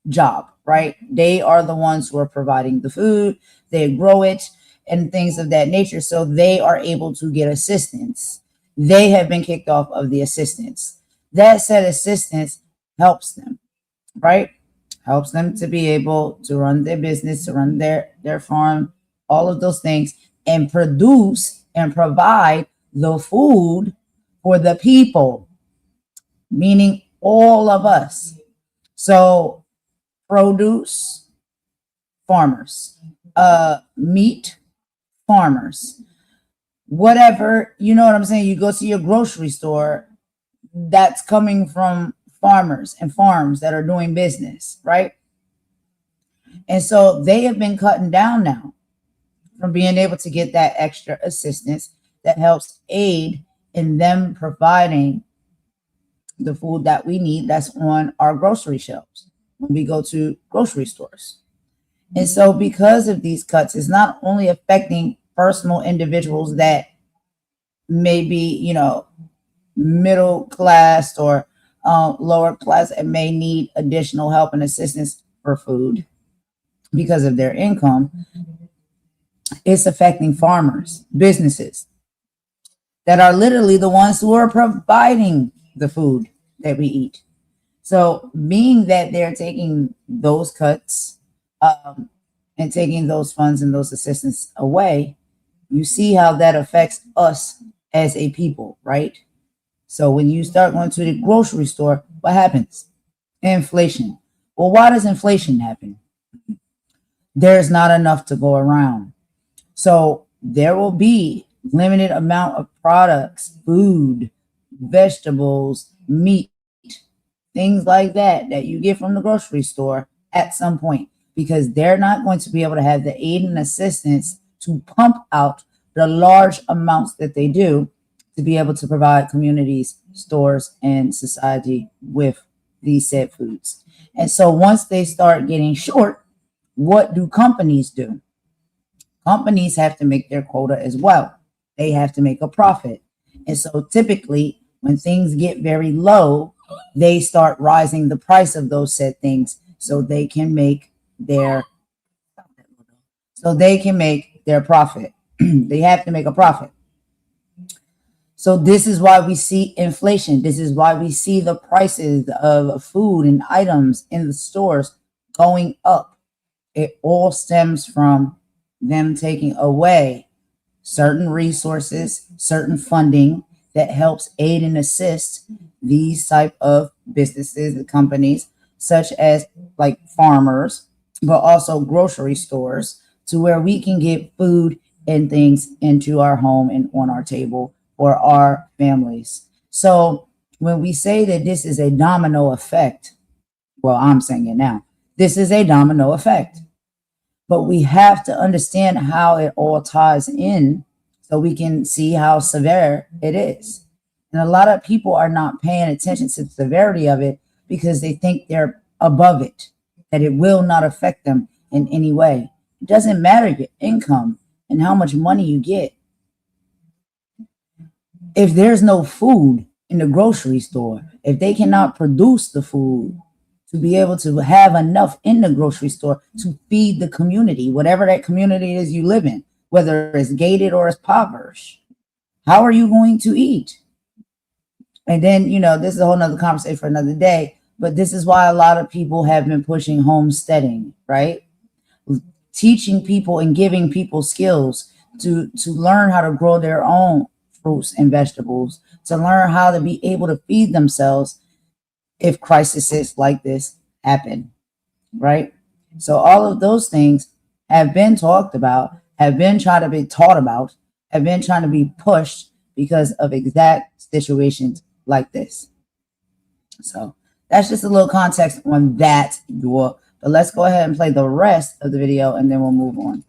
[SPEAKER 2] job, right? They are the ones who are providing the food, they grow it and things of that nature. So they are able to get assistance. They have been kicked off of the assistance. That said, assistance helps them, right? Helps them to be able to run their business, to run their farm, all of those things, and produce and provide the food for the people, meaning all of us. So produce, farmers, meat, farmers, whatever, you know what I'm saying? You go to your grocery store, that's coming from farmers and farms that are doing business, right? And so they have been cutting down now from being able to get that extra assistance that helps aid in them providing the food that we need that's on our grocery shelves when we go to grocery stores. And so because of these cuts, it's not only affecting personal individuals that may be, you know, middle class or lower class and may need additional help and assistance for food because of their income. It's affecting farmers, businesses that are literally the ones who are providing the food that we eat. So being that they're taking those cuts and taking those funds and those assistance away, you see how that affects us as a people, right? So when you start going to the grocery store, what happens? Inflation. Well, why does inflation happen? There's not enough to go around. So there will be limited amount of products, food, vegetables, meat, things like that you get from the grocery store at some point, because they're not going to be able to have the aid and assistance to pump out the large amounts that they do to be able to provide communities, stores, and society with these said foods. And so once they start getting short, what do companies do? Companies have to make their quota as well. They have to make a profit. And so typically when things get very low, they start rising the price of those said things so they can make their profit. They have to make a profit. So this is why we see inflation. This is why we see the prices of food and items in the stores going up. It all stems from them taking away certain resources, certain funding that helps aid and assist these type of businesses and companies, such as like farmers, but also grocery stores, to where we can get food and things into our home and on our table for our families. So when we say that this is a domino effect, well, I'm saying it now, this is a domino effect. But we have to understand how it all ties in so we can see how severe it is. And a lot of people are not paying attention to the severity of it because they think they're above it, that it will not affect them in any way. It doesn't matter your income and how much money you get. If there's no food in the grocery store, if they cannot produce the food to be able to have enough in the grocery store to feed the community, whatever that community is you live in, whether it's gated or it's impoverished, how are you going to eat? And then, you know, this is a whole nother conversation for another day, but this is why a lot of people have been pushing homesteading, right? Teaching people and giving people skills to learn how to grow their own fruits and vegetables, to learn how to be able to feed themselves if crises like this happen, right? So all of those things have been talked about, have been trying to be taught about, have been trying to be pushed because of exact situations like this. So that's just a little context on that. But let's go ahead and play the rest of the video and then we'll move on.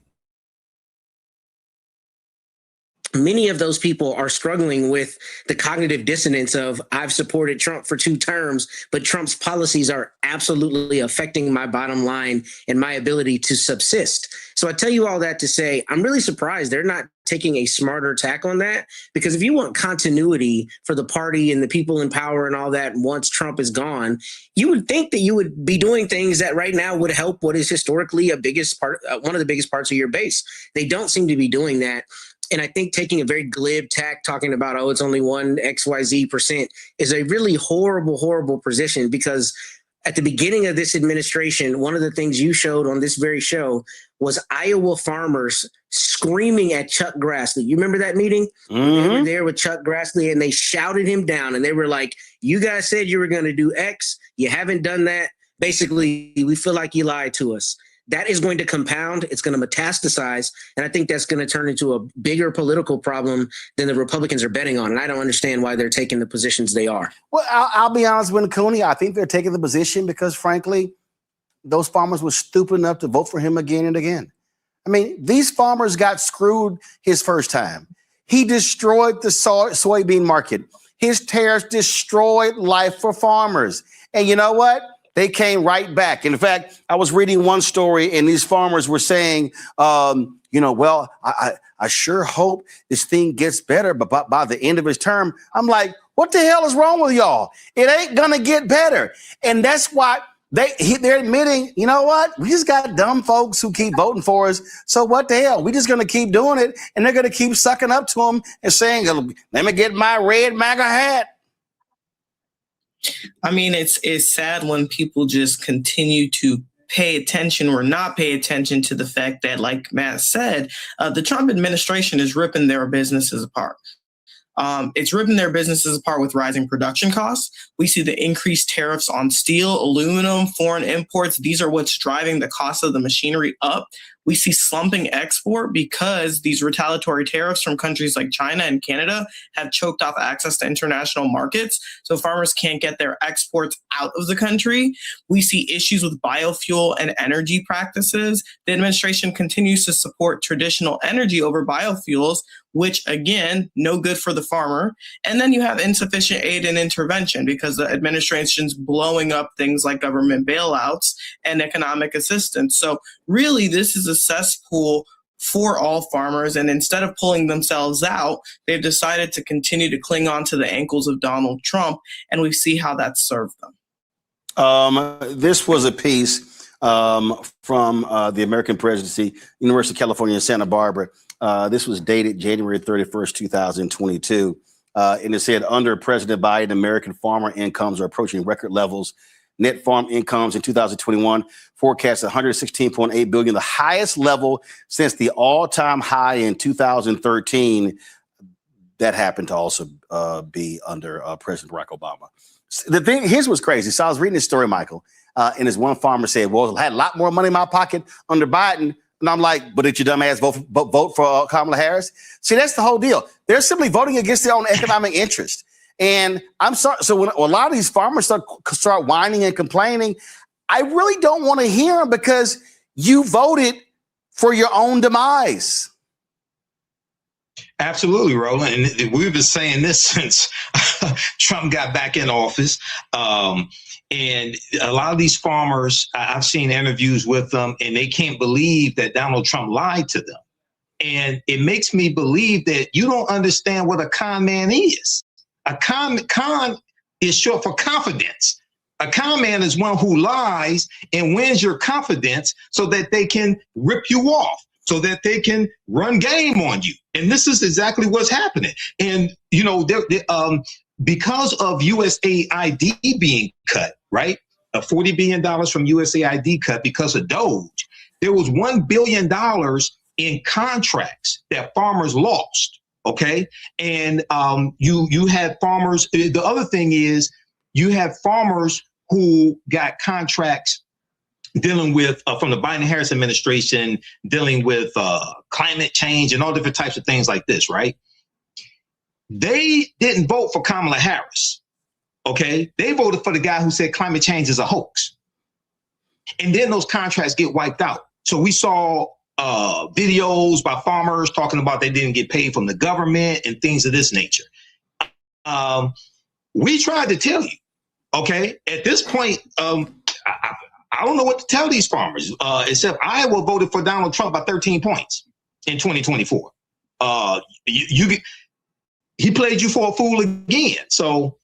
[SPEAKER 14] Many of those people are struggling with the cognitive dissonance of I've supported Trump for 2 terms, but Trump's policies are absolutely affecting my bottom line and my ability to subsist. So I tell you all that to say, I'm really surprised they're not taking a smarter tack on that, because if you want continuity for the party and the people in power and all that, once Trump is gone, you would think that you would be doing things that right now would help what is historically one of the biggest parts of your base. They don't seem to be doing that. And I think taking a very glib tack, talking about, oh, it's only 1 XYZ% is a really horrible, horrible position, because at the beginning of this administration, one of the things you showed on this very show was Iowa farmers screaming at Chuck Grassley. You remember that meeting?
[SPEAKER 11] Mm-hmm.
[SPEAKER 14] They were there with Chuck Grassley and they shouted him down and they were like, you guys said you were going to do X. You haven't done that. Basically, we feel like you lied to us. That is going to compound. It's going to metastasize. And I think that's going to turn into a bigger political problem than the Republicans are betting on. And I don't understand why they're taking the positions they are.
[SPEAKER 11] Well, I'll be honest with Cooney. I think they're taking the position because, frankly, those farmers were stupid enough to vote for him again and again. I mean, these farmers got screwed his first time. He destroyed the soybean market. His tariffs destroyed life for farmers. And you know what? They came right back. In fact, I was reading one story and these farmers were saying, well, I sure hope this thing gets better, but by the end of his term, I'm like, what the hell is wrong with y'all? It ain't going to get better. And that's why they're admitting, you know what? We just got dumb folks who keep voting for us. So what the hell? We're just going to keep doing it. And they're going to keep sucking up to them and saying, let me get my red MAGA hat.
[SPEAKER 15] I mean, it's sad when people just continue to pay attention or not pay attention to the fact that, like Matt said, the Trump administration is ripping their businesses apart. It's ripping their businesses apart with rising production costs. We see the increased tariffs on steel, aluminum, foreign imports. These are what's driving the cost of the machinery up. We see slumping export because these retaliatory tariffs from countries like China and Canada have choked off access to international markets. So farmers can't get their exports out of the country. We see issues with biofuel and energy practices. The administration continues to support traditional energy over biofuels, which, again, no good for the farmer. And then you have insufficient aid and intervention because the administration's blowing up things like government bailouts and economic assistance. So really, this is a cesspool for all farmers. And instead of pulling themselves out, they've decided to continue to cling on to the ankles of Donald Trump. And we see how that served them.
[SPEAKER 11] This was a piece from the American Presidency, University of California in Santa Barbara. This was dated January 31st, 2022. And it said, under President Biden, American farmer incomes are approaching record levels. Net farm incomes in 2021 forecast $116.8 billion, the highest level since the all-time high in 2013. That happened to also be under President Barack Obama. The thing, here's what's crazy. So I was reading this story, Michael, and this one farmer said, well, I had a lot more money in my pocket under Biden. And I'm like, but did your dumb ass vote for Kamala Harris? See, that's the whole deal. They're simply voting against their own economic interest. And I'm sorry. So when a lot of these farmers start whining and complaining, I really don't want to hear them because you voted for your own demise.
[SPEAKER 16] Absolutely, Roland. And we've been saying this since Trump got back in office. And a lot of these farmers, I've seen interviews with them, and they can't believe that Donald Trump lied to them. And it makes me believe that you don't understand what a con man is. A con is short for confidence. A con man is one who lies and wins your confidence so that they can rip you off, so that they can run game on you. And this is exactly what's happening. And, you know, because of USAID being cut, right? $40 billion from USAID cut because of Doge. There was $1 billion in contracts that farmers lost. Okay. And you had farmers. The other thing is you have farmers who got contracts dealing with from the Biden-Harris administration, dealing with climate change and all different types of things like this. Right. They didn't vote for Kamala Harris. OK, they voted for the guy who said climate change is a hoax. And then those contracts get wiped out. So we saw videos by farmers talking about they didn't get paid from the government and things of this nature. We tried to tell you, okay, at this point, I don't know what to tell these farmers, except Iowa voted for Donald Trump by 13 points in 2024. He played you for a fool again. So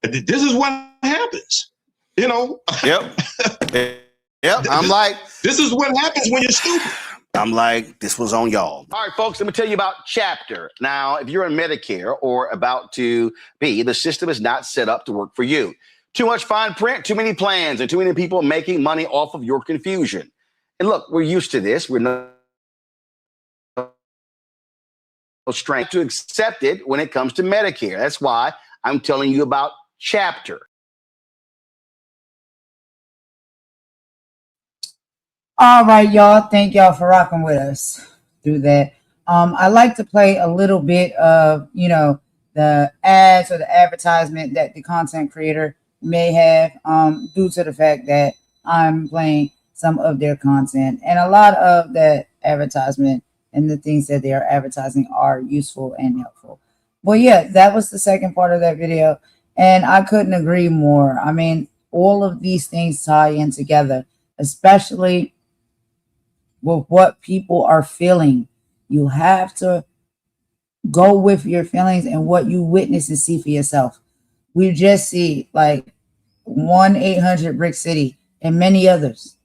[SPEAKER 16] this is what happens, you know?
[SPEAKER 11] Yep. Yep. I'm like,
[SPEAKER 16] this is what happens when you're stupid.
[SPEAKER 11] I'm like, this was on y'all. All right, folks, let me tell you about Chapter. Now, if you're in Medicare or about to be, the system is not set up to work for you. Too much fine print, too many plans, and too many people making money off of your confusion. And look, we're used to this. We're not strength to accept it when it comes to Medicare. That's why I'm telling you about Chapter.
[SPEAKER 2] All right, y'all. Thank y'all for rocking with us through that. I like to play a little bit of, you know, the ads or the advertisement that the content creator may have due to the fact that I'm playing some of their content. And a lot of that advertisement and the things that they are advertising are useful and helpful. Well, yeah, that was the second part of that video. And I couldn't agree more. I mean, all of these things tie in together, especially with what people are feeling. You have to go with your feelings and what you witness and see for yourself. We just see like 1-800 Brick City and many others.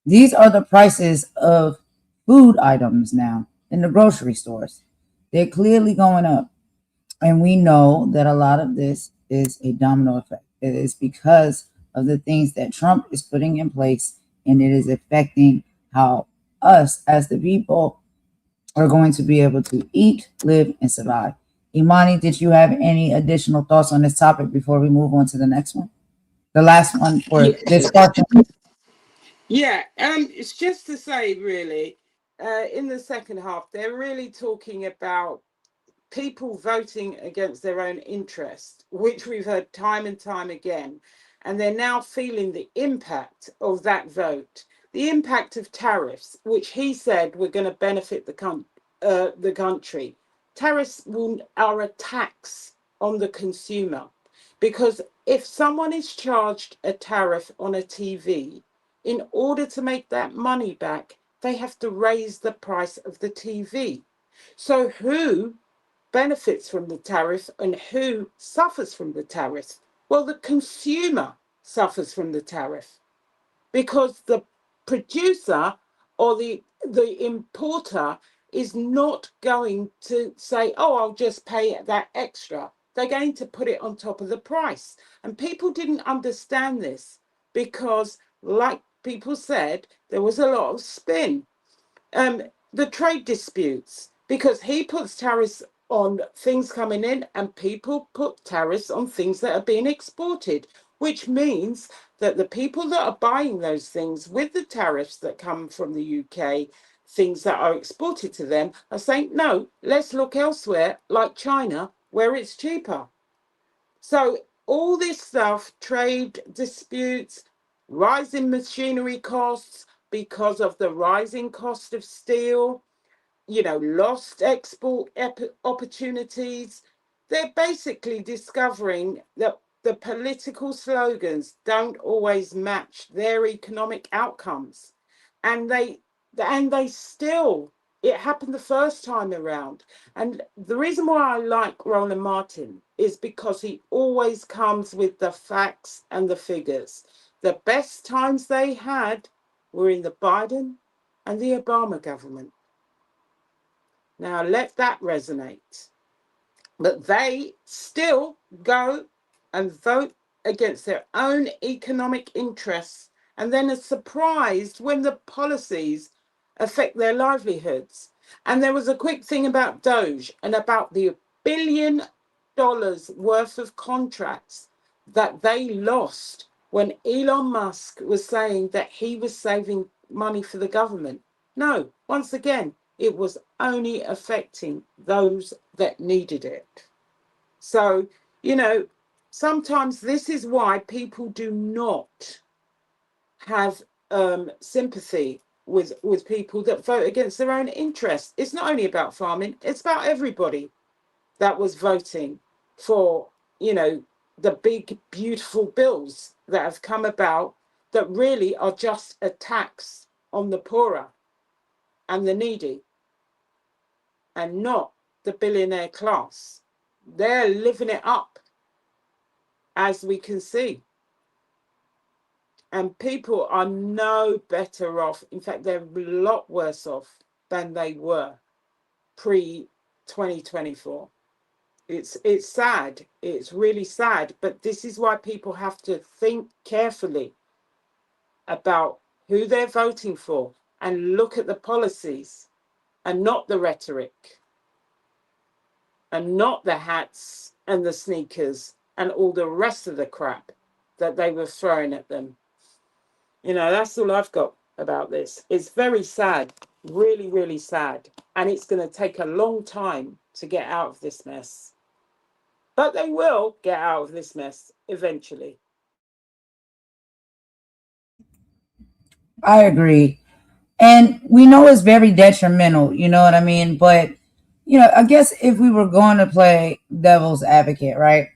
[SPEAKER 2] These are the prices of food items now in the grocery stores. They're clearly going up. And we know that a lot of this is a domino effect. It is because of the things that Trump is putting in place, and it is affecting how us as the people are going to be able to eat, live, and survive. Imani, did you have any additional thoughts on this topic before we move on to the next one? The last one for this question.
[SPEAKER 3] Yeah, it's just to say, really, in the second half, they're really talking about people voting against their own interest, which we've heard time and time again. And they're now feeling the impact of that vote, the impact of tariffs, which he said were going to benefit the country. Tariffs are a tax on the consumer, because if someone is charged a tariff on a TV, in order to make that money back, they have to raise the price of the TV. So who benefits from the tariff and who suffers from the tariff? Well, the consumer suffers from the tariff, because the producer or the importer is not going to say, oh, I'll just pay that extra. They're going to put it on top of the price. And people didn't understand this because, like people said, there was a lot of spin. The trade disputes, because he puts tariffs on things coming in and people put tariffs on things that are being exported, which means that the people that are buying those things with the tariffs that come from the UK, things that are exported to them, are saying, no, let's look elsewhere, like China, where it's cheaper. So all this stuff, trade disputes, rising machinery costs because of the rising cost of steel, lost export opportunities. They're basically discovering that the political slogans don't always match their economic outcomes. And they still, it happened the first time around. And the reason why I like Roland Martin is because he always comes with the facts and the figures. The best times they had were in the Biden and the Obama government. Now let that resonate. But they still go and vote against their own economic interests, and then are surprised when the policies affect their livelihoods. And there was a quick thing about Doge and about the $1 billion worth of contracts that they lost when Elon Musk was saying that he was saving money for the government. No, once again, it was only affecting those that needed it. So, sometimes this is why people do not have sympathy with people that vote against their own interests. It's not only about farming, it's about everybody that was voting for, you know, the big, beautiful bills that have come about that really are just a tax on the poorer and the needy and not the billionaire class. They're living it up, as we can see. And people are no better off. In fact, they're a lot worse off than they were pre-2024. It's sad. It's really sad. But this is why people have to think carefully about who they're voting for and look at the policies and not the rhetoric and not the hats and the sneakers and all the rest of the crap that they were throwing at them. You know, that's all I've got about this. It's very sad, really, really sad. And it's going to take a long time to get out of this mess. But they will get out of this mess eventually.
[SPEAKER 2] I agree. And we know it's very detrimental, you know what I mean? But, you know, I guess if we were going to play devil's advocate, right?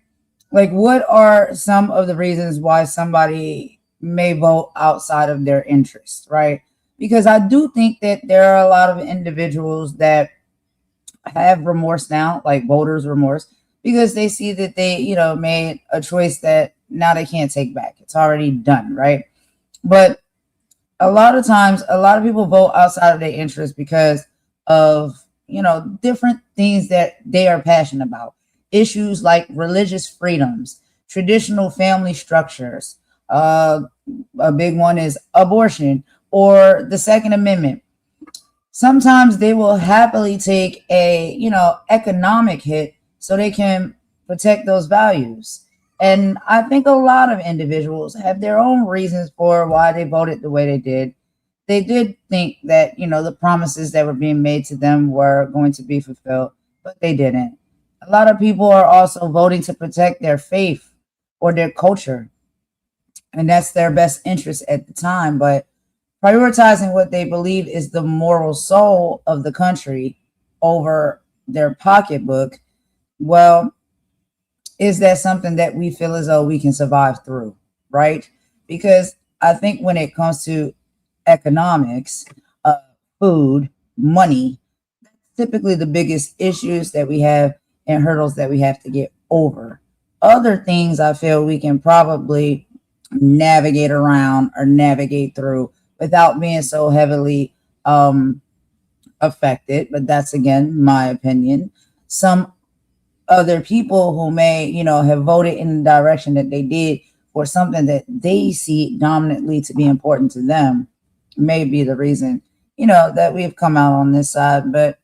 [SPEAKER 2] Like, what are some of the reasons why somebody may vote outside of their interest, right? Because I do think that there are a lot of individuals that have remorse now, like voters' remorse, because they see that they, you know, made a choice that now they can't take back. It's already done, right? But a lot of times, a lot of people vote outside of their interest because of, you know, different things that they are passionate about. Issues like religious freedoms, traditional family structures. A big one is abortion or the Second Amendment. Sometimes they will happily take a, you know, economic hit so they can protect those values. And I think a lot of individuals have their own reasons for why they voted the way they did. They did think that, you know, the promises that were being made to them were going to be fulfilled, but they didn't. A lot of people are also voting to protect their faith or their culture, and that's their best interest at the time. But prioritizing what they believe is the moral soul of the country over their pocketbook, well, is that something that we feel as though we can survive through, right? Because I think when it comes to economics, food, money, typically the biggest issues that we have and hurdles that we have to get over. Other things I feel we can probably navigate around or navigate through without being so heavily affected. But that's, again, my opinion. Some other people who may, you know, have voted in the direction that they did for something that they see dominantly to be important to them may be the reason, you know, that we've come out on this side. But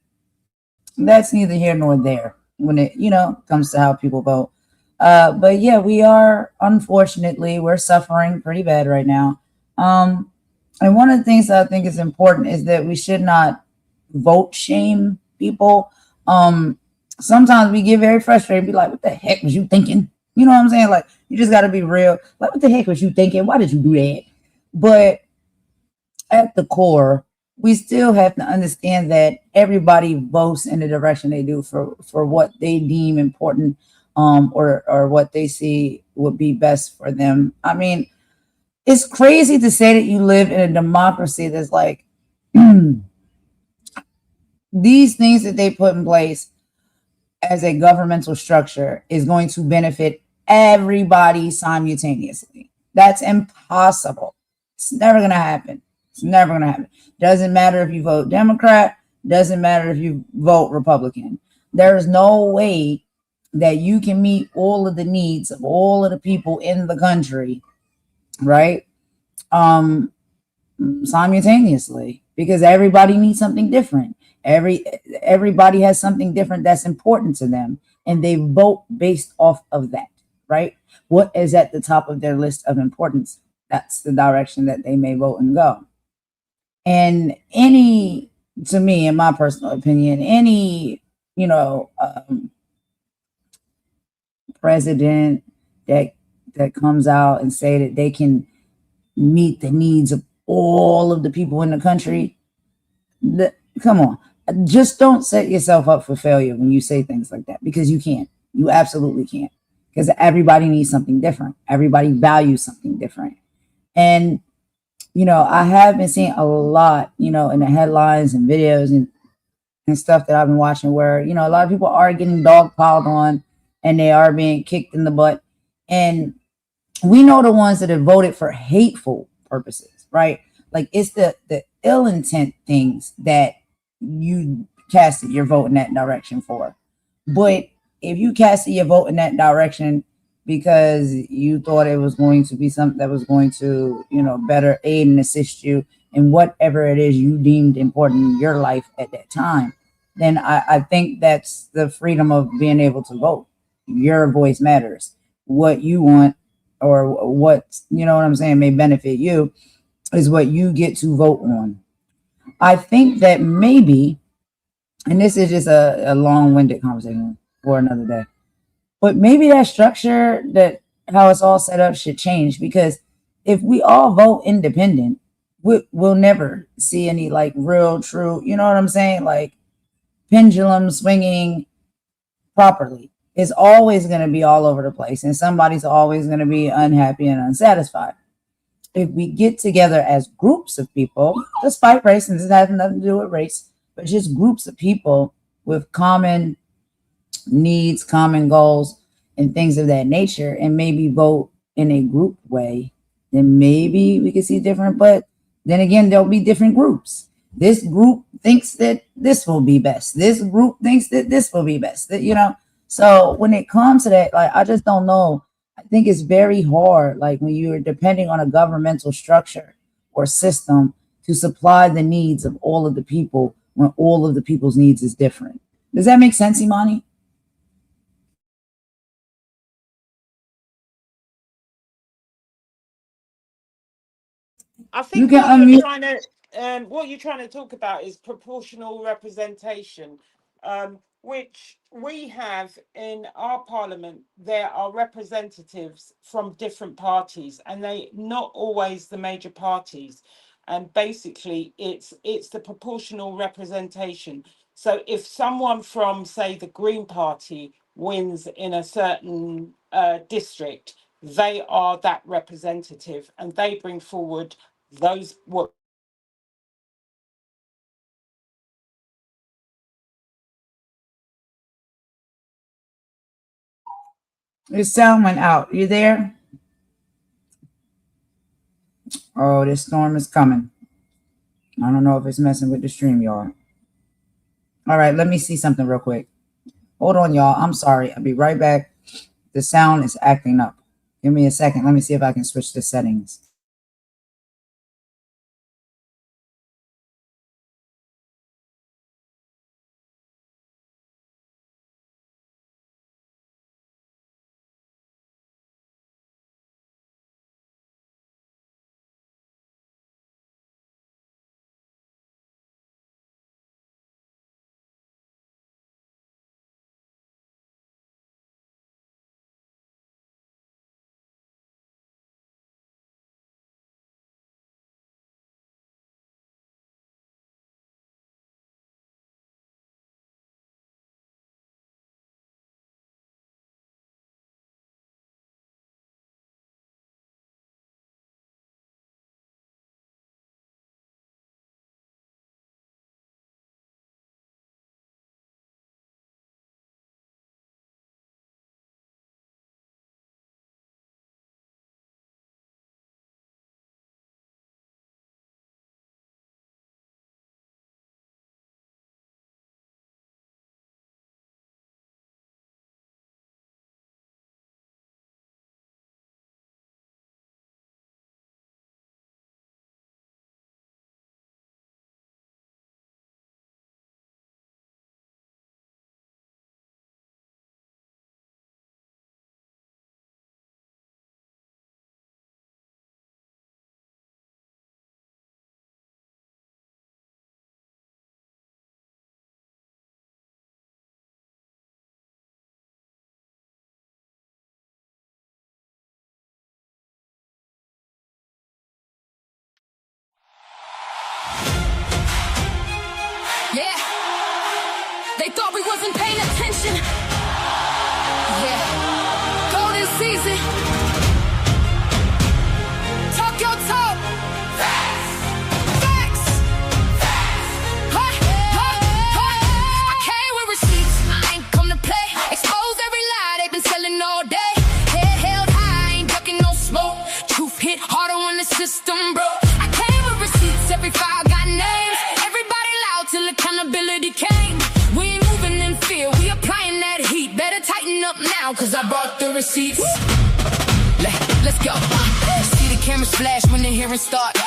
[SPEAKER 2] that's neither here nor there when it, you know, comes to how people vote. But yeah, unfortunately, we're suffering pretty bad right now. And one of the things that I think is important is that we should not vote shame people. Sometimes we get very frustrated, be like, what the heck was you thinking? You know what I'm saying? Like, you just got to be real. Like, what the heck was you thinking? Why did you do that? But at the core, we still have to understand that everybody votes in the direction they do for what they deem important, or what they see would be best for them. I mean, it's crazy to say that you live in a democracy that's like these things that they put in place as a governmental structure is going to benefit everybody simultaneously. That's impossible. It's never going to happen. It's never going to happen. Doesn't matter if you vote Democrat, doesn't matter if you vote Republican. There is no way that you can meet all of the needs of all of the people in the country, right? Simultaneously, because everybody needs something different. Everybody has something different that's important to them, and they vote based off of that, right? What is at the top of their list of importance? That's the direction that they may vote and go. And to me, in my personal opinion, any, you know, president that comes out and say that they can meet the needs of all of the people in the country. Come on. Just don't set yourself up for failure when you say things like that, because you can't. You absolutely can't. Because everybody needs something different. Everybody values something different. And, I have been seeing a lot, in the headlines and videos and stuff that I've been watching where, a lot of people are getting dogpiled on and they are being kicked in the butt. And we know the ones that have voted for hateful purposes, right? Like it's the ill intent things that you casted your vote in that direction for. But if you casted your vote in that direction because you thought it was going to be something that was going to, better aid and assist you in whatever it is you deemed important in your life at that time, then I think that's the freedom of being able to vote. Your voice matters. What you want or what, what I'm saying, may benefit you is what you get to vote on. I think that maybe, and this is just a long-winded conversation for another day, but maybe that structure, that how it's all set up, should change, because if we all vote independent, we'll never see any like real true, you know what I'm saying, like pendulum swinging properly. It's always going to be all over the place, and somebody's always going to be unhappy and unsatisfied. If we get together as groups of people, despite race, and this has nothing to do with race, but just groups of people with common needs, common goals, and things of that nature, and maybe vote in a group way, then maybe we could see different. But then again, there'll be different groups. This group thinks that this will be best. This group thinks that this will be best. So when it comes to that, like, I just don't know. I think it's very hard, like when you're depending on a governmental structure or system to supply the needs of all of the people when all of the people's needs is different. Does that make sense, Imani?
[SPEAKER 3] I
[SPEAKER 2] You
[SPEAKER 3] think
[SPEAKER 2] can unmute.
[SPEAKER 3] what you're trying to talk about is proportional representation, which we have in our parliament. There are representatives from different parties, and they not always the major parties. And basically, it's the proportional representation. So if someone from, say, the Green Party wins in a certain district, they are that representative, and they bring forward those what.
[SPEAKER 2] Your sound went out. You there? Oh, this storm is coming. I don't know if it's messing with the stream, y'all. All right, let me see something real quick. Hold on, y'all. I'm sorry. I'll be right back. The sound is acting up. Give me a second. Let me see if I can switch the settings.
[SPEAKER 1] thought we wasn't paying attention. Yeah, golden season. Talk your talk. Facts. Facts. Hey, hey, hey. I came with receipts. I ain't come to play. Expose every lie they've been selling all day. Head held high, ain't ducking no smoke. Truth hit harder when the system broke. I came with receipts. Every file got names. Everybody loud till accountability came. We ain't moving in fear. We applying that heat. Better tighten up now, cause I brought the receipts. Let's go. See the cameras flash when the hearing start.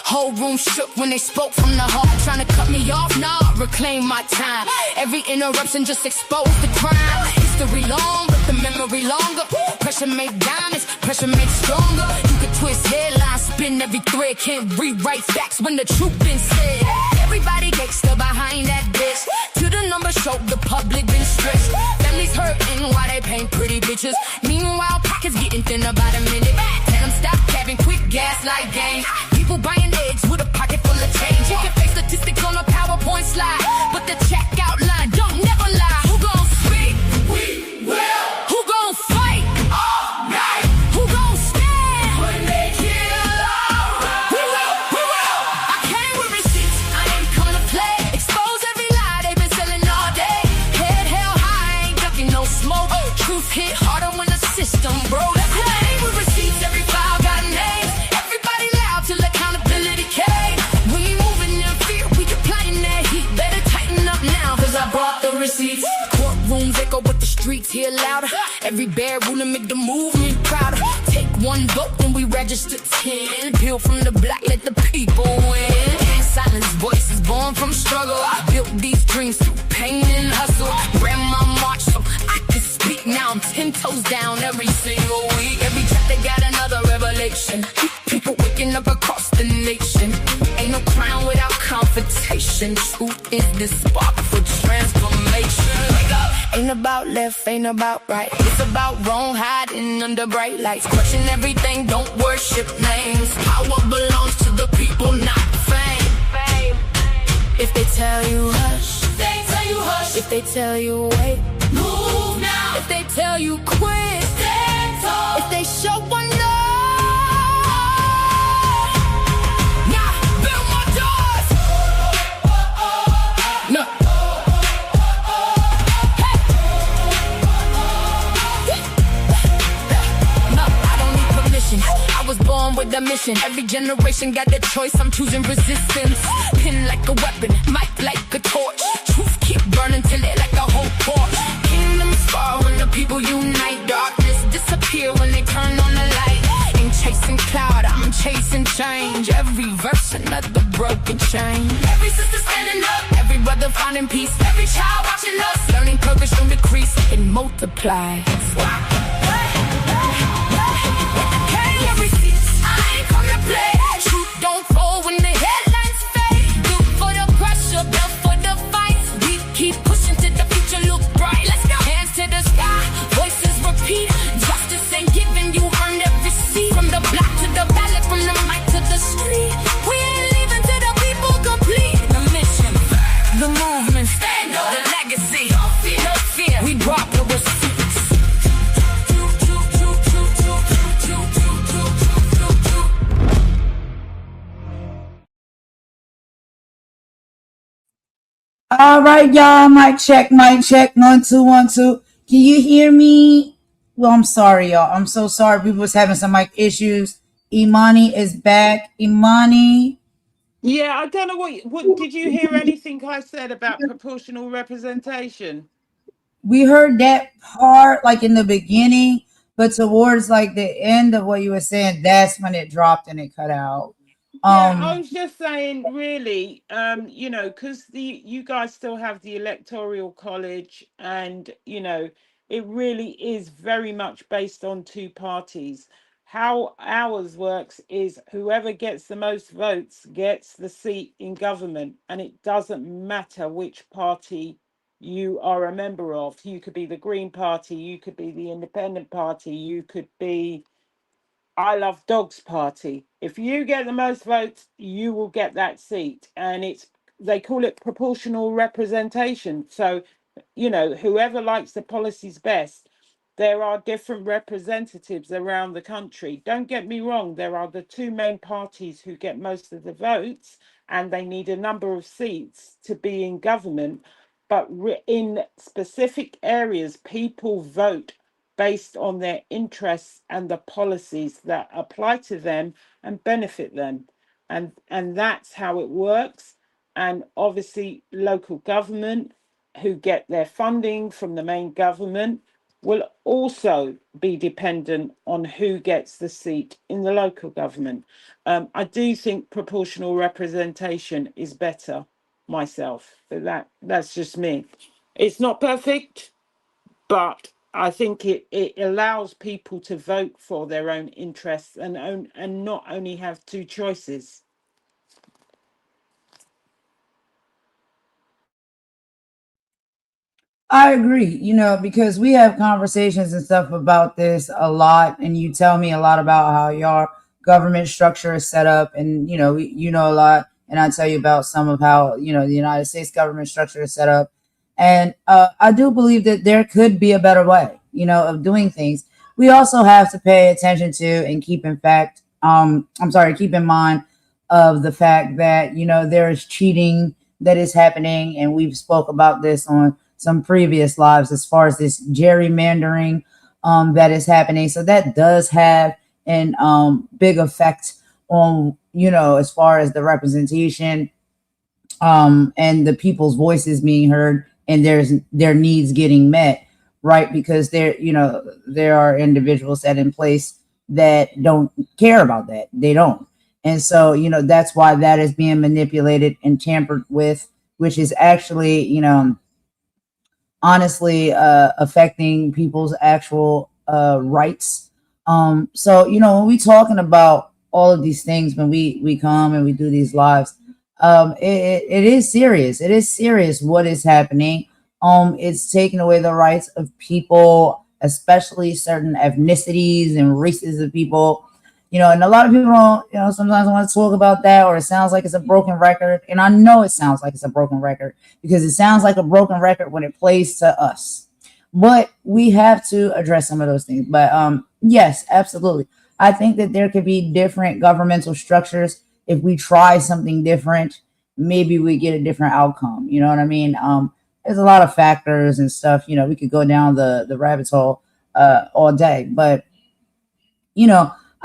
[SPEAKER 1] Whole room shook when they spoke from the heart. Trying to cut me off, nah, reclaim my time. Every interruption just exposed the crime. History long, but the memory longer. Pressure make diamonds, pressure make stronger. You can twist headlines, spin every thread. Can't rewrite facts when the truth been said. Everybody gangsta behind that bitch. To the numbers show the public been stretched. Families hurting while they paint pretty bitches. Meanwhile, pockets getting thinner by the minute. Tell them stop having quick gaslight game. People buying eggs with a pocket full of change. You can fake statistics on a PowerPoint slide, but the checkout line don't never lie. Who gon' speak? We will. Who gon' fight? All night. Who gon' stand when they kill our right? We will. We will. I came with receipts. I ain't coming to play. Expose every lie they've been selling all day. Head held high, ain't ducking no smoke. Truth hit harder when the system broke. I came with receipts. Every file got names. Everybody loud till accountability came. We ain't moving in fear. We applying that heat. Better tighten up now, cause I brought the receipts. Courtrooms echo, but the streets hear louder. Every bad ruling make the movement prouder. Take one vote when we register 10. Peel from the block, let the people win. Can't silence voices born from struggle. I built these dreams through pain and hustle. Ran my march so I could speak. Now I'm 10 toes down every single week. Every track they got another revelation. People waking up across the nation. Ain't no crown without confrontation. Truth is the spark for transformation. Ain't about left, ain't about right. It's about wrong, hiding under bright lights. Question everything, don't worship names. Power belongs to the people, not fame. If they tell you hush, they tell you hush. If they tell you wait, move now. If they tell you quit, stand tall. If they show one love. I was born with a mission. Every generation got their choice. I'm choosing resistance. Pin like a weapon, mic like a torch. Truth keep burning till it like a whole porch. Kingdoms fall when the people unite. Darkness disappear when they turn on the light. Ain't chasing cloud, I'm chasing change. Every verse another broken chain. Every sister standing up, every brother finding peace. Every child watching us, learning purpose don't decrease. It multiplies. Truth don't fall when the headlines fade. Good for the pressure, built for the fight. We keep pushing to the future, look bright. Let's go. Hands to the sky, voices repeat. Justice ain't given, you earned every seat. From the block to the ballot, from the mic to the street. We ain't leaving till the people complete. The mission, the movement, stand up, the legacy. No fear, we brought the receipts.
[SPEAKER 2] All right, y'all. Mic check, 1 2 1 2. Can you hear me? Well, I'm sorry, y'all. I'm so sorry. We was having some mic issues. Imani is back. Imani.
[SPEAKER 3] Yeah, I don't know what did you hear anything I said about proportional representation?
[SPEAKER 2] We heard that part like in the beginning, but towards like the end of what you were saying, that's when it dropped and it cut out.
[SPEAKER 3] Yeah, I was just saying, really, you know, because you guys still have the Electoral College, and you know, it really is very much based on two parties. How ours works is whoever gets the most votes gets the seat in government, and it doesn't matter which party you are a member of. You could be the Green Party, you could be the Independent Party, you could be I Love Dogs Party. If you get the most votes, you will get that seat, and they call it proportional representation. So whoever likes the policies best. There are different representatives around the country. Don't get me wrong, there are the two main parties who get most of the votes, and they need a number of seats to be in government. But in specific areas, people vote based on their interests and the policies that apply to them and benefit them. And that's how it works. And obviously, local government, who get their funding from the main government, will also be dependent on who gets the seat in the local government. I do think proportional representation is better myself, but that's just me. It's not perfect, but I think it allows people to vote for their own interests and not only have two choices.
[SPEAKER 2] I agree, because we have conversations and stuff about this a lot, and you tell me a lot about how your government structure is set up, and you know a lot, and I tell you about some of how the United States government structure is set up, and I do believe that there could be a better way, of doing things. We also have to pay attention to and keep keep in mind of the fact that there is cheating that is happening, and we've spoke about this on some previous lives as far as this gerrymandering that is happening. So that does have an big effect on as far as the representation and the people's voices being heard and their needs getting met, right? Because there are individuals that in place that don't care about that. They don't. And so that's why that is being manipulated and tampered with, which is actually honestly affecting people's actual rights. So when we talking about all of these things, when we come and we do these lives, it is serious. It is serious what is happening. It's taking away the rights of people, especially certain ethnicities and races of people. And a lot of people don't, sometimes want to talk about that, or it sounds like it's a broken record. And I know it sounds like it's a broken record because it sounds like a broken record when it plays to us. But we have to address some of those things. But yes, absolutely. I think that there could be different governmental structures. If we try something different, maybe we get a different outcome. You know what I mean? There's a lot of factors and stuff. We could go down the rabbit hole all day. But,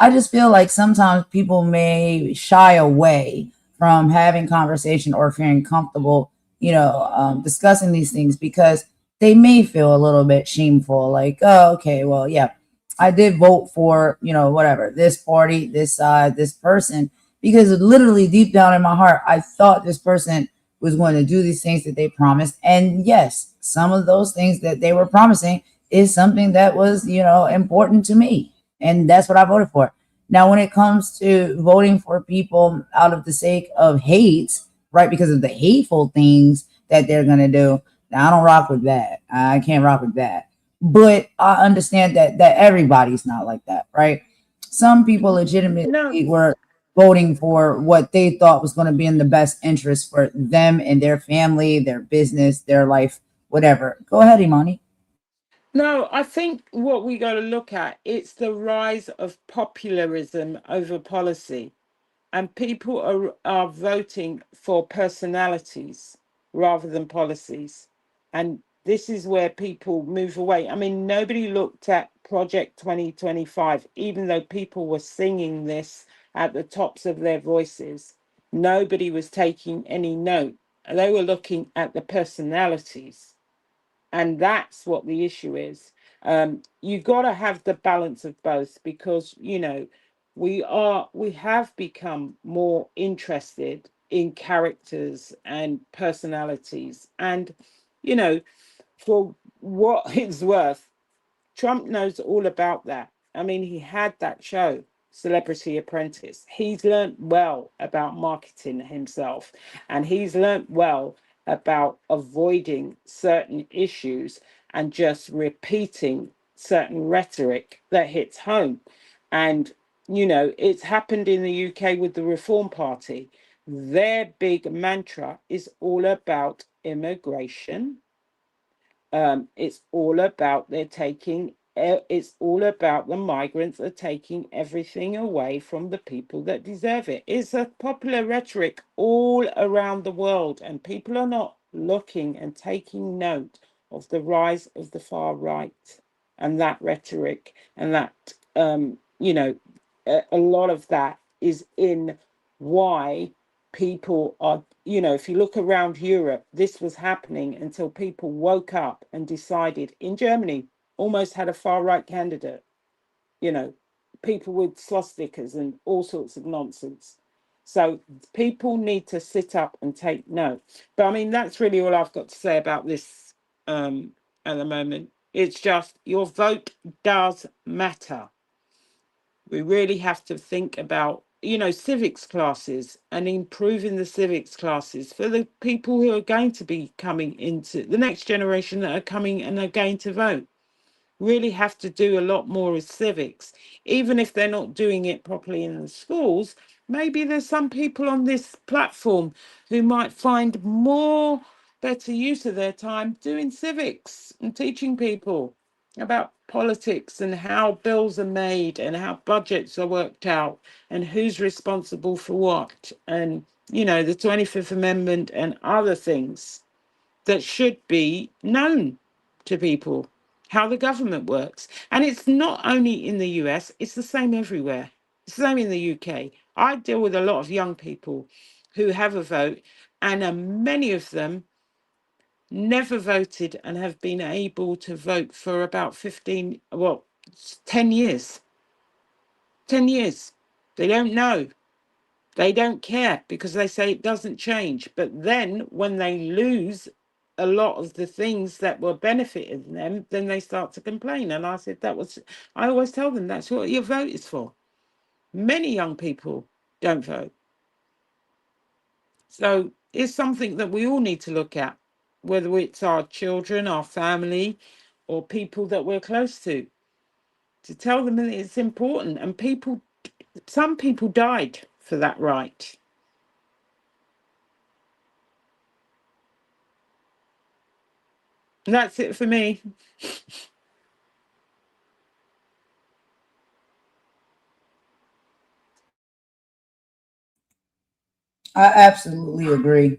[SPEAKER 2] I just feel like sometimes people may shy away from having conversation or feeling comfortable, discussing these things because they may feel a little bit shameful. Like, oh, okay, well, yeah, I did vote for, whatever, this party, this side, this person, because literally deep down in my heart, I thought this person was going to do these things that they promised. And yes, some of those things that they were promising is something that was, important to me. And that's what I voted for. Now, when it comes to voting for people out of the sake of hate, right, because of the hateful things that they're going to do, now I don't rock with that. I can't rock with that. But I understand that everybody's not like that, right? Some people legitimately were voting for what they thought was going to be in the best interest for them and their family, their business, their life, whatever. Go ahead, Imani.
[SPEAKER 3] No, I think what we got to look at, it's the rise of popularism over policy. And people are voting for personalities rather than policies. And this is where people move away. I mean, nobody looked at Project 2025, even though people were singing this at the tops of their voices. Nobody was taking any note. They were looking at the personalities. And that's what the issue is. You got to have the balance of both because we have become more interested in characters and personalities, and for what it's worth, Trump knows all about that. I mean, he had that show, Celebrity Apprentice. He's learned well about marketing himself, and he's learned well about avoiding certain issues and just repeating certain rhetoric that hits home. And, it's happened in the UK with the Reform Party. Their big mantra is all about immigration It's all about it's all about the migrants are taking everything away from the people that deserve it. It's a popular rhetoric all around the world, and people are not looking and taking note of the rise of the far right and that rhetoric, and that a lot of that is in why people are, if you look around Europe, this was happening until people woke up and decided. In Germany, almost had a far right candidate, people with swastikas and all sorts of nonsense. So people need to sit up and take note. But I mean, that's really all I've got to say about this at the moment. It's just your vote does matter. We really have to think about, civics classes and improving the civics classes for the people who are going to be coming into the next generation that are coming and are going to vote. Really have to do a lot more with civics, even if they're not doing it properly in the schools. Maybe there's some people on this platform who might find more better use of their time doing civics and teaching people about politics and how bills are made and how budgets are worked out and who's responsible for what, and the 25th Amendment and other things that should be known to people, how the government works. And it's not only in the US, it's the same everywhere. It's the same in the UK. I deal with a lot of young people who have a vote, and many of them never voted and have been able to vote for about 10 years. 10 years. They don't know. They don't care because they say it doesn't change. But then when they lose a lot of the things that were benefiting them, then they start to complain. And I said, I always tell them that's what your vote is for. Many young people don't vote. So it's something that we all need to look at, whether it's our children, our family, or people that we're close to tell them that it's important. And some people died for that right. And that's it for me.
[SPEAKER 2] I absolutely agree.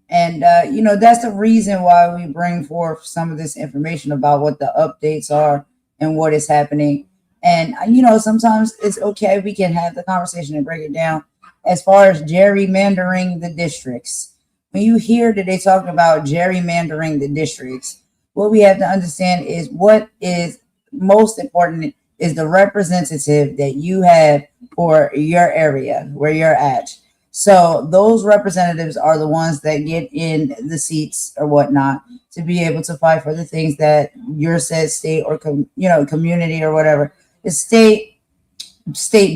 [SPEAKER 2] And, that's the reason why we bring forth some of this information about what the updates are and what is happening. And, sometimes it's okay. We can have the conversation and break it down. As far as gerrymandering the districts, when you hear that they talk about gerrymandering the districts, what we have to understand is what is most important is the representative that you have for your area where you're at. So those representatives are the ones that get in the seats or whatnot to be able to fight for the things that your said state or community or whatever is state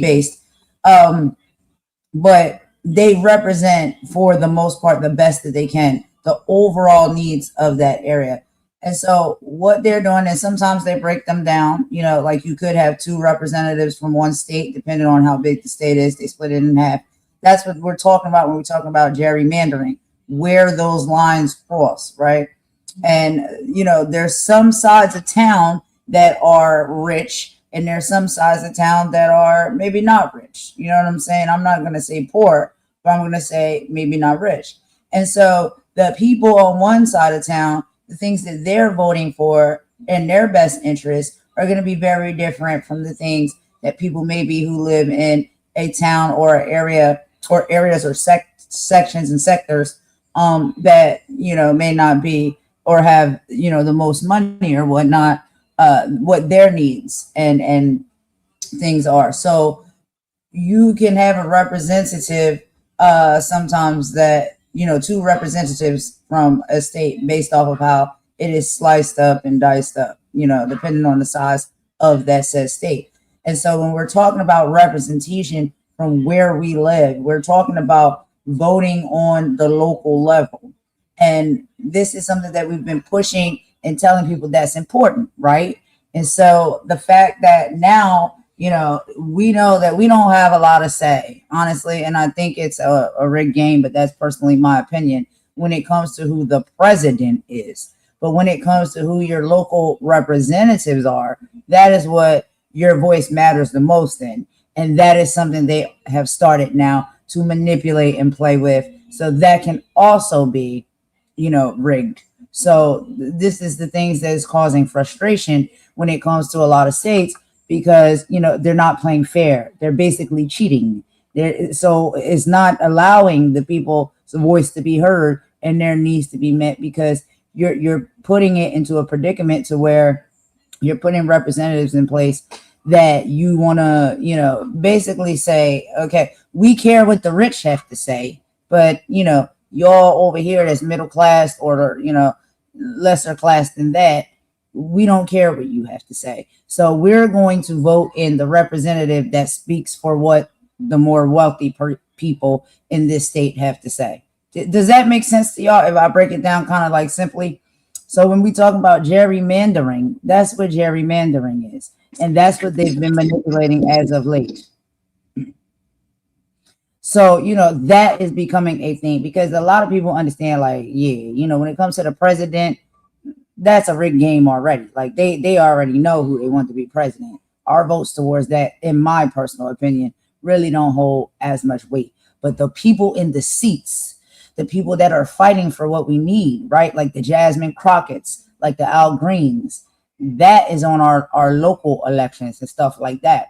[SPEAKER 2] based. But they represent, for the most part, the best that they can, the overall needs of that area. And so what they're doing is sometimes they break them down, like you could have two representatives from one state, depending on how big the state is, they split it in half. That's what we're talking about when we're talking about gerrymandering, where those lines cross, right? And, there's some sides of town that are rich, and there's some sides of town that are maybe not rich. You know what I'm saying? I'm not going to say poor, but I'm going to say maybe not rich. And so the people on one side of town, the things that they're voting for in their best interest are going to be very different from the things that people maybe who live in a town or area or areas or sections and sectors that may not be or have the most money or whatnot, what their needs and things are. So you can have a representative sometimes that two representatives from a state based off of how it is sliced up and diced up, depending on the size of that said state. And so when we're talking about representation from where we live, we're talking about voting on the local level. And this is something that we've been pushing and telling people that's important, right? And so the fact that now, we know that we don't have a lot of say, honestly, and I think it's a rigged game, but that's personally my opinion when it comes to who the president is. But when it comes to who your local representatives are, that is what your voice matters the most in. And that is something they have started now to manipulate and play with. So that can also be, rigged. So this is the things that is causing frustration when it comes to a lot of states because, they're not playing fair. They're basically cheating. So it's not allowing the people's voice to be heard and their needs to be met because you're putting it into a predicament to where you're putting representatives in place that you want to, basically say, okay, we care what the rich have to say, but, y'all over here that's middle class or, lesser class than that, we don't care what you have to say. So we're going to vote in the representative that speaks for what the more wealthy people in this state have to say. Does that make sense to y'all if I break it down kind of like simply? So when we talk about gerrymandering, that's what gerrymandering is. And that's what they've been manipulating as of late. So, that is becoming a thing because a lot of people understand like, yeah, when it comes to the president, that's a rigged game already. Like they already know who they want to be president. Our votes towards that, in my personal opinion, really don't hold as much weight. But the people in the seats, the people that are fighting for what we need, right? Like the Jasmine Crockett's, like the Al Greens, that is on our local elections and stuff like that.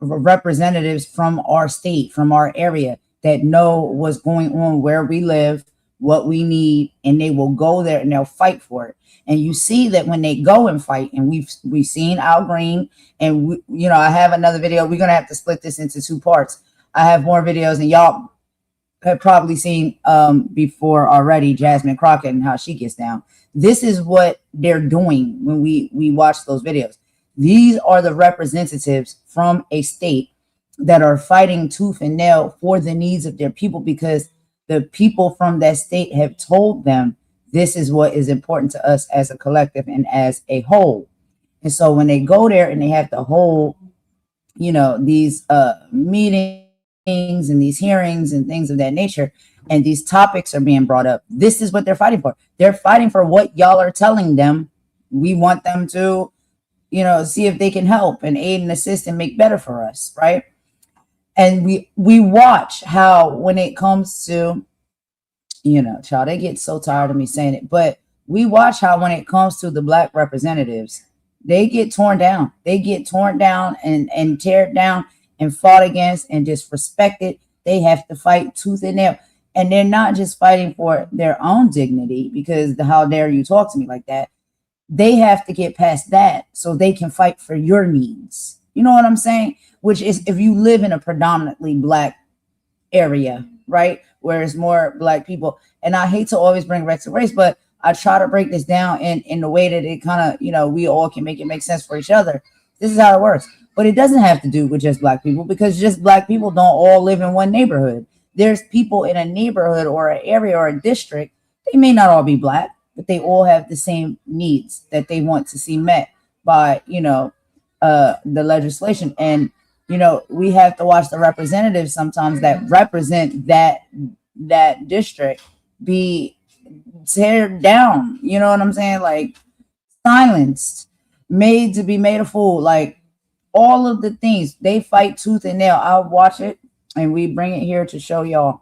[SPEAKER 2] Representatives from our state, from our area that know what's going on where we live, what we need, and they will go there and they'll fight for it. And you see that when they go and fight, and we've seen Al Green, and I have another video. We're gonna have to split this into two parts. I have more videos, and y'all have probably seen before already Jasmine Crockett and how she gets down. This is what they're doing when we watch those videos. These are the representatives from a state that are fighting tooth and nail for the needs of their people because the people from that state have told them this is what is important to us as a collective and as a whole. And so when they go there and they have to hold, these meetings and these hearings and things of that nature, and these topics are being brought up, this is what they're fighting for. They're fighting for what y'all are telling them. We want them to, see if they can help and aid and assist and make better for us, right? And we watch how when it comes to, child, they get so tired of me saying it, but we watch how when it comes to the Black representatives, they get torn down. They get torn down and teared down and fought against and disrespected. They have to fight tooth and nail. And they're not just fighting for their own dignity because how dare you talk to me like that? They have to get past that so they can fight for your needs. You know what I'm saying? Which is if you live in a predominantly Black area, right? Where it's more Black people. And I hate to always bring back to race, but I try to break this down in the way that it kind of, we all can make it make sense for each other. This is how it works. But it doesn't have to do with just Black people because just Black people don't all live in one neighborhood. There's people in a neighborhood or an area or a district. They may not all be Black, but they all have the same needs that they want to see met by, the legislation. And, we have to watch the representatives sometimes that represent that district be teared down. You know what I'm saying? Like silenced, made to be made a fool. Like all of the things they fight tooth and nail. I'll watch it and we bring it here to show y'all.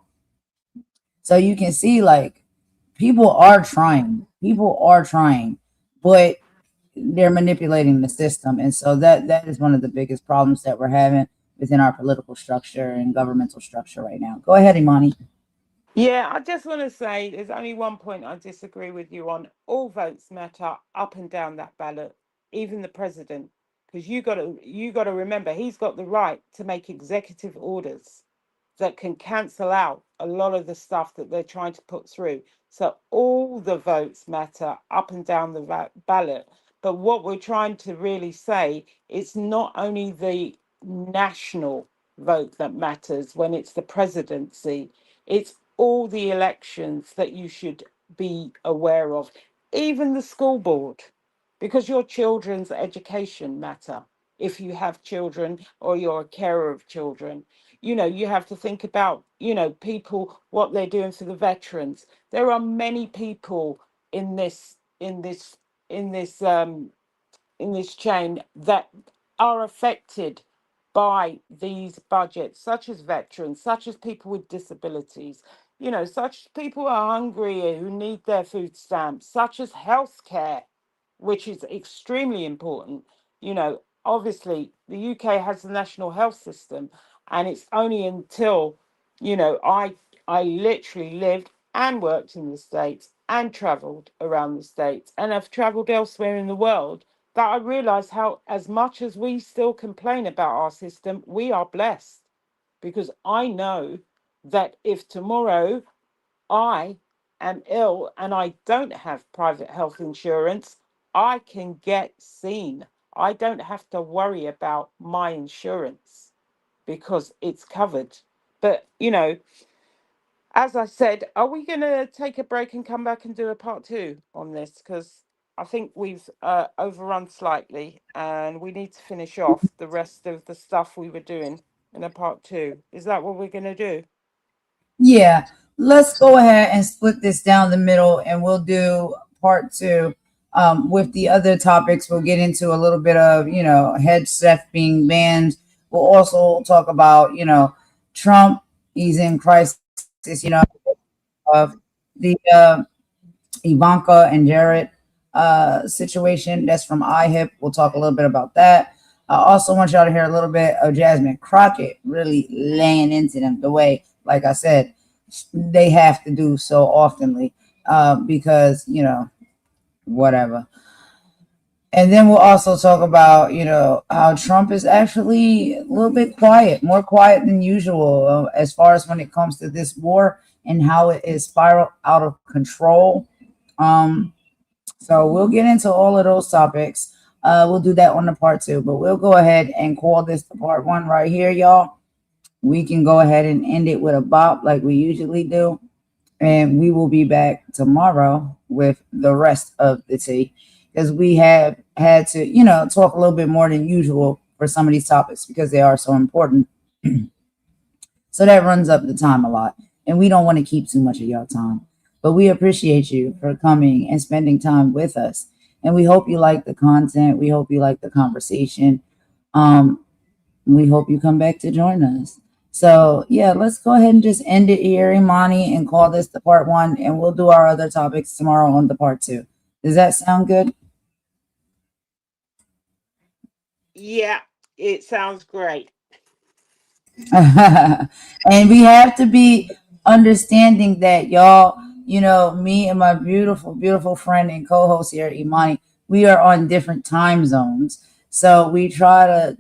[SPEAKER 2] So you can see like, people are trying, but they're manipulating the system. And so that is one of the biggest problems that we're having within our political structure and governmental structure right now. Go ahead, Imani.
[SPEAKER 3] Yeah, I just want to say there's only one point I disagree with you on. All votes matter up and down that ballot, even the president, because you got to remember he's got the right to make executive orders that can cancel out a lot of the stuff that they're trying to put through. So all the votes matter up and down the ballot. But what we're trying to really say, it's not only the national vote that matters when it's the presidency, it's all the elections that you should be aware of, even the school board, because your children's education matter. If you have children or you're a carer of children, you have to think about, people, what they're doing for the veterans. There are many people in this in this in this um, in this chain that are affected by these budgets, such as veterans, such as people with disabilities, such people who are hungry who need their food stamps, such as healthcare, which is extremely important. Obviously, the UK has the national health system, and it's only until, I literally lived and worked in the States and traveled around the States and have traveled elsewhere in the world that I realized how, as much as we still complain about our system, we are blessed, because I know that if tomorrow I am ill and I don't have private health insurance, I can get seen. I don't have to worry about my insurance because it's covered. But, as I said, are we going to take a break and come back and do a part two on this? Because I think we've overrun slightly and we need to finish off the rest of the stuff we were doing in a part two. Is that what we're going to do?
[SPEAKER 2] Yeah, let's go ahead and split this down the middle and we'll do part two. With the other topics, we'll get into a little bit of, Hegseth being banned. We'll also talk about, Trump, he's in crisis, of the Ivanka and Jared situation. That's from iHip. We'll talk a little bit about that. I also want y'all to hear a little bit of Jasmine Crockett really laying into them the way, like I said, they have to do so oftenly because, whatever. And then we'll also talk about, how Trump is actually a little bit quiet, more quiet than usual, as far as when it comes to this war and how it is spiraled out of control. So we'll get into all of those topics. We'll do that on the part two, but we'll go ahead and call this the part one right here, y'all. We can go ahead and end it with a bop like we usually do. And we will be back tomorrow with the rest of the tea, because we have had to, talk a little bit more than usual for some of these topics because they are so important. So that runs up the time a lot. And we don't want to keep too much of your time. But we appreciate you for coming and spending time with us. And we hope you like the content. We hope you like the conversation. We hope you come back to join us. So yeah, let's go ahead and just end it here, Imani, and call this the part one. And we'll do our other topics tomorrow on the part two. Does that sound good?
[SPEAKER 3] Yeah, it sounds great.
[SPEAKER 2] And we have to be understanding that, y'all, me and my beautiful, beautiful friend and co-host here, Imani, we are on different time zones. So we try to,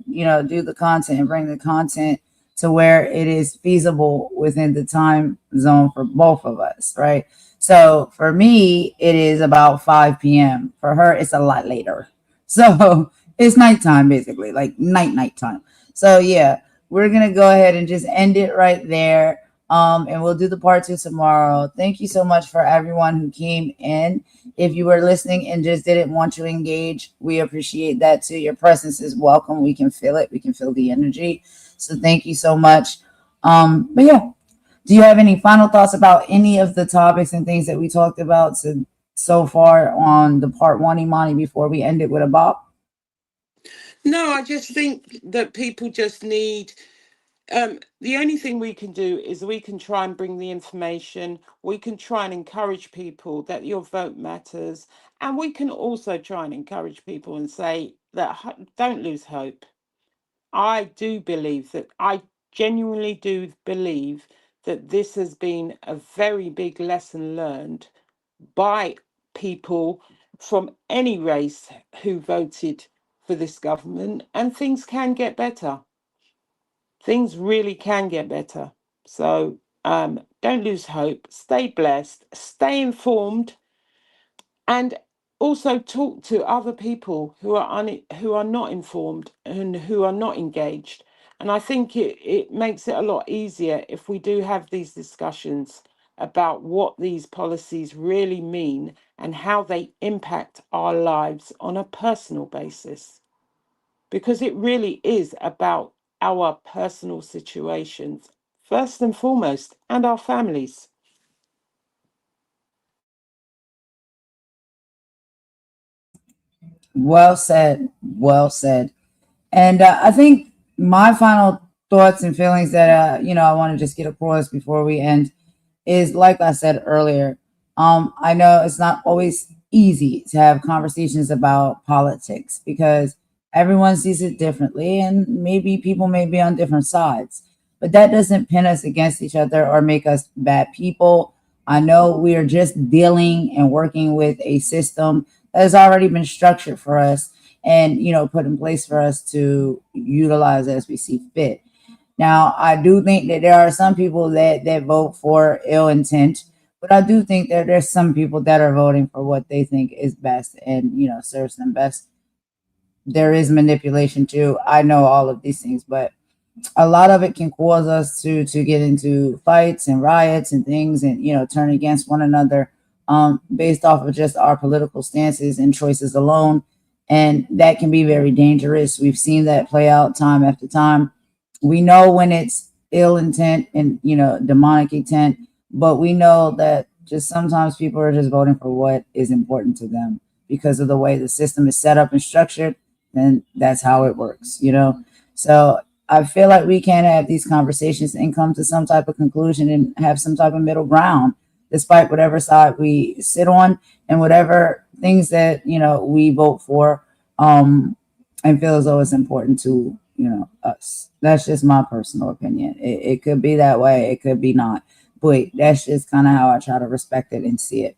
[SPEAKER 2] do the content and bring the content to where it is feasible within the time zone for both of us, right? So for me, it is about 5 p.m. For her, it's a lot later. So it's nighttime, basically, like nighttime. So yeah, we're going to go ahead and just end it right there. And we'll do the part two tomorrow. Thank you so much for everyone who came in. If you were listening and just didn't want to engage, we appreciate that too. Your presence is welcome. We can feel it. We can feel the energy. So thank you so much. But yeah, do you have any final thoughts about any of the topics and things that we talked about so far on the part one, Imani, before we end it with a bop?
[SPEAKER 3] No, I just think that people just need, the only thing we can do is we can try and bring the information. We can try and encourage people that your vote matters. And we can also try and encourage people and say that don't lose hope. I genuinely do believe that this has been a very big lesson learned by people from any race who voted for this government, and things can get better. Things really can get better. So don't lose hope, stay blessed, stay informed, and also talk to other people who are not informed and who are not engaged. And I think it makes it a lot easier if we do have these discussions about what these policies really mean and how they impact our lives on a personal basis. Because it really is about our personal situations, first and foremost, and our families.
[SPEAKER 2] Well said. Well said. And I think my final thoughts and feelings that I want to just get across before we end is, like I said earlier, I know it's not always easy to have conversations about politics because everyone sees it differently, and maybe people may be on different sides. But that doesn't pin us against each other or make us bad people. I know we are just dealing and working with a system that has already been structured for us and, put in place for us to utilize as we see fit. Now, I do think that there are some people that vote for ill intent, but I do think that there's some people that are voting for what they think is best and, serves them best. There is manipulation too. I know all of these things, but a lot of it can cause us to get into fights and riots and things and, turn against one another based off of just our political stances and choices alone. And that can be very dangerous. We've seen that play out time after time. We know when it's ill intent and, demonic intent, but we know that just sometimes people are just voting for what is important to them because of the way the system is set up and structured. And that's how it works, So I feel like we can have these conversations and come to some type of conclusion and have some type of middle ground, despite whatever side we sit on and whatever things that, we vote for and feel as though it's important to, us. That's just my personal opinion. It could be that way. It could be not. But that's just kind of how I try to respect it and see it.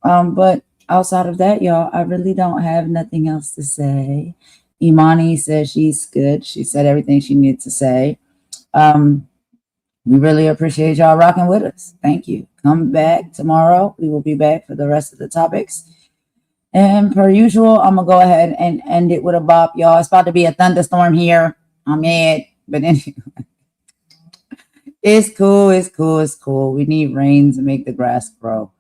[SPEAKER 2] But outside of that, y'all, I really don't have nothing else to say. Imani says she's good. She said everything she needed to say. We really appreciate y'all rocking with us. Thank you. Come back tomorrow. We will be back for the rest of the topics. And per usual, I'm going to go ahead and end it with a bop, y'all. It's about to be a thunderstorm here. I'm mad. But anyway, it's cool. It's cool. It's cool. We need rain to make the grass grow.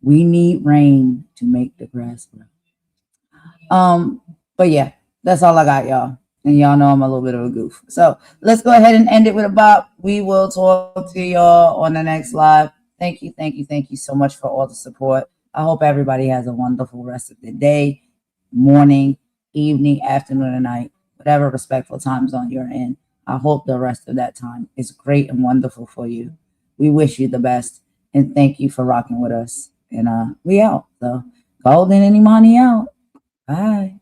[SPEAKER 2] We need rain to make the grass grow. But yeah, that's all I got, y'all. And y'all know I'm a little bit of a goof. So let's go ahead and end it with a bop. We will talk to y'all on the next live. Thank you, thank you, thank you so much for all the support. I hope everybody has a wonderful rest of the day, morning, evening, afternoon, and night, whatever respectful time zone you're in. I hope the rest of that time is great and wonderful for you. We wish you the best, and thank you for rocking with us. And we out. So Golden and Imani out. Bye.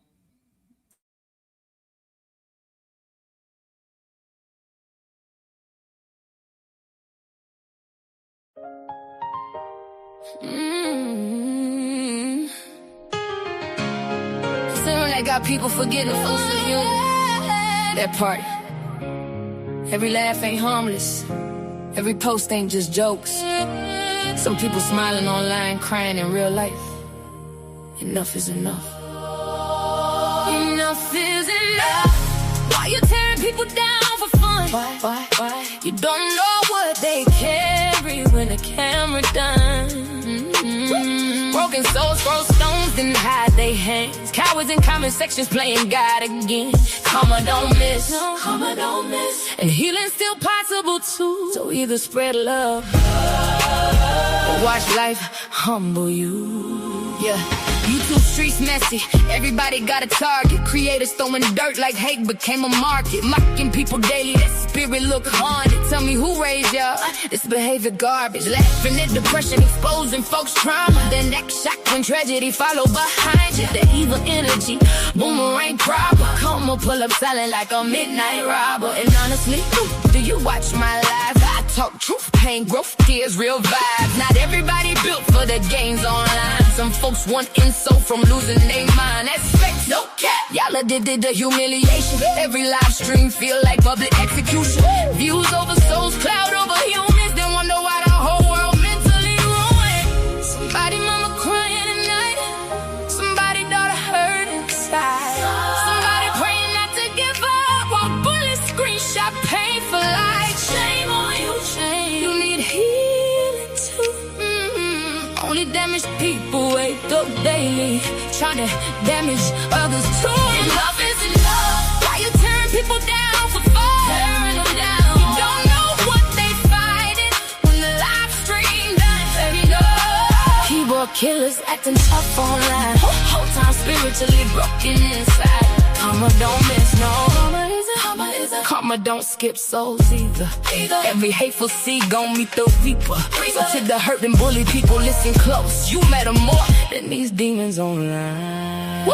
[SPEAKER 10] They got people forgetting folks are human. That part. Every laugh ain't harmless. Every post ain't just jokes. Some people smiling online, crying in real life. Enough is enough. Enough is enough. Why you tearing people down for fun? Why? You don't know what they carry when the camera done. Broken souls throw stones, then hide they hands. Cowards in comment sections playing God again. Karma don't miss. And healing's still possible too. So either spread love or watch life humble you. Yeah. YouTube streets messy, everybody got a target. Creators throwing dirt like hate became a market. Mocking people daily, that spirit look haunted. Tell me who raised y'all, this behavior garbage. Laughing at depression, exposing folks' trauma. Then next shock when tragedy follow behind you. The evil energy, boomerang proper. Come on, pull up silent like a midnight robber. And honestly, do you watch my live? I talk truth, pain, growth, tears, real vibes. Not everybody built for the games online. Some folks want insult from losing their mind. That's fake, no cap. Y'all addicted to humiliation. Every live stream feel like public execution. Views over souls, cloud over humans. Then wonder why the whole world mentally ruined. Somebody mama crying at night. Somebody daughter hurt inside. Somebody praying not to give up while bullets screenshot painful life. Shame on you, shame. You need healing too. Only damaged people wake up daily, trying to damage others too. Enough is enough. Why you tearing people down for fun? Tearing them down. You don't know what they fighting when the live stream done. Let me go. Keyboard killers acting tough online. Whole time spiritually broken inside. Karma don't miss, no. Karma don't skip souls either. Every hateful seed gon' meet the reaper. So to the hurt and bully people, listen close. You matter more than these demons online.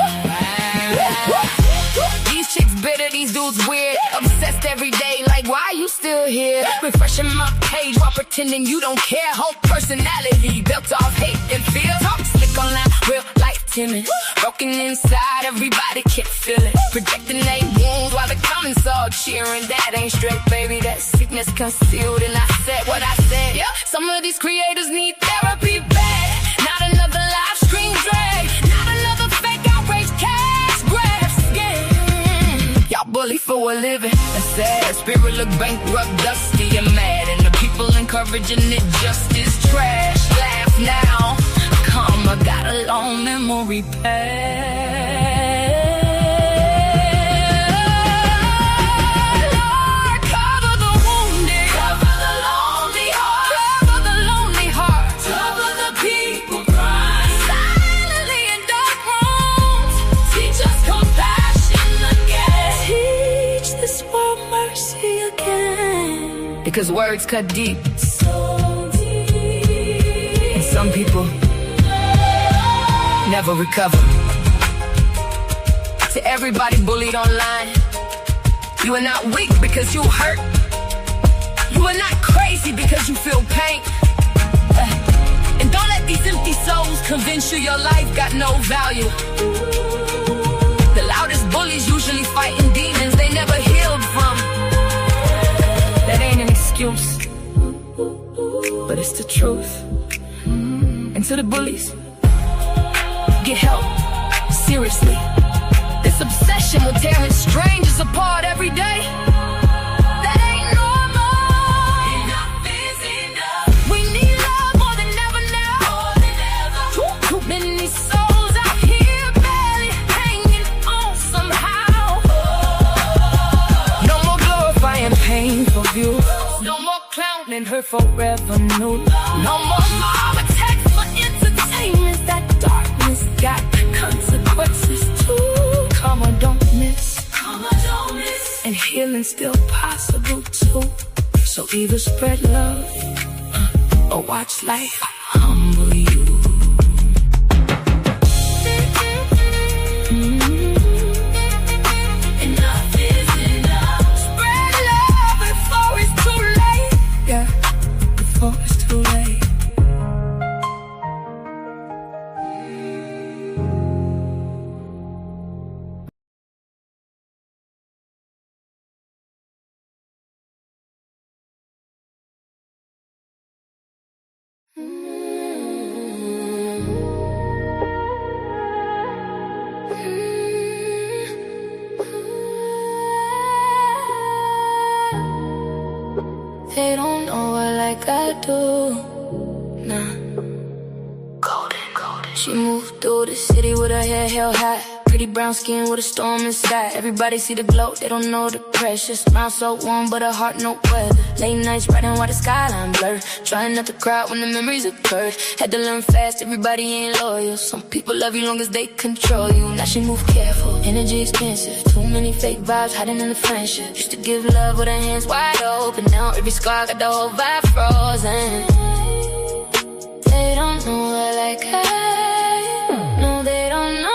[SPEAKER 10] These chicks bitter, these dudes weird. Obsessed every day, like why you still here? Refreshing my page while pretending you don't care. Whole personality built off hate and fear. Talk slick online, real life timid. Broken inside, everybody can feel it. Projecting they wounds while the comments all cheering. That ain't straight, baby, that sickness concealed. And I said what I said. Yeah, some of these creators need therapy bad. Not another live stream drag. Not another fake outrage cash grab scam. Y'all bully for a living. That's sad. Spirit look bankrupt, dusty and mad. And the people encouraging it just is trash. Laugh now. Karma got a long memory past. Lord, cover the wounded. Cover the lonely heart. Cover the lonely heart. Cover the people crying silently in dark rooms. Teach us compassion again. Teach this world mercy again. Because words cut deep. So deep. And some people never recover. To everybody bullied online, you are not weak because you hurt. You are not crazy because you feel pain. And don't let these empty souls convince you your life got no value. The loudest bullies usually fighting demons they never healed from. That ain't an excuse, but it's the truth. And to the bullies, get help, seriously. This obsession with tearing strangers apart every day, that ain't normal. Enough is enough. We need love more than ever now. More than ever. Too many souls out here barely hanging on somehow. No more glorifying painful views. No more clowning her forever new. No more mob attacks for entertainment. That darkness got consequences too. Karma don't miss. Karma don't miss. And healing still possible too. So either spread love or watch life humble you. Enough is enough. Spread love before it's too late. Yeah, before it's too late. They don't know her like I do. Nah. Golden. She moved through the city with her hair held high. Pretty brown skin with a storm inside. Everybody see the glow, they don't know the pressure. Smile so warm, but her heart no weather. Late nights riding while the skyline blur. Trying not to cry when the memories occurred. Had to learn fast, everybody ain't loyal. Some people love you long as they control you. Now she move careful, energy expensive. Too many fake vibes hiding in the friendship. Used to give love with her hands wide open. Now every scar got the whole vibe frozen. They don't know her like I. No, they don't know.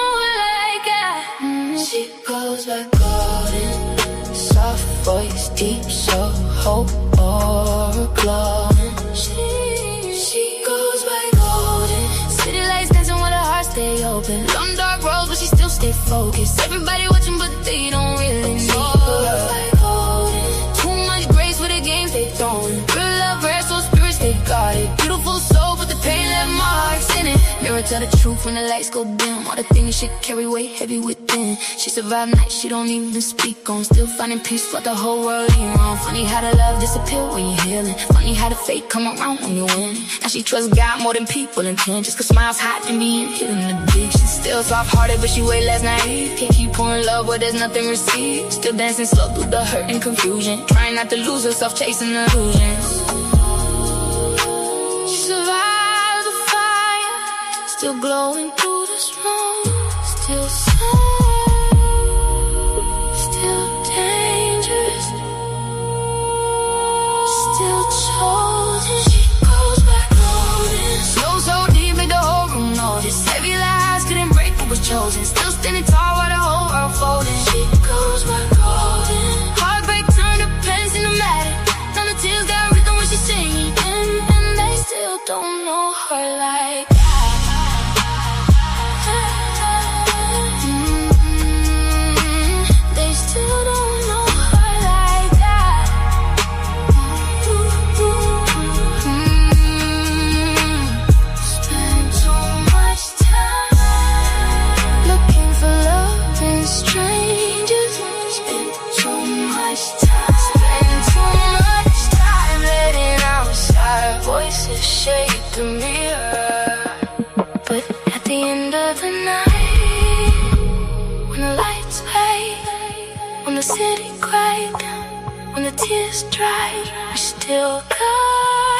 [SPEAKER 10] She goes by golden, soft voice, deep soul, hope or glowing. She goes by golden, city lights dancing with her heart stay open. Long dark roads, but she still stay focused. Everybody watching, but they don't really know her. By golden, too much grace for the games they throwing. Real love, rare, so spirits they got it. Beautiful soul, but the pain left marks in it. Mirror tell the truth when the lights go dim. All the things she carry weight heavy within. She survived nights she don't even speak on. Still finding peace for the whole world ain't wrong. Funny how the love disappear when you're healing. Funny how the fate come around when you win. Now she trusts God more than people intend. Just cause smiles hot and being hidden the dig. She's still soft-hearted but she way less naive. Can't keep pouring love where there's nothing received. Still dancing slow through the hurt and confusion. Trying not to lose herself chasing illusions. She survived the fire. still glowing through the smoke, still sad, still dangerous, still chosen. She goes back golden. So deep made the whole room notice. Heavy lies couldn't break what was chosen. Still standing tall while the whole world folding. She goes back golden. Heartbreak turned to pen cinematic. Now the tears got rhythm when she's singing, and they still don't know her like that. They still don't know her like that. Spend so much time looking for love in strangers. Spend so much time. Spend so much time letting outside voices shake the mirror. But at the end of the night, when the lights fade, when the city cried, when the tears dried, we still got